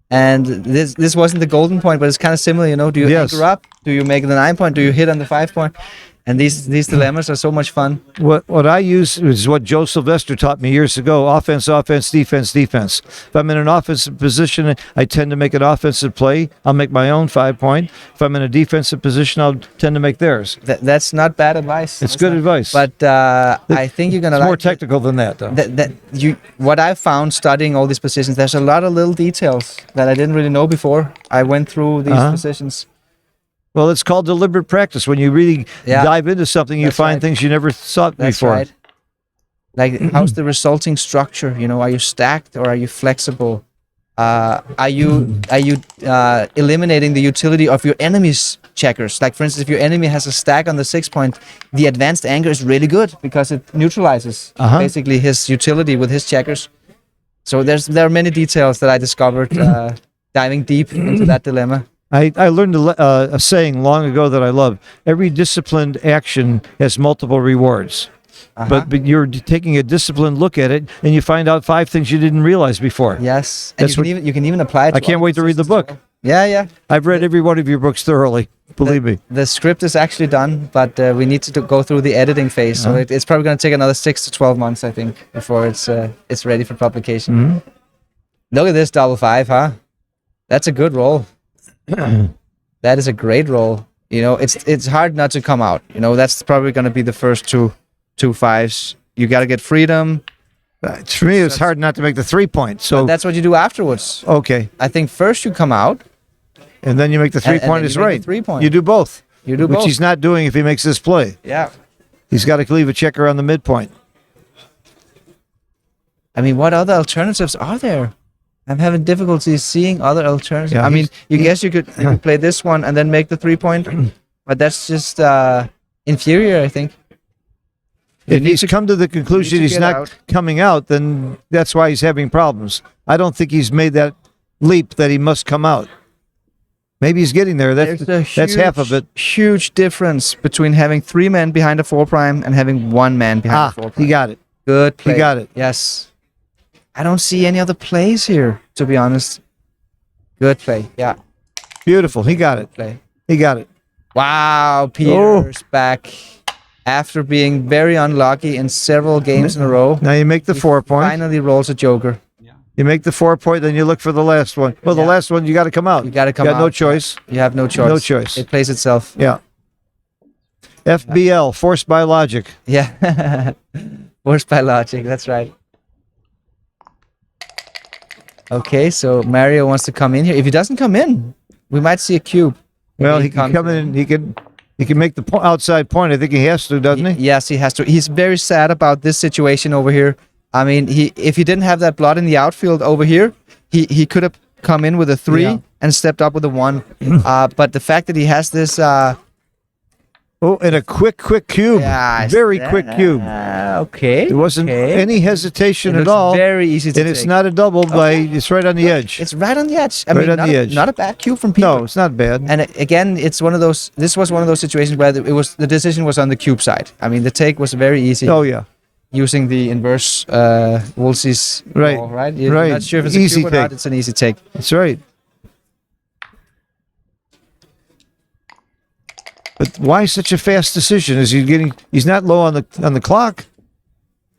and this wasn't the golden point, but it's kind of similar. Do you
Yes.
anchor up? Do you make the 9 point? Do you hit on the 5 point? And these dilemmas are so much fun.
What I use is what Joe Sylvester taught me years ago: offense, defense, defense. If I'm in an offensive position, I tend to make an offensive play. I'll make my own 5 point. If I'm in a defensive position, I'll tend to make theirs.
That's not bad advice.
It's good advice.
But I think you're gonna
It's
like
more technical than that, though.
what I found studying all these positions, there's a lot of little details that I didn't really know before. I went through these positions.
Well, it's called deliberate practice. When you really dive into something, you
That's
find
right.
things you never thought
That's
before.
right. Like, how's the resulting structure? Are you stacked or are you flexible? Are you eliminating the utility of your enemy's checkers? Like, for instance, if your enemy has a stack on the 6 point, the advanced anchor is really good because it neutralizes basically his utility with his checkers. So there are many details that I discovered diving deep into that dilemma.
I learned a saying long ago that I love. Every disciplined action has multiple rewards. But you're taking a disciplined look at it, and you find out 5 things you didn't realize before.
Yes, and
That's
you can even apply it.
I can't wait to read the book.
Yeah.
I've read every one of your books thoroughly. Believe me.
The script is actually done, but we need to go through the editing phase. So it's probably going to take another 6 to 12 months, I think, before it's ready for publication. Look at this double 5, huh? That's a good roll. That is a great roll. It's hard not to come out. That's probably going to be the first two 5s. You got to get freedom.
For me, it's hard not to make the 3 point. So
But that's what you do afterwards.
okay,
I think first you come out.
and then you make the 3
And
point
then
is
you make the
right.
3 point.
You do both.
You do
which
both.
he's not doing if he makes this play.
Yeah.
He's got to leave a checker on the midpoint.
I mean, what other alternatives are there? I'm having difficulty seeing other alternatives.
Yeah,
I mean, you could play this one and then make the 3 point, but that's just inferior, I think.
If he's come to the conclusion he's
get
not
out.
coming out, then that's why he's having problems. I don't think he's made that leap that he must come out. Maybe he's getting there. That's half of it.
Huge difference between having 3 men behind a 4 prime and having 1 man behind a 4 prime.
He got it.
Good play.
He got it.
Yes. I don't see any other plays here, to be honest. Good play. Yeah.
Beautiful. He got it.
Play.
He got it.
Wow. Peter's back after being very unlucky in several games in a row.
Now you make the
He
4 point.
Finally rolls a joker.
You make the 4 point, then you look for the last one. Well, the last one, you got to come out.
You got to come
You got
out.
no choice.
You have no choice.
No choice.
It plays itself.
Yeah. FBL, forced by logic.
Yeah. Forced by logic. That's right. Okay, so Mario wants to come in here. If he doesn't come in, we might see a cube.
Well,
Maybe
he can
comes
come in. He can make the outside point. I think he has to, doesn't he?
Yes, he has to. He's very sad about this situation over here. I mean, if he didn't have that blood in the outfield over here, he could have come in with a 3 and stepped up with a 1. But the fact that he has this
and a quick cube. Very quick cube.
Okay.
There wasn't any hesitation
It
at
looks
all.
very easy to
and it's
take.
not a double it's right on the edge.
It's right on the edge. I
Right
mean,
on the edge.
not a bad cube from Peter.
No, it's not bad.
And again, it's one of those. This was one of those situations where the decision was on the cube side. I mean, the take was very easy.
Oh yeah.
using the inverse Woolsey's
Right,
ball, right? You're
right.
not sure if it's
Easy
a cube or not.
take.
It's an easy take.
That's right. But why such a fast decision? Is he getting? He's not low on the clock.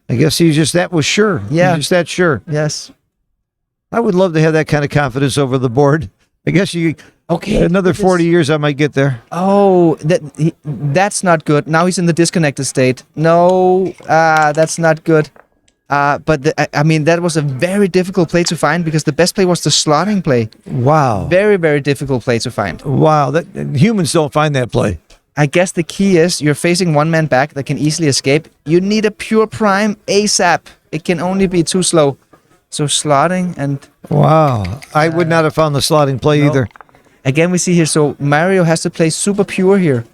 I guess he just that was sure.
Yeah.
He's just that sure.
Yes.
I would love to have that kind of confidence over the board. I guess
Okay.
another 40 years I might get there.
Oh, that's not good. Now he's in the disconnected state. No, that's not good. But I mean, that was a very difficult play to find because the best play was the slotting play.
Wow.
Very, very difficult play to find.
Wow. That humans don't find that play.
I guess the key is you're facing one man back that can easily escape. You need a pure prime ASAP. It can only be too slow. So slotting and...
Wow. I would not have found the slotting play
no.
either.
Again, we see here, so Mario has to play super pure here.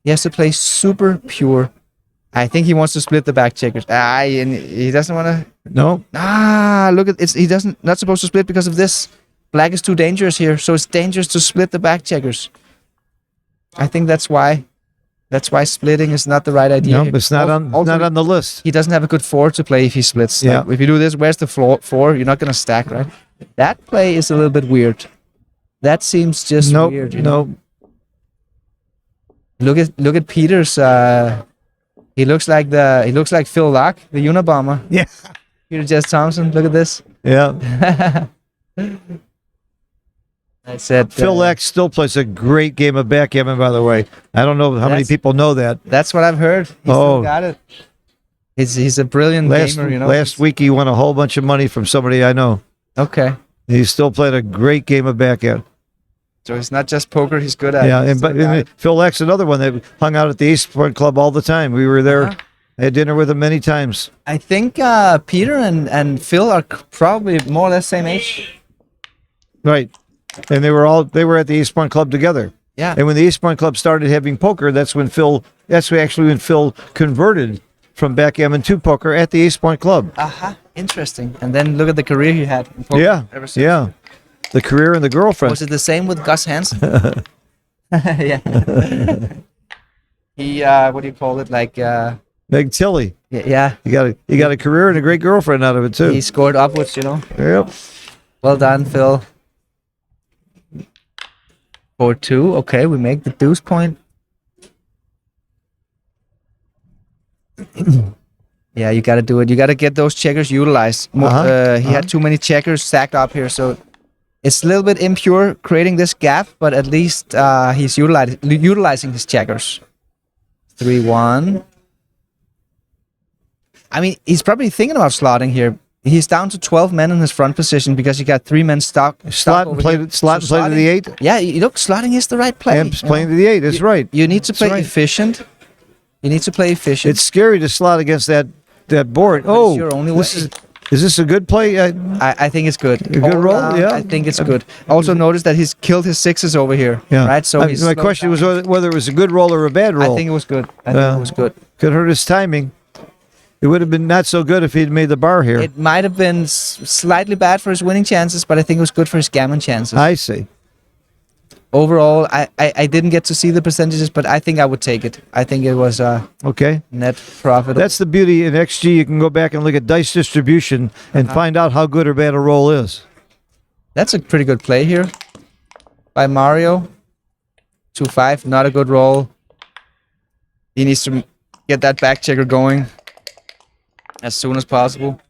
He has to play super pure. I think he wants to split the back checkers. And he doesn't want to...
No.
Look at it. He doesn't not supposed to split because of this. Black is too dangerous here, so it's dangerous to split the back checkers. I think that's why splitting is not the right idea.
No,
here.
it's not on the list.
He doesn't have a good 4 to play if he splits.
Yeah.
Like, if you do this, where's the 4? You're not going to stack, right? That play is a little bit weird. That seems just weird. You know? Look at Peter's. He looks like Phil Locke, the Unabomber.
Yeah.
Peter Jess Thomsen. Look at this.
Yeah.
I said
Phil X still plays a great game of backgammon, by the way. I don't know how many people know that.
That's what I've heard. He still got it. He's a brilliant gamer, you know.
Last week he won a whole bunch of money from somebody I know.
Okay.
He still played a great game of backgammon.
So it's not just poker; he's good at.
Yeah,
it.
and Phil X, another one that hung out at the East Point Club all the time. We were there. I had dinner with him many times.
I think Peter and Phil are probably more or less same age.
Right. And they were at the East Point Club together.
Yeah.
And when the East Point Club started having poker, that's when Phil converted from backgammon to poker at the East Point Club.
Interesting. And then look at the career he had in poker ever since.
Yeah. The career and the girlfriend.
Was it the same with Gus Hansen? Yeah. He what do you call it? Like
Meg Tilly.
yeah.
He got a career and a great girlfriend out of it too.
He scored upwards, you know.
Yep.
Well done, Phil. 4-2. Okay, we make the deuce point. Yeah, you got to do it. You got to get those checkers utilized. He had too many checkers stacked up here, so it's a little bit impure creating this gap, but at least he's utilizing his checkers. 3-1. I mean, he's probably thinking about slotting here. He's down to 12 men in his front position because he got 3 men stuck.
Slot and play to the 8.
Yeah, look, slotting is the right play.
And playing to the 8. That's right.
You need to play efficient. You need to play efficient.
It's scary to slot against that board.
But it's your only way.
Is this a good play?
I think it's good.
A good roll? Yeah.
I think it's good. Also notice that he's killed his 6s over here.
Yeah.
Right? So
my question was whether it was a good roll or a bad roll.
I think it was good. I think it was good.
Could hurt his timing. It would have been not so good if he'd made the bar here.
It might have been slightly bad for his winning chances, but I think it was good for his gammon chances.
I see.
Overall, I didn't get to see the percentages, but I think I would take it. I think it was
okay.
Net profit.
That's the beauty in XG. You can go back and look at dice distribution and find out how good or bad a roll is.
That's a pretty good play here by Mario. 2-5, not a good roll. He needs to get that back checker going as soon as possible.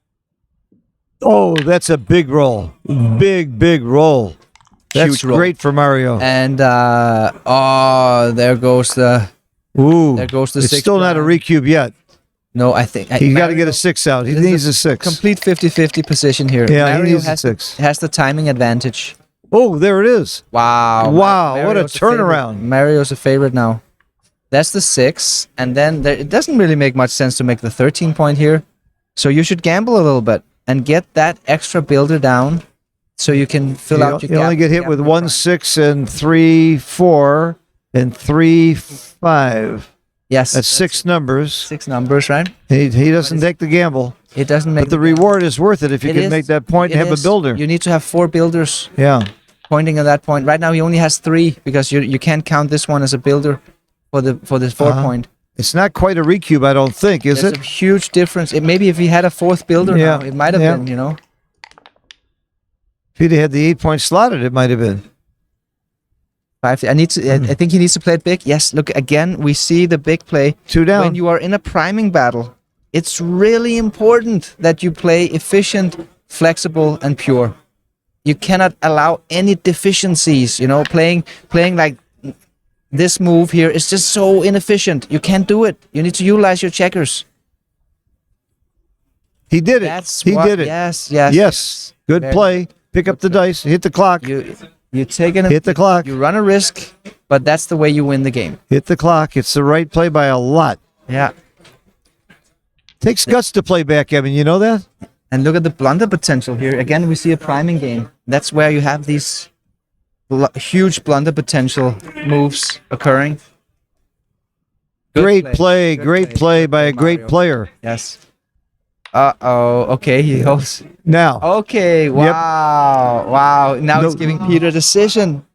Oh, that's a big roll. Big roll. That's
Huge roll.
Great for Mario.
And there goes the
It's
6.
still not a recube yet.
No, I think
He's got to get a 6 out. He needs a 6.
Complete 50-50 position here.
Yeah,
Mario
he needs a 6.
has the timing advantage.
Oh, there it is.
Wow.
Wow, what a
Mario's
turnaround.
Mario's a favorite now. That's the 6, and then it doesn't really make much sense to make the 13 point here. So you should gamble a little bit and get that extra builder down so you can fill out your gap.
You only get hit with 1 6 and 3 4 and 3 5.
Yes.
That's 6 numbers.
6 numbers, right?
He doesn't take the gamble.
It doesn't make
But the reward is worth it if you can make that point and have a builder.
You need to have 4 builders.
Yeah.
Pointing at that point. Right now he only has 3 because you can't count this one as a builder for the 4 point.
It's not quite a recube, I don't think, is
There's
it?
a huge difference. Maybe if he had a fourth builder
Yeah,
now, it might have
yeah.
been, you know.
If he'd had the 8-point slotted, it might have been.
5. I think he needs to play it big. Yes, look, again, we see the big play.
2 down.
When you are in a priming battle, it's really important that you play efficient, flexible, and pure. You cannot allow any deficiencies, you know, playing like this move here is just so inefficient. You can't do it. You need to utilize your checkers.
He did it. He did it.
Yes.
Good
Very
play. Pick up the dice. Hit the clock.
You take an
Hit the clock.
You run a risk, but that's the way you win the game.
Hit the clock. It's the right play by a lot.
Yeah.
Takes guts to play backgammon. You know that?
And look at the blunder potential here. Again, we see a priming game. That's where you have these huge blunder potential moves occurring.
Great play. Great play by a great player.
Yes. Uh-oh. Okay, he holds.
Now.
Okay, wow. Wow. Now
No.
he's giving Peter a decision.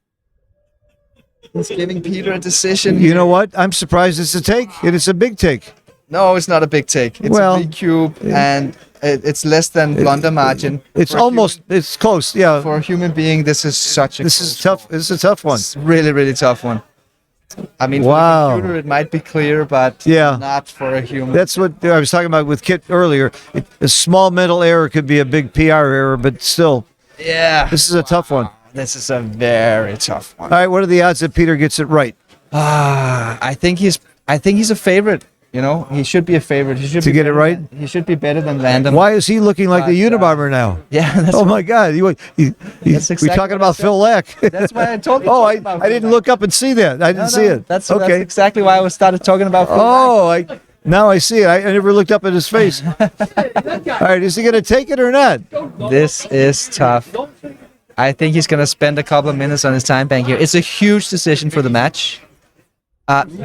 He's giving Peter a decision.
You know what? I'm surprised it's a take. It is a big take.
No, it's not a big take. It's
Well,
a big cube, and it's less than blunder margin.
It's
For a
almost. It's close. Yeah.
For a human being, this is such a
This is tough. This is a tough one.
It's really, really tough one. I mean,
Wow.
for a computer, it might be clear, but
Yeah.
not for a human.
That's what I was talking about with Kit earlier. A small mental error could be a big PR error, but still,
Yeah.
this is a tough one.
This is a very tough one.
All right, what are the odds that Peter gets it right?
I think he's a favorite. You know, he should be a favorite. He should
To
be
get it
better
right?
He should be better than Random.
Why is he looking like the
But,
Unabomber now?
Yeah, that's
Oh my God! We're
exactly
talking
what I
about
said.
Phil Lack.
That's why I told you.
Oh,
about
I didn't
Phil
look up and see that. I didn't see it.
That's
okay.
exactly why I started talking about. Phil Lack.
Oh, now I see it. I never looked up at his face. All right, is he going to take it or not?
This is tough. I think he's going to spend a couple of minutes on his time bank here. It's a huge decision for the match.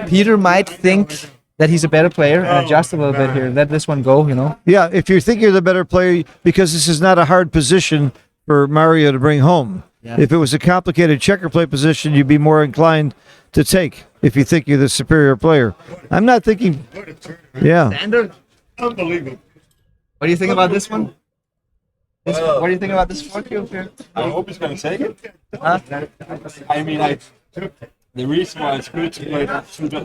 Peter might think that he's a better player and adjust a little bit here. Let this one go, you know.
Yeah, if you think you're the better player, because this is not a hard position for Mario to bring home.
Yeah.
If it was a complicated checker play position, you'd be more inclined to take if you think you're the superior player. I'm not thinking. Yeah.
Sander,
Unbelievable.
what do you think about this one? What do you think about this 4 cube here?
I hope he's going to take it.
Huh?
I mean, the reason why it's good to play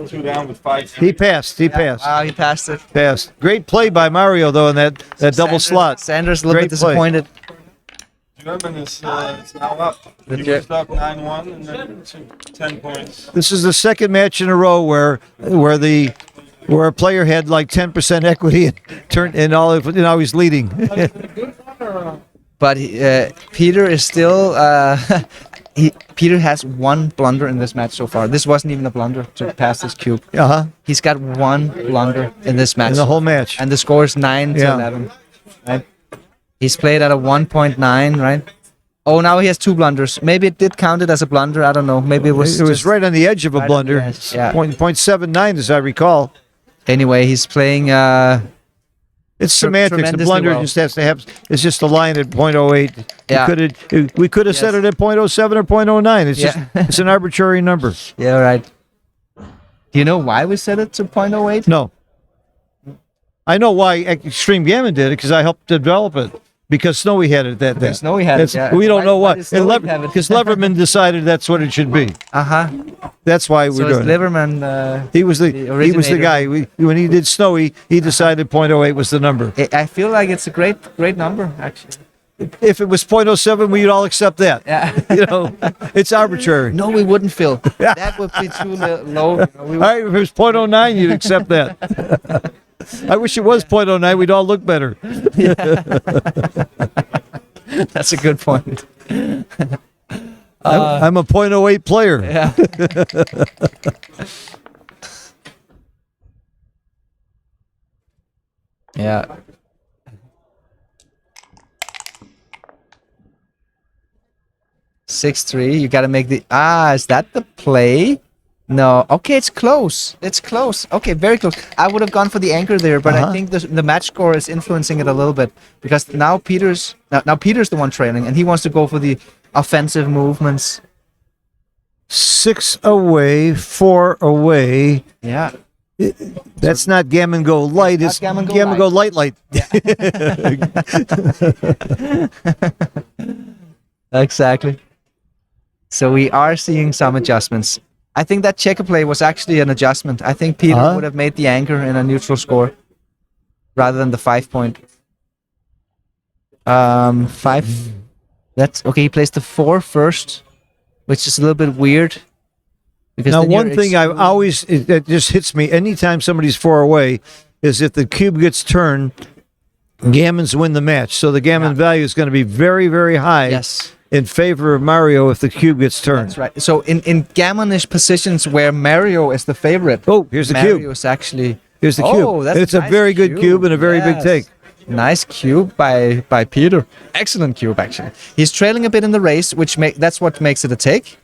two down with 5.
He passed. He passed.
Wow, he passed it.
Passed. Great play by Mario, though, in that double slot.
Sanders a little bit
Great play.
disappointed.
German is now up. He
Ger-
was up 9-1 and then 10 points.
This is the second match in a row where a player had like 10% equity and turned and now he's leading.
But Peter is still. Peter has one blunder in this match so far. This wasn't even a blunder to pass this cube.
Uh-huh.
He's got one blunder in this match.
In the whole match.
And the score is 9 to
Yeah.
11. Right? He's played at a 1.9, right? Oh, now he has 2 blunders. Maybe it did count it as a blunder. I don't know. Maybe it was.
It was
just-
right on the edge of a
right on
blunder.
the edge, yeah.
0.79 as I recall.
Anyway, he's playing.
It's semantics. The
tremendously
blunder
well.
just has to have. It's just a line at 0.08.
Yeah.
We could have set
Yes.
it at 0.07 or 0.09. It's
Yeah.
just it's an arbitrary number.
Yeah, right. Do you know why we set it to 0.08?
No. I know why Extreme Gammon did it because I helped develop it. Because Snowy had it that day.
Snowy had it, yeah.
We don't know
Why
why.
did Snowy have it?
Because Leverman decided that's what it should be. That's why
So
we're
it's
doing it.
Liverman.
He was the
originator.
guy. When he did Snowy, he decided 0.08 was the number.
I feel like it's a great number, actually.
If it was 0.07, we'd all accept that.
Yeah.
You know, it's arbitrary.
No, we wouldn't, Phil. That would be too low. You know, we
All right, if it was 0.09, you'd accept that. I wish it was 0.09. We'd all look better.
That's a good point.
I'm a 0.08 player.
Yeah. Yeah. Six-three. You got to make the. Is that the play? No. Okay, it's close. It's close. Okay, very close. I would have gone for the anchor there, but I think the match score is influencing it a little bit because now Peter's the one trailing, and he wants to go for the offensive movements.
6 away, 4 away.
Yeah.
That's not gammon go light. It's
gammon
gammon
go
go light.
Exactly. So we are seeing some adjustments. I think that checker play was actually an adjustment. I think Peter would have made the anchor in a neutral score rather than the 5 point. 5. That's okay. He plays the 4 first, which is a little bit weird. Because
Now,
then you're
one thing that just hits me anytime somebody's 4 away is if the cube gets turned, gammons win the match. So the gammon value is going to be very, very high.
Yes.
In favor of Mario if the cube gets turned.
That's right. So in gammonish positions where Mario is the favorite.
Oh, here's the
Mario
cube.
is actually.
Here's the cube.
Oh, that's
And it's
nice
a very good cube and a very big
Yes.
take.
Nice cube by Peter. Excellent cube actually. He's trailing a bit in the race, that's what makes it a take.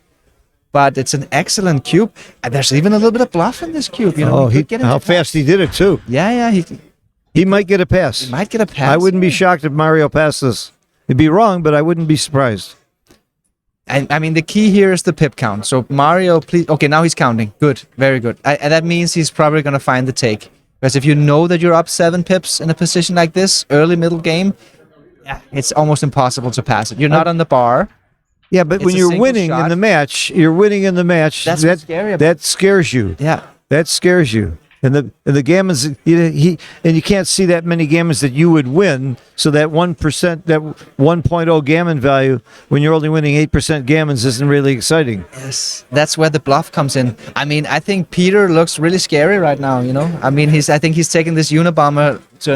But it's an excellent cube, and there's even a little bit of bluff in this cube. You know,
Oh, how fast he did it too.
Yeah,
He might get a pass.
might get a pass.
I wouldn't be shocked if Mario passed this. It'd be wrong, but I wouldn't be surprised.
And I mean, the key here is the pip count. So Mario, please. Okay, now he's counting. Good, very good. And that means he's probably going to find the take. Because if you know that you're up 7 pips in a position like this, early middle game, yeah, it's almost impossible to pass it. You're not on the bar.
Yeah, but
It's
when
a
you're
single
winning
shot.
in the match,
That's what's scary about
that scares you.
Yeah.
That scares you. And the gammons, you can't see that many gammons that you would win. So that 1%, that 1.0 gammon value, when you're only winning 8% gammons, isn't really exciting.
Yes, that's where the bluff comes in. I mean, I think Peter looks really scary right now. You know, I mean, I think he's taking this Unabomber to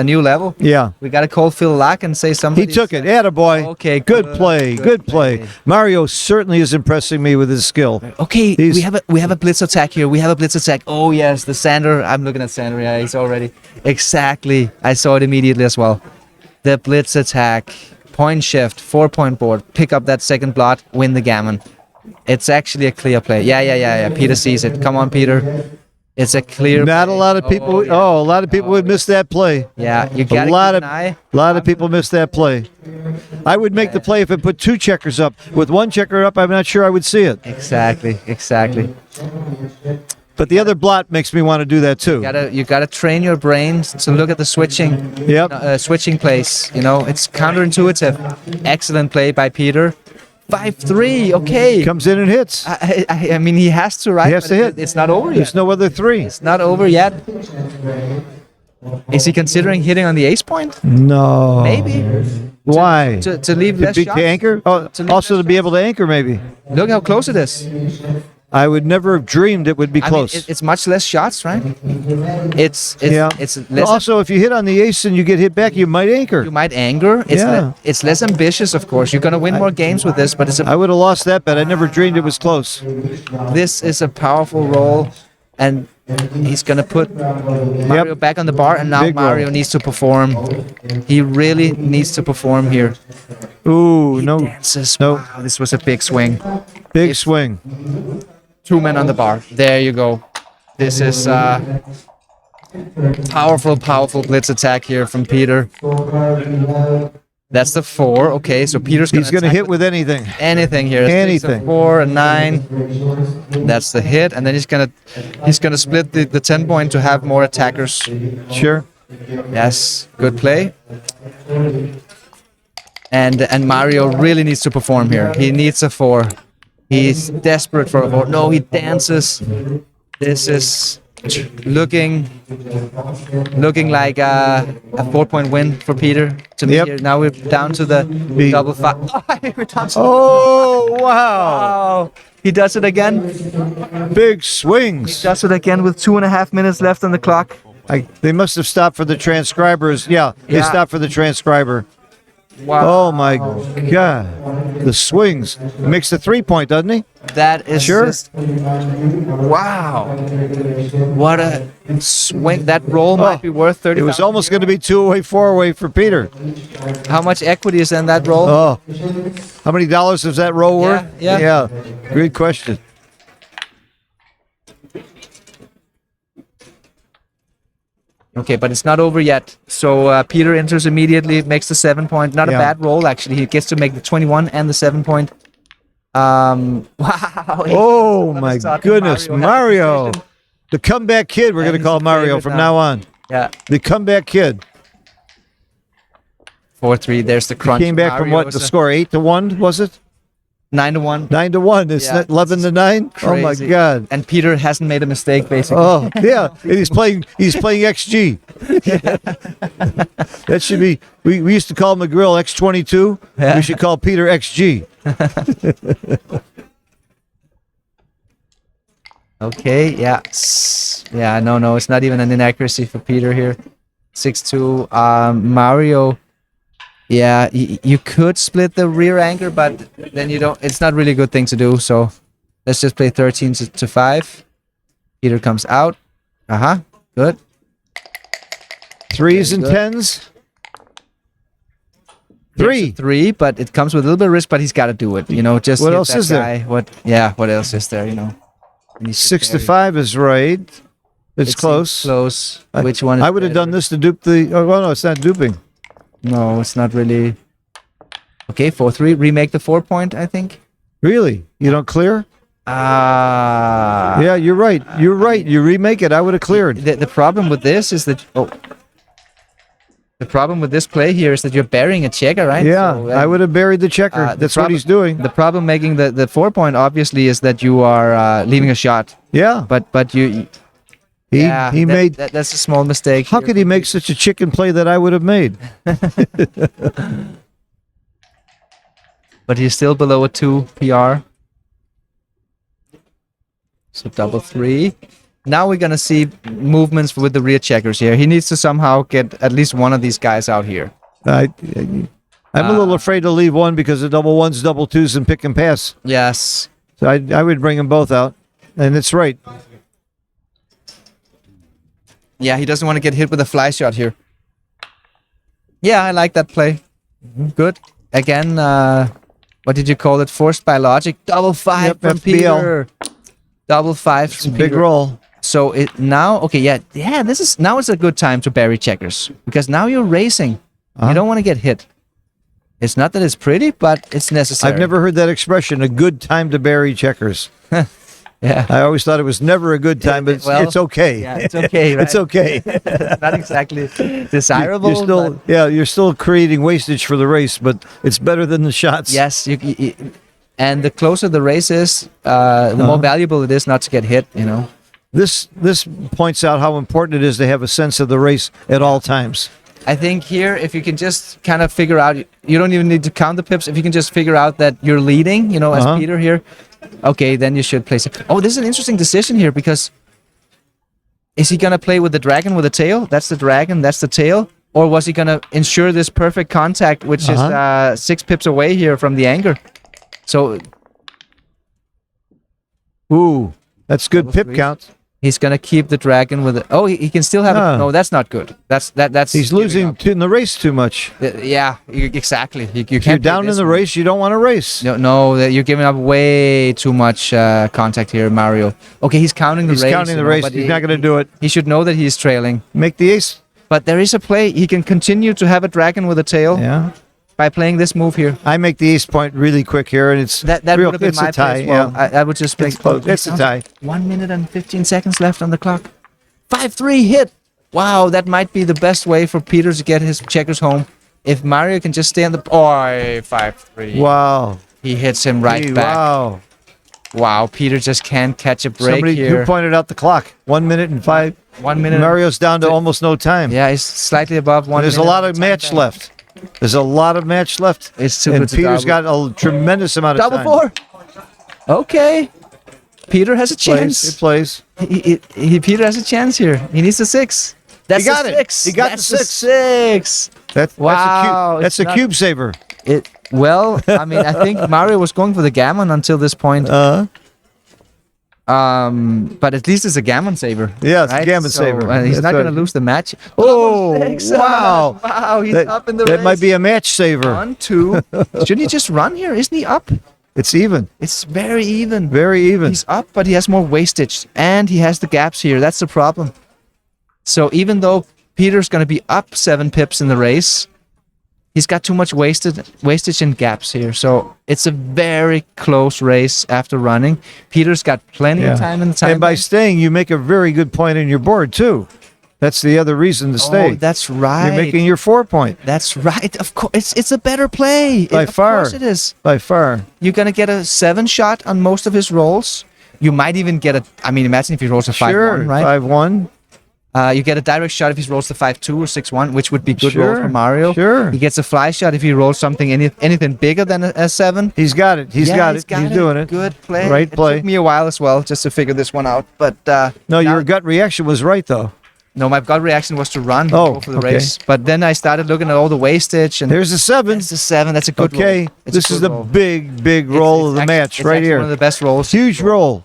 a new level.
Yeah.
We got to call Phil Lack and say something.
He took it. Attaboy.
Okay,
Good
good,
play.
good
Good play.
play.
Mario certainly is impressing me with his skill.
Okay,
He's-
we have a blitz attack here. We have a blitz attack. Oh yes, the Sander. I'm looking at Sander. Yeah, he's already exactly. I saw it immediately as well. The blitz attack, point shift, 4-point board. Pick up that second blot. Win the gammon. It's actually a clear play. Yeah. Peter sees it. Come on, Peter. It's a clear.
Not a
play.
lot of people.
yeah.
A lot of people would miss that play.
Yeah, you
A
gotta
lot
keep
of
an eye.
people miss that play. I would make the play if it put 2 checkers up. With 1 checker up, I'm not sure I would see it.
Exactly.
But the other blot makes me want to do that too.
You gotta train your brain to look at the switching.
Yep.
Switching plays. You know, it's counterintuitive. Excellent play by Peter. 5-3. Okay.
Comes in and hits.
I mean, he has to, right?
He has
But
to hit.
It's not over yet.
There's no other 3.
It's not over yet. Is he considering hitting on the ace point?
No.
Maybe.
Why?
To leave less
to
shots.
anchor? Oh,
To leave
also
less
to be able to anchor, maybe.
Look how close it is.
I would never have dreamed it would be
I mean,
close.
it's much less shots, right? It's
yeah.
less.
Also, if you hit on the ace and you get hit back, you might anchor.
You might anger. It's less ambitious, of course. You're gonna win more games with this, but
I would have lost that bet. I never dreamed it was close.
this is a powerful roll, and he's gonna put Mario back on the bar, and now
Big
Mario
roll.
needs to perform. He really needs to perform here.
Ooh, no.
Dances.
No.
Wow, this was a big swing.
Big swing.
2 men on the bar. There you go. This is powerful blitz attack here from Peter. That's the 4. Okay, so Peter's
He's going to
attack
hit with anything.
anything here.
Anything.
4 and 9. That's the hit, and then he's gonna split the 10 point to have more attackers.
Sure.
Yes, good play. And Mario really needs to perform here. He needs a 4. He's desperate for a 4. No, he dances. This is looking like a 4-point win for Peter to me.
Yep.
Here. Now we're down to the double 5. We're down to
Oh, wow.
wow. He does it again.
Big swings.
Does it again with 2.5 minutes left on the clock.
They must have stopped for the transcribers. Yeah, they
Yeah.
stopped for the transcriber.
Wow.
Oh, my God. The swings. He makes the 3-point, doesn't he?
That is
Sure.
just wow. What a swing. That roll might be worth 30.
It was almost going to be 2 away, 4 away for Peter.
How much equity is in that roll?
Oh, how many dollars is that roll worth?
Yeah.
Great question.
Okay, but it's not over yet. So Peter enters immediately, makes the 7-point. Not a
Yeah.
bad roll, actually. He gets to make the 21 and the 7-point. Wow.
Oh, my
Starting
goodness.
has
Mario.
position.
The comeback kid, we're
And
going to
he's
call
a
Mario
favorite
from
now.
now on.
Yeah.
The comeback kid.
4-3. There's the crunch.
Came back from what? The score 8-1, was it?
9-1.
9-1. It's
Yeah,
not 11-9. Oh my
Crazy.
God.
And Peter hasn't made a mistake, basically.
Oh yeah, and he's playing XG. That should be. We used to call McGrill X22.
Yeah.
We should call Peter XG.
Okay, yeah. Yeah, no, it's not even an inaccuracy for Peter here. 6-2. Mario, yeah, you could split the rear anchor, but then you don't. It's not really a good thing to do, so let's just play 13-5. Peter comes out. Good.
Threes and
good.
tens.
There's a 3, but it comes with a little bit of risk, but he's got to do it. You know, just
What
hit
else
that
is there?
guy. What else is there, you know? And he's
6-5 is right. It's
It seems
close.
Close. Which one is
I would have done
better?
this to dupe the. Oh well, no, it's not duping.
No, it's not really. Okay, 4-3. Remake the 4-point, I think.
Really? You don't clear? Yeah, you're right. You're right. You remake it. I would have cleared.
The problem with this is that the problem with this play here is that you're burying a checker, right?
Yeah,
So,
I would have buried the checker.
the
That's what
problem-
he's doing.
The problem making the 4-point obviously is that you are leaving a shot,
Yeah.
but you.
He
Yeah,
he made.
that's a small mistake.
How
here.
could he make such a chicken play that I would have made?
But he's still below a 2 PR. So double 3. Now we're gonna see movements with the rear checkers here. He needs to somehow get at least one of these guys out here.
I'm a little afraid to leave one because of double ones, double twos, and pick and pass.
Yes.
So I would bring them both out, and it's right.
Yeah, he doesn't want to get hit with a fly shot here. Yeah, I like that play. Good. Again, what did you call it? Forced by logic. Double 5
Yep,
from
FBL.
Peter. Double 5
It's a
from
big
Peter.
roll.
So it now, okay, yeah. This is now it's a good time to bury checkers because now you're racing. You don't want to get hit. It's not that it's pretty, but it's necessary.
I've never heard that expression. A good time to bury checkers.
Yeah.
I always thought it was never a good time, but
Well,
it's okay.
Yeah, it's okay. Right?
It's okay.
Not exactly desirable.
You're still,
but
you're still creating wastage for the race, but it's better than the shots.
yes. And the closer the race is, the more valuable it is not to get hit. You know.
This points out how important it is to have a sense of the race at all times.
I think here, if you can just kind of figure out, you don't even need to count the pips. If you can just figure out that you're leading, you know, as Peter here, okay, then you should place it. Oh, this is an interesting decision here because is he gonna play with the dragon with the tail? That's the dragon. That's the tail. Or was he gonna ensure this perfect contact, which is 6 pips away here from the anchor? So
Ooh, that's good pip
threes.
count.
he's gonna keep the dragon with it. Oh, he can still have it. No, that's not good. That's
He's
giving
losing
up.
in the race too much.
Yeah, exactly. You
If you're
can't play
down in
this
the
one.
race, you don't want to race.
No, you're giving up way too much contact here, Mario. Okay, he's counting the
He's
race.
counting the
you know,
race.
but
He's not going to do it.
He should know that he's trailing.
Make the ace.
But there is a play. He can continue to have a dragon with a tail
Yeah.
by playing this move here.
I make the ace point really quick here, and it's
That
real,
would have been
it's
my
a tie.
play as well.
Yeah.
I would just play.
It's close. It's a tie.
1 minute and 15 seconds left on the clock. 5-3 hit. Wow, that might be the best way for Peter to get his checkers home. If Mario can just stay on the... Oh, 5-3.
Wow.
He hits him right
Hey,
back.
Wow.
Wow, Peter just can't catch a break
Somebody
here.
who pointed out the clock. 1 minute and 5.
1 minute.
Mario's down to almost no time.
Yeah, he's slightly above 1
There's a
minute
lot
on
of
time
match
back.
left. There's a lot of match left.
It's too
and
good to
Peter's
double.
got a tremendous amount of
Double
time.
4. Okay. Peter has a
It plays.
chance.
It plays.
Peter has a chance here. He needs a 6. That's
He got
a
it.
6.
He got
That's
the
a
6.
6. Wow,
That's
it's
a
not-
cube saver.
Well, I mean, I think Mario was going for the gammon until this point. But at least it's a gammon saver.
Yeah, it's a
right?
gammon
So,
saver.
he's
That's
not going to
right.
lose the match.
Oh,
Double 6.
wow.
Wow, he's
That,
up in the
that
race.
might be a match saver.
1, 2. Shouldn't he just run here? Isn't he up?
It's even.
It's very even.
Very even.
He's up, but he has more wastage, and he has the gaps here. That's the problem. So even though Peter's going to be up 7 pips in the race, he's got too much wastage and gaps here. So it's a very close race after running. Peter's got plenty of time in the time.
And by
bank.
staying, you make a very good point in your board, too. That's the other reason to stay.
Oh, that's right.
You're making your 4 point.
That's right. Of course, it's a better play.
By far.
Of course it is.
By far.
You're gonna get a 7 shot on most of his rolls. You might even get a. I mean, imagine if he rolls a 5-1, right?
5-1.
You get a direct shot if he rolls the 5-2 or 6-1, which would be good
Sure,
roll for Mario.
sure.
He gets a fly shot if he rolls something anything bigger than a 7.
He's got it. He's got it. He's doing it.
Good play.
Right play.
It took me a while as well just to figure this one out, but
No,
now-
your gut reaction was right, though.
No, my gut reaction was to run
Oh,
go for the
okay.
race. But then I started looking at all the wastage, and
There's a 7.
it's a 7. That's a good
Okay.
roll. It's a
This is
good
the
roll.
big roll of the match right
One of
here.
the best rolls.
Huge roll.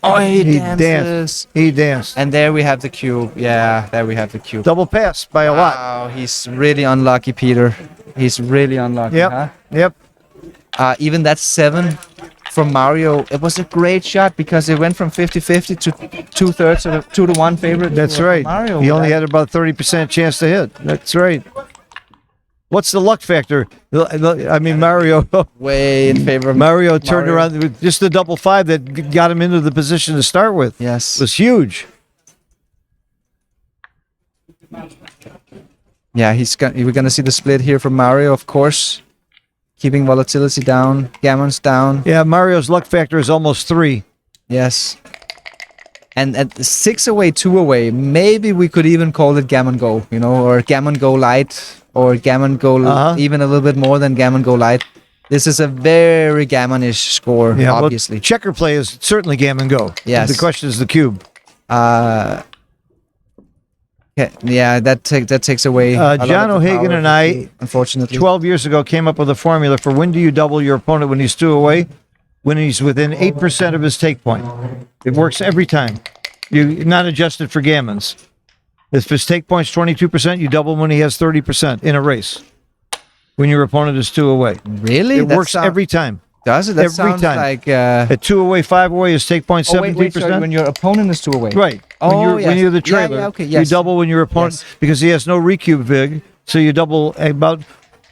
Oh, he
He
dances.
danced. He danced.
And there we have the cube. Yeah, there we have the cube.
Double pass by a lot.
Wow, he's really unlucky, Peter. He's really unlucky.
Yep.
Huh?
Yep.
Even that 7 from Mario, it was a great shot because it went from 50-50 to 2/3 of a 2-1 favorite.
That's
to
right.
Mario.
He only had about 30% chance to hit. That's right. What's the luck factor? I mean, Mario.
way in favor of
Mario turned
Mario.
around with just the double 5 that got him into the position to start with.
Yes.
It was huge.
Yeah, we're gonna see the split here from Mario, of course. Keeping volatility down, gammon's down.
Yeah, Mario's luck factor is almost 3.
Yes. And at the 6 away, 2 away, maybe we could even call it gammon go, or gammon go light, or gammon go even a little bit more than gammon go light. This is a very gammonish score,
Yeah,
obviously.
Well, checker play is certainly gammon go.
Yes.
The question is the cube.
Yeah, that takes away. a lot
John
of the
O'Hagan
power,
and I,
unfortunately,
12 years ago, came up with a formula for when do you double your opponent when he's 2 away? When he's within 8% of his take point. It works every time. You're not adjusted for gammons. If his take point's 22%, you double when he has 30% in a race. When your opponent is 2 away.
really
It works every time.
Does it? That
every
sounds
time.
like.
At 2 away, 5 away, his take point
Oh, wait,
17%.
sorry, when your opponent is 2 away.
Right.
Oh,
when you're the
yes. Yeah,
trailer,
yeah, okay,
you
yes.
double when your opponent,
Yes.
because he has no recube vig, so you double about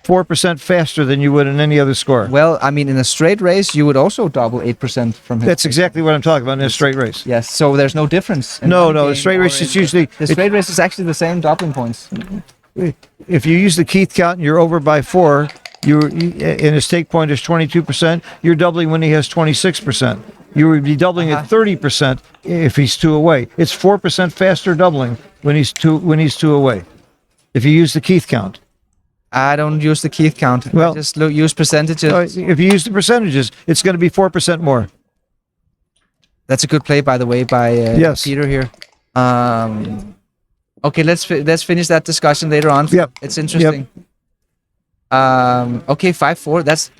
4% faster than you would in any other score.
Well, I mean, in a straight race, you would also double 8% from his.
That's exactly what I'm talking about in a straight race.
Yes, so there's no difference. in
No,
one
no, a
game
straight
or
race
in-
is usually,
The straight race is actually the same doubling points.
if you use the Keith count and you're over by 4, and his take point is 22%, you're doubling when he has 26%. You would be doubling at 30% if he's 2 away. It's 4% faster doubling when he's two away. If you use the Keith count.
I don't use the Keith count.
Well-
I just use percentages.
If you use the percentages, it's going to be 4% more.
That's a good play, by the way, by
Yes.
Peter here. Okay, let's finish that discussion later on.
Yep.
It's interesting. Okay, 5-4. That's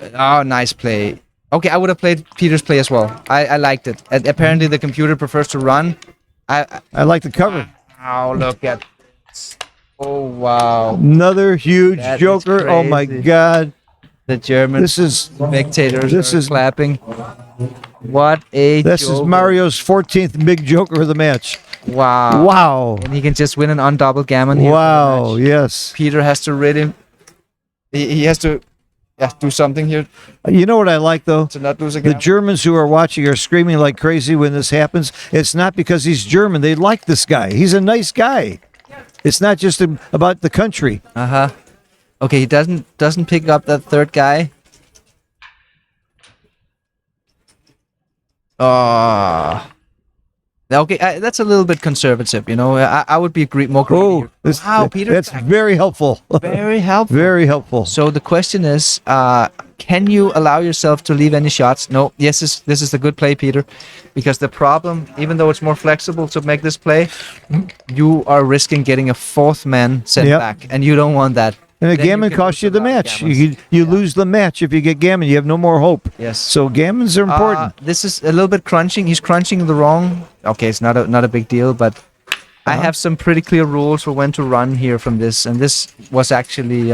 nice play. Okay, I would have played Peter's play as well. I liked it. And apparently, the computer prefers to run.
I like the cover.
Oh, look at. Oh wow,
Another huge
That is
joker. Oh my
crazy.
God.
the German
This is
spectators
this
are
is-
clapping. What a
this is
joker.
Mario's 14th big joker of the match.
Wow.
Wow.
And he can just win an undouble gammon here. for the
Wow.
match.
Yes.
Peter has to really. He has to do something here
You know what I like though?
to not lose a
The
gammon.
Germans who are watching are screaming like crazy when this happens. It's not because he's German. They like this guy. He's a nice guy. It's not just about the country.
Okay, he doesn't pick up that third guy. Okay, that's a little bit conservative, I would be more greedy.
Oh,
Wow, Peter.
that's very helpful.
Very helpful.
Very helpful.
So the question is, can you allow yourself to leave any shots? No. Yes, this is the good play, Peter. Because the problem, even though it's more flexible to make this play, you are risking getting a fourth man sent
Yep.
back, and you don't want that.
And a
Then you
gammon
can
costs
lose
you
a
the
lot of
match.
gammons.
You lose the match if you get gammon. You have no more hope.
Yes.
So gammons are important.
This is a little bit crunching. He's crunching the wrong. Okay, it's not a big deal, but I have some pretty clear rules for when to run here from this, and this was actually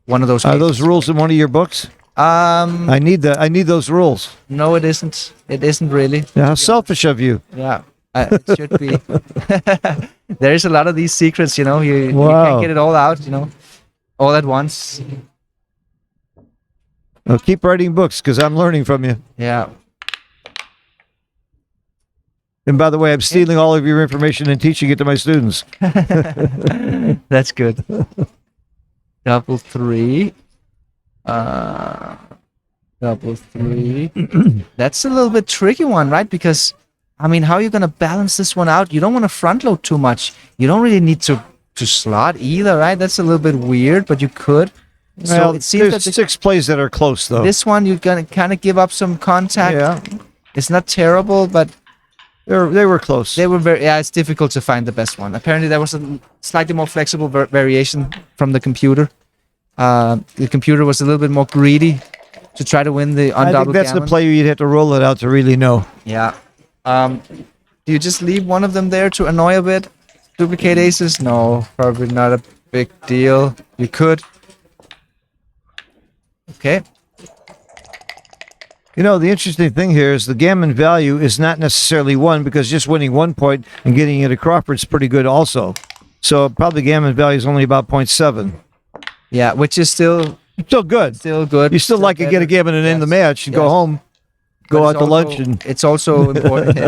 one of those.
Are
cases.
those rules in one of your books? I need those rules.
No, it isn't. It isn't really.
Yeah, how selfish of you.
Yeah, it should be. There is a lot of these secrets, you
Wow.
can't get it all out, all at once.
Well, keep writing books because I'm learning from you.
Yeah.
And by the way, I'm stealing all of your information and teaching it to my students.
That's good. Double three. Double three. That's a little bit tricky one, right? Because, I mean, how are you going to balance this one out? You don't want to front load too much. You don't really need to slot either, right? That's a little bit weird, but you could. So
Well,
it seems
there's
that
6 plays that are close, though.
this one, you're going to kind of give up some contact.
Yeah,
It's not terrible, but
they were close.
they were very, yeah, it's difficult to find the best one. Apparently, there was a slightly more flexible variation from the computer. The computer was a little bit more greedy to try to win the
I think
undoubled
that's the
gammon.
play you'd have to roll it out to really know.
Yeah. Do you just leave one of them there to annoy a bit? Duplicate aces? No, probably not a big deal. You could. Okay.
You know, the interesting thing here is the gammon value is not necessarily 1 because just winning 1 point and getting it at Crawford's pretty good also. So probably gammon value is only about 0.7.
Yeah, which is still
Good.
good.
You still like to get a gammon and end the match and go
Yes.
home, go
But
out
it's
to
also-
lunch and
it's also important.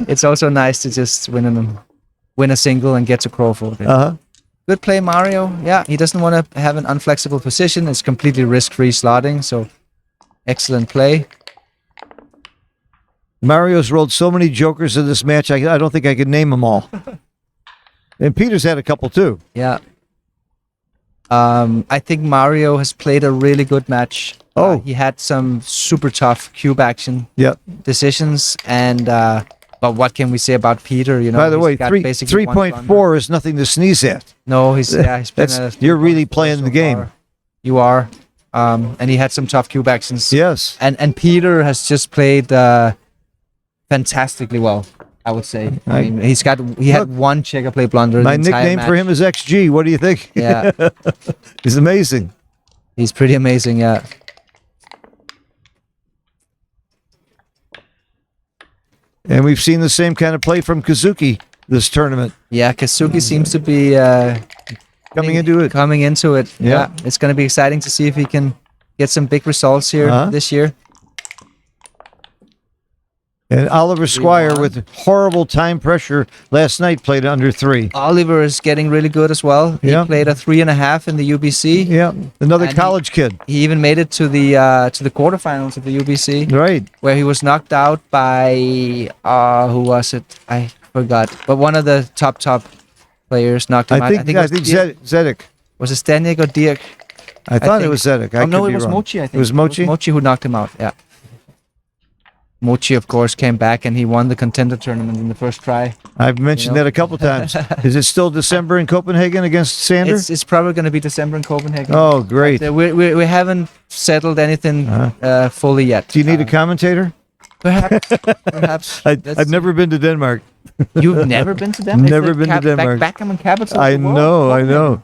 It's also nice to just win a single and get to Crawford. Good play, Mario. Yeah, he doesn't want to have an unflexible position. It's completely risk-free slotting, so excellent play.
Mario's rolled so many jokers in this match, I don't think I could name them all. And Peter's had a couple too.
Yeah. I think Mario has played a really good match.
Oh.
He had some super tough cube action
Yep.
decisions, and but what can we say about Peter? You know,
By the
he's
way,
got
three
basically one
3.4 is nothing to sneeze at.
No, he's been
You're really
3.4
playing
so
the game.
far. You are, and he had some tough cube actions.
Yes.
And Peter has just played fantastically well, I would say. I mean, he had one checker play blunder.
My
the entire
nickname for
match.
him is XG. What do you think?
Yeah,
He's amazing.
he's pretty amazing. Yeah.
And we've seen the same kind of play from Kazuki this tournament.
Yeah, Kazuki seems to be
Coming into it.
Coming into it.
Yeah.
Yeah. It's going to be exciting to see if he can get some big results here this year.
And Oliver Squire,
3-1.
with horrible time pressure last night, played under 3.
Oliver is getting really good as well. He
Yeah.
played a 3.5 in the UBC.
Yeah, another
And
college kid.
He even made it to the quarterfinals of the UBC,
Right.
where he was knocked out by who was it? I forgot. But one of the top players knocked him out.
I think
it was Dirk.
Zedek.
Was it Stanek or Dirk?
I thought it
think-
was Zedek. I
Oh no,
could
it
be
was
wrong.
Mochi. I think
It was Mochi?
Mochi who knocked him out. Yeah. Mochi, of course, came back and he won the contender tournament in the first try.
I've mentioned
You know?
that a couple times. Is it still December in Copenhagen against Sander?
It's probably going to be December in Copenhagen.
Oh, great.
We haven't settled anything fully yet.
Do you need a commentator?
Perhaps. Perhaps.
I've never been to Denmark.
You've never been to Denmark?
Never
It's the
been to Denmark.
Backgammon capital.
I
of the world.
know,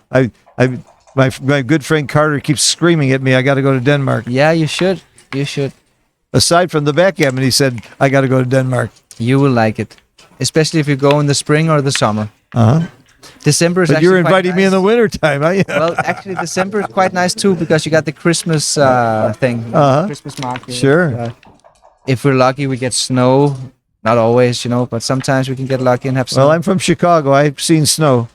I
Copenhagen.
know. My good friend Carter keeps screaming at me, I got to go to Denmark.
Yeah, you should. You should.
Aside from the backgammon, he said, I got to go to Denmark.
You will like it, especially if you go in the spring or the summer.
Uh-huh.
December is
But
actually
you're
quite
inviting me in
nice.
the wintertime, are you?
Well, actually, December is quite nice too because you got the Christmas thing,
Uh-huh.
Christmas market.
Sure.
If we're lucky, we get snow. Not always, but sometimes we can get lucky and have snow.
Well, I'm from Chicago. I've seen snow.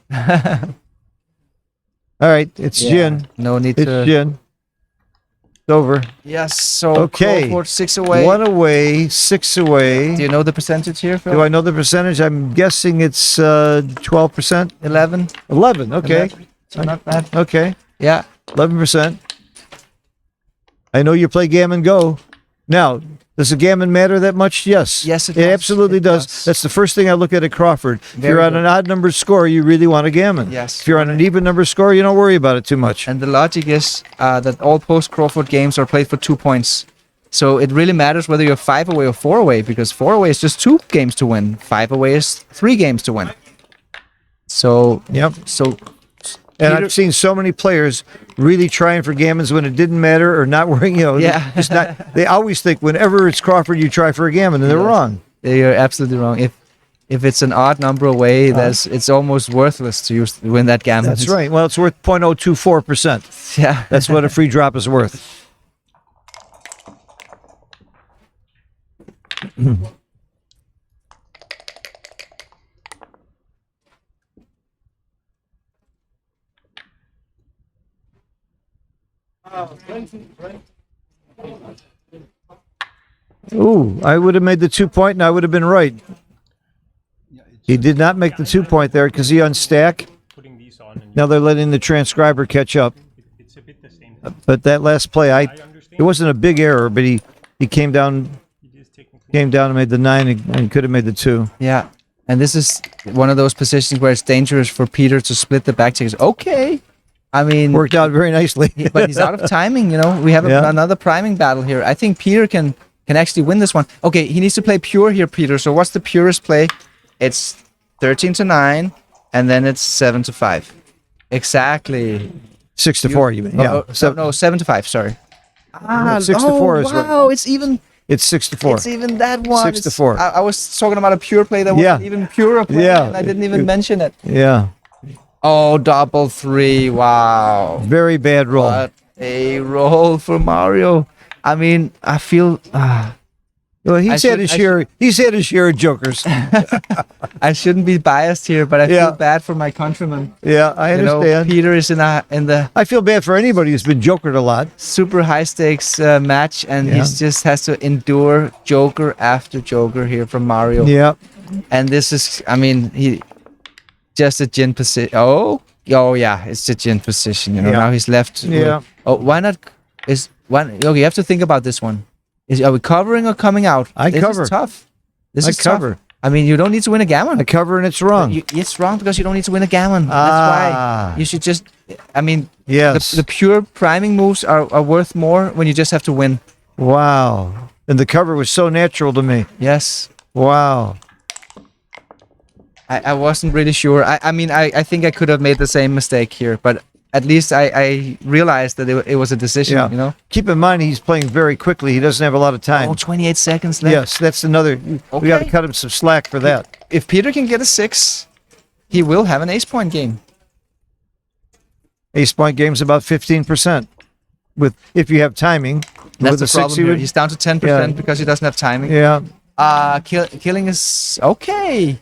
All right, it's
Yeah,
gin.
No need
It's
to.
gin. It's over.
Yes. So
Okay.
Crawford 6 away.
1 away, 6 away.
Do you know the percentage here, Phil?
Do I know the percentage? I'm guessing it's 12%.
11.
11. Okay.
So not bad.
Okay.
Yeah.
11%. I know you play gammon go. Now, does the gammon matter that much? Yes.
Yes, it
It
does.
absolutely
It
does.
does.
That's the first thing I look at Crawford. If
Very
you're on
good.
an odd number score, you really want a gammon.
Yes.
If you're on an even number score, you don't worry about it too much.
And the logic is that all post Crawford games are played for 2 points. So it really matters whether you're 5 away or 4 away, because 4 away is just 2 games to win. 5 away is 3 games to win. So
Yep. And
Peter-
I've seen so many players really trying for gammons when it didn't matter or not worrying.
Yeah.
just not. They always think whenever it's Crawford, you try for a gammon, and they're
Yes.
wrong.
you're absolutely wrong. if it's an odd number away, it's almost worthless to win that gammon.
That's right. Well, it's worth 0.024%.
Yeah.
That's what a free drop is worth. Ooh, I would have made the 2 point and I would have been right. He did not make the 2 point there because he unstacked. Now they're letting the transcriber catch up. But that last play, it wasn't a big error, but he came down and made the 9 and could have made the 2.
Yeah. And this is one of those positions where it's dangerous for Peter to split the back checkers. Okay. I mean,
worked out very nicely.
But he's out of timing, you know. We have another priming battle here. I think Peter can actually win this one. Okay, he needs to play pure here, Peter. So what's the purest play? It's 13-9, and then it's 7-5. Exactly.
6-4, you mean? Yeah.
No, 7-5. Sorry.
6-4 is right.
Wow, it's even.
It's 6-4.
It's even that one.
6-4.
I was talking about a pure play that wasn't even pure play, and I didn't even mention it.
Yeah.
Oh, double 3. Wow.
Very bad roll.
What a roll for Mario. I mean, I feel.
Well, he's had his share of jokers.
I shouldn't be biased here, but I feel bad for my countrymen.
Yeah, I understand.
You know, Peter is in the.
I feel bad for anybody who's been jokered a lot.
Super high stakes match, and he just has to endure joker after joker here from Mario.
Yeah.
And this is, I mean, he just a gin position. Oh yeah, it's a gin position. You know, now he's left.
Yeah.
Why not? Okay, you have to think about this one. Are we covering or coming out?
This
cover. Is tough. This is
cover.
Tough. I mean, you don't need to win a gammon.
I cover and it's wrong.
It's wrong because you don't need to win a gammon. That's why you should just. I mean, the pure priming moves are worth more when you just have to win.
Wow. And the cover was so natural to me.
Yes.
Wow.
I wasn't really sure. I mean, I think I could have made the same mistake here, but at least I realized that it was a decision, you know?
Keep in mind, he's playing very quickly. He doesn't have a lot of time.
28 seconds left.
Yes, that's another. We got to cut him some slack for that.
If Peter can get a 6, he will have an ace-point game.
Ace-point game's about 15%. If you have timing.
That's the problem here. He's down to 10% because he doesn't have timing.
Yeah.
Killing is okay.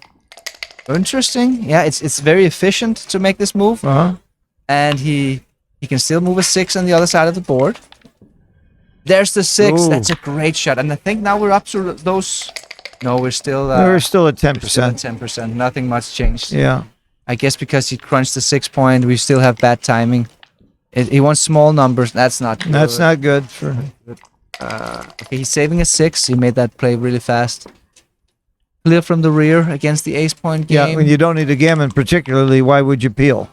Interesting. Yeah, it's very efficient to make this move. And he can still move a 6 on the other side of the board. There's the 6. Ooh. That's a great shot. And I think now we're up to those. No, we're still.
We're still at 10%.
We're still at 10%. Nothing much changed.
Yeah.
I guess because he crunched the 6 point, we still have bad timing. He wants small numbers. That's not good.
That's not good for.
Okay, he's saving a 6. He made that play really fast. Clear from the rear against the ace-point game.
Yeah, when you don't need a gammon particularly, why would you peel?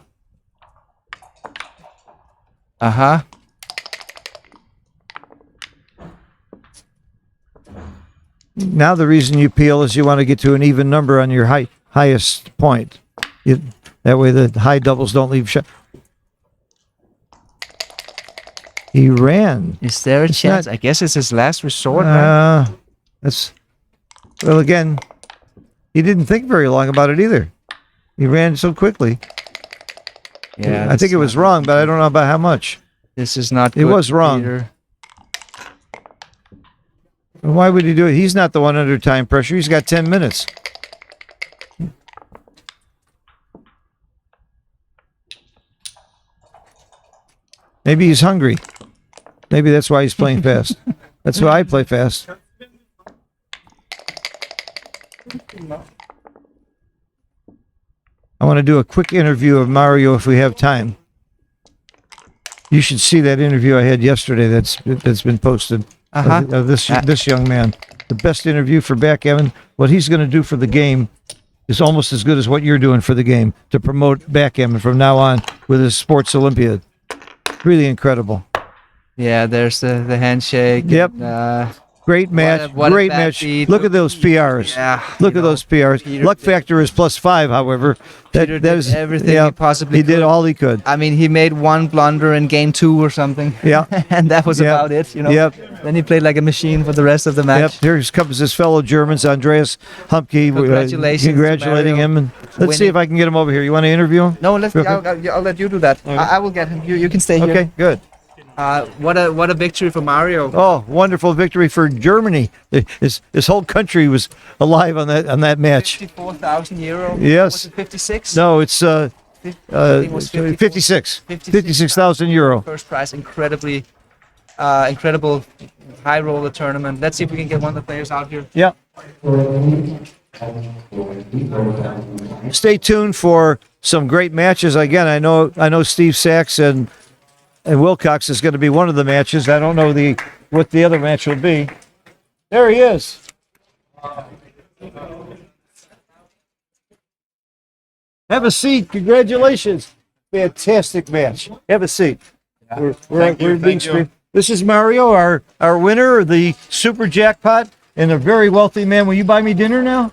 Now the reason you peel is you want to get to an even number on your highest point. That way the high doubles don't leave shot. He ran.
Is there a chance? I guess it's his last resort. Right?
Well, again, he didn't think very long about it either. He ran so quickly.
Yeah,
I think it was wrong, but I don't know about how much.
This is not good.
It was wrong.
Peter.
Why would he do it? He's not the one under time pressure. He's got 10 minutes. Maybe he's hungry. Maybe that's why he's playing fast. That's why I play fast. I want to do a quick interview of Mario if we have time. You should see that interview I had yesterday that's been posted of this young man. The best interview for Backgammon. What he's going to do for the game is almost as good as what you're doing for the game to promote Backgammon from now on with his Sports Olympiad. Really incredible.
Yeah, there's the handshake.
Yep.
And,
great match. Great match.
Beat.
Look at those PRs.
Yeah.
Look at those PRs.
Peter
Luck factor is +5, however.
Peter did everything he possibly
He
could.
did all he could.
I mean, he made one blunder in game 2 or something.
Yeah.
And that was about it, you know.
Yep.
Then he played like a machine for the rest of the
Yep,
match.
here comes his fellow Germans, Andreas Humpke.
Congratulations to
Congratulating
Mario
him. And let's see
winning.
if I can get him over here. You want to interview him?
No, let's.
Okay.
I'll let you do that. I will get him. You can stay here.
Okay, good.
What a victory for Mario.
Oh, wonderful victory for Germany. His whole country was alive on that match.
€54,000.
Yes.
Was it 56?
No, it's
I think it was 54.
56,000 euro.
First prize, incredibly, incredible high roller tournament. Let's see if we can get one of the players out here.
Yeah. Stay tuned for some great matches. Again, I know Steve Sachs and Wilcox is going to be one of the matches. I don't know what the other match will be. There he is. Have a seat. Congratulations. Fantastic match. Have a seat. We're being streamed. This is Mario, our winner, the super jackpot, and a very wealthy man. Will you buy me dinner now?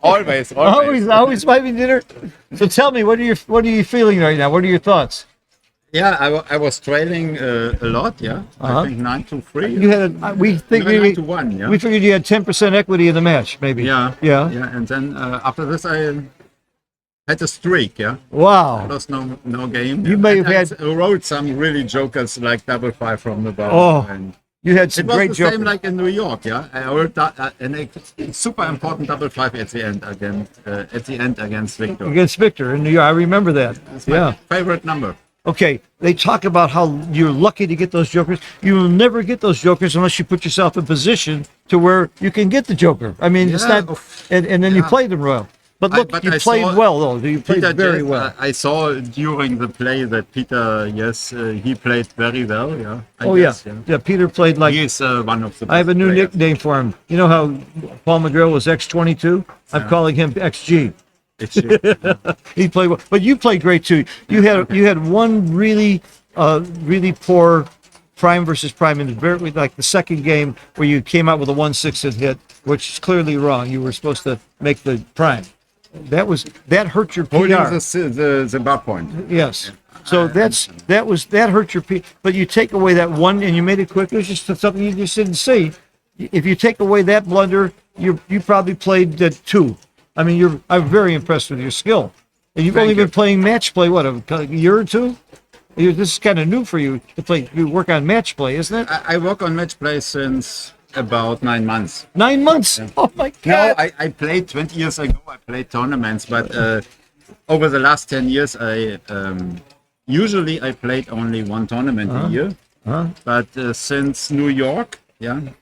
Always.
Always buy me dinner. So tell me, what are you feeling right now? What are your thoughts?
Yeah, I was trailing a lot. Yeah, I think 9-3.
You had we think
9-1. Yeah.
we figured you had 10% equity in the match, maybe.
Yeah.
Yeah.
And then after this, I had a streak. Yeah.
Wow.
Lost no game.
You may have
I wrote some really jokers like 5-5 from the bottom.
Oh,
And
you had
it
some
was
great
the
jokers.
same like in New York. Yeah. I wrote a super important 5-5 at the end against Victor.
Against Victor in New York. I remember that.
It's my favorite number.
Okay, they talk about how you're lucky to get those jokers. You will never get those jokers unless you put yourself in position to where you can get the joker. I mean, it's
Yeah.
not, and then you played them well. But look,
But
you
I
played
saw
well, though. You played
Peter
very
did,
well.
I saw during the play that Peter, he played very well. Yeah.
Oh,
guess,
yeah. Peter played like,
He is one of the.
I have a
best
new
players.
nickname for him. You know how Paul McGrail was X22? I'm calling him XG.
It's,
He played well, but you played great too. You had one really poor prime versus prime in the very, like the second game where you came out with a 1/6 hit, which is clearly wrong. You were supposed to make the prime. That hurt your
holding
PR.
the bar point.
Yes. So that hurt your PR. But you take away that one and you made it quick. It was just something you just didn't see. If you take away that blunder, you probably played the 2. I mean, I'm very impressed with your skill. And you've
Thank
only
you.
been playing match play, what, a year or two? This is kind of new for you to work on match play, isn't it?
I work on match play since about 9 months.
9 months? Oh my
No,
God.
I played 20 years ago. I played tournaments, but over the last 10 years, usually I played only one tournament a year. But since New York,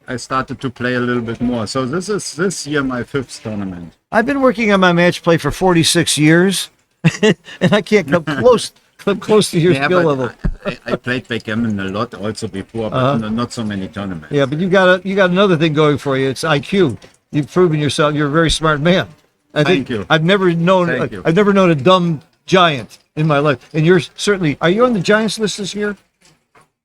I started to play a little bit more. So this year my 5th tournament.
I've been working on my match play for 46 years, and I can't come close to your skill
but
level.
I played backgammon a lot also before, but not so many tournaments.
Yeah, but you got another thing going for you. It's IQ. You've proven yourself. You're a very smart man.
Thank you.
I've never known a dumb giant in my life, and you're certainly. Are you on the Giants list this year?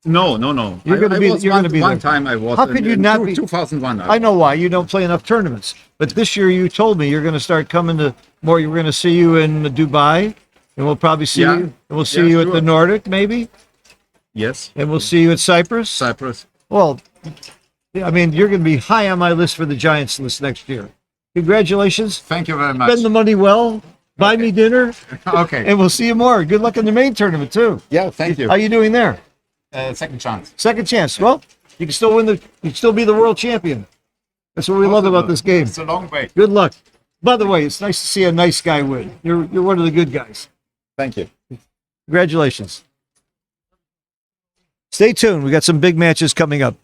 No.
You're gonna be- you're gonna be
one
there.
time I was.
How could you not be-
2001.
I know why. You don't play enough tournaments. But this year you told me you're going to start coming to more. We're going to see you in Dubai, and we'll probably see
Yeah.
you. And we'll see
Yeah,
you at
sure.
the Nordic, maybe,
Yes.
and we'll see you at Cyprus.
Cyprus.
Well, I mean, you're going to be high on my list for the Giants list next year. Congratulations.
Thank you very much.
Spend the money well. Buy me dinner,
Okay.
and we'll see you more. Good luck in the main tournament too.
Yeah, thank you.
How you doing there?
Second chance.
Second chance. Well, you can still win you can still be the world champion. That's what we love about this game.
It's a long way.
Good luck. By the way, it's nice to see a nice guy win. You're one of the good guys.
Thank you.
Congratulations. Stay tuned. We got some big matches coming up.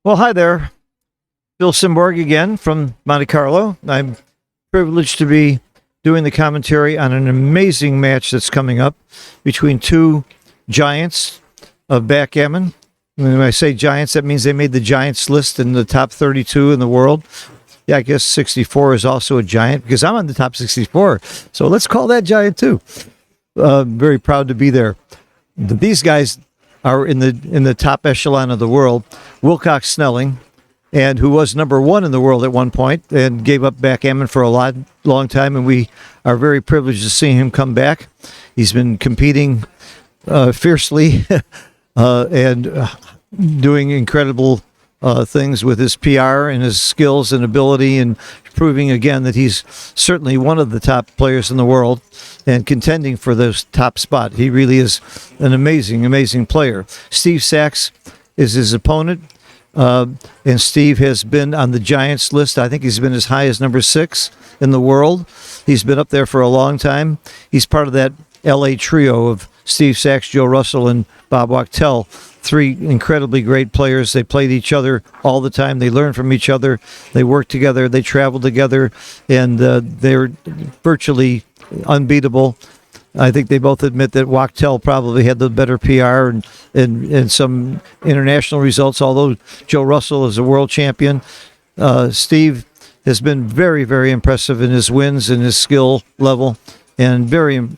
Well, hi there. Bill Simborg again from Monte Carlo. I'm privileged to be doing the commentary on an amazing match that's coming up between two giants of backgammon. When I say giants, that means they made the giants list in the top 32 in the world. Yeah, I guess 64 is also a giant because I'm on the top 64. So let's call that giant too. Very proud to be there. These guys are in the top echelon of the world. Wilcox Snelling, and who was number one in the world at one point and gave up backgammon for a long time, and we are very privileged to see him come back. He's been competing fiercely and doing incredible things with his PR and his skills and ability, and proving again that he's certainly one of the top players in the world and contending for this top spot. He really is an amazing player. Steve Sachs is his opponent, and Steve has been on the Giants list. I think he's been as high as number 6 in the world. He's been up there for a long time. He's part of that LA trio of Steve Sachs, Joe Russell, and Bob Wachtel. 3 incredibly great players. They played each other all the time. They learned from each other. They worked together. They traveled together, and they're virtually unbeatable. I think they both admit that Wachtel probably had the better PR and some international results, although Joe Russell is a world champion. Steve has been very impressive in his wins and his skill level, and very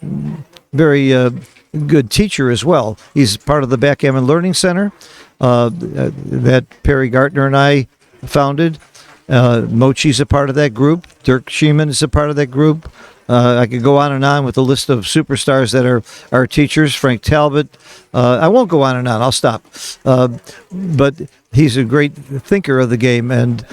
good teacher as well. He's part of the Backgammon Learning Center that Perry Gartner and I founded. Mochi's a part of that group. Dirk Schiemann is a part of that group. I could go on and on with a list of superstars that are our teachers. Frank Talbot. I won't go on and on. I'll stop. But he's a great thinker of the game, and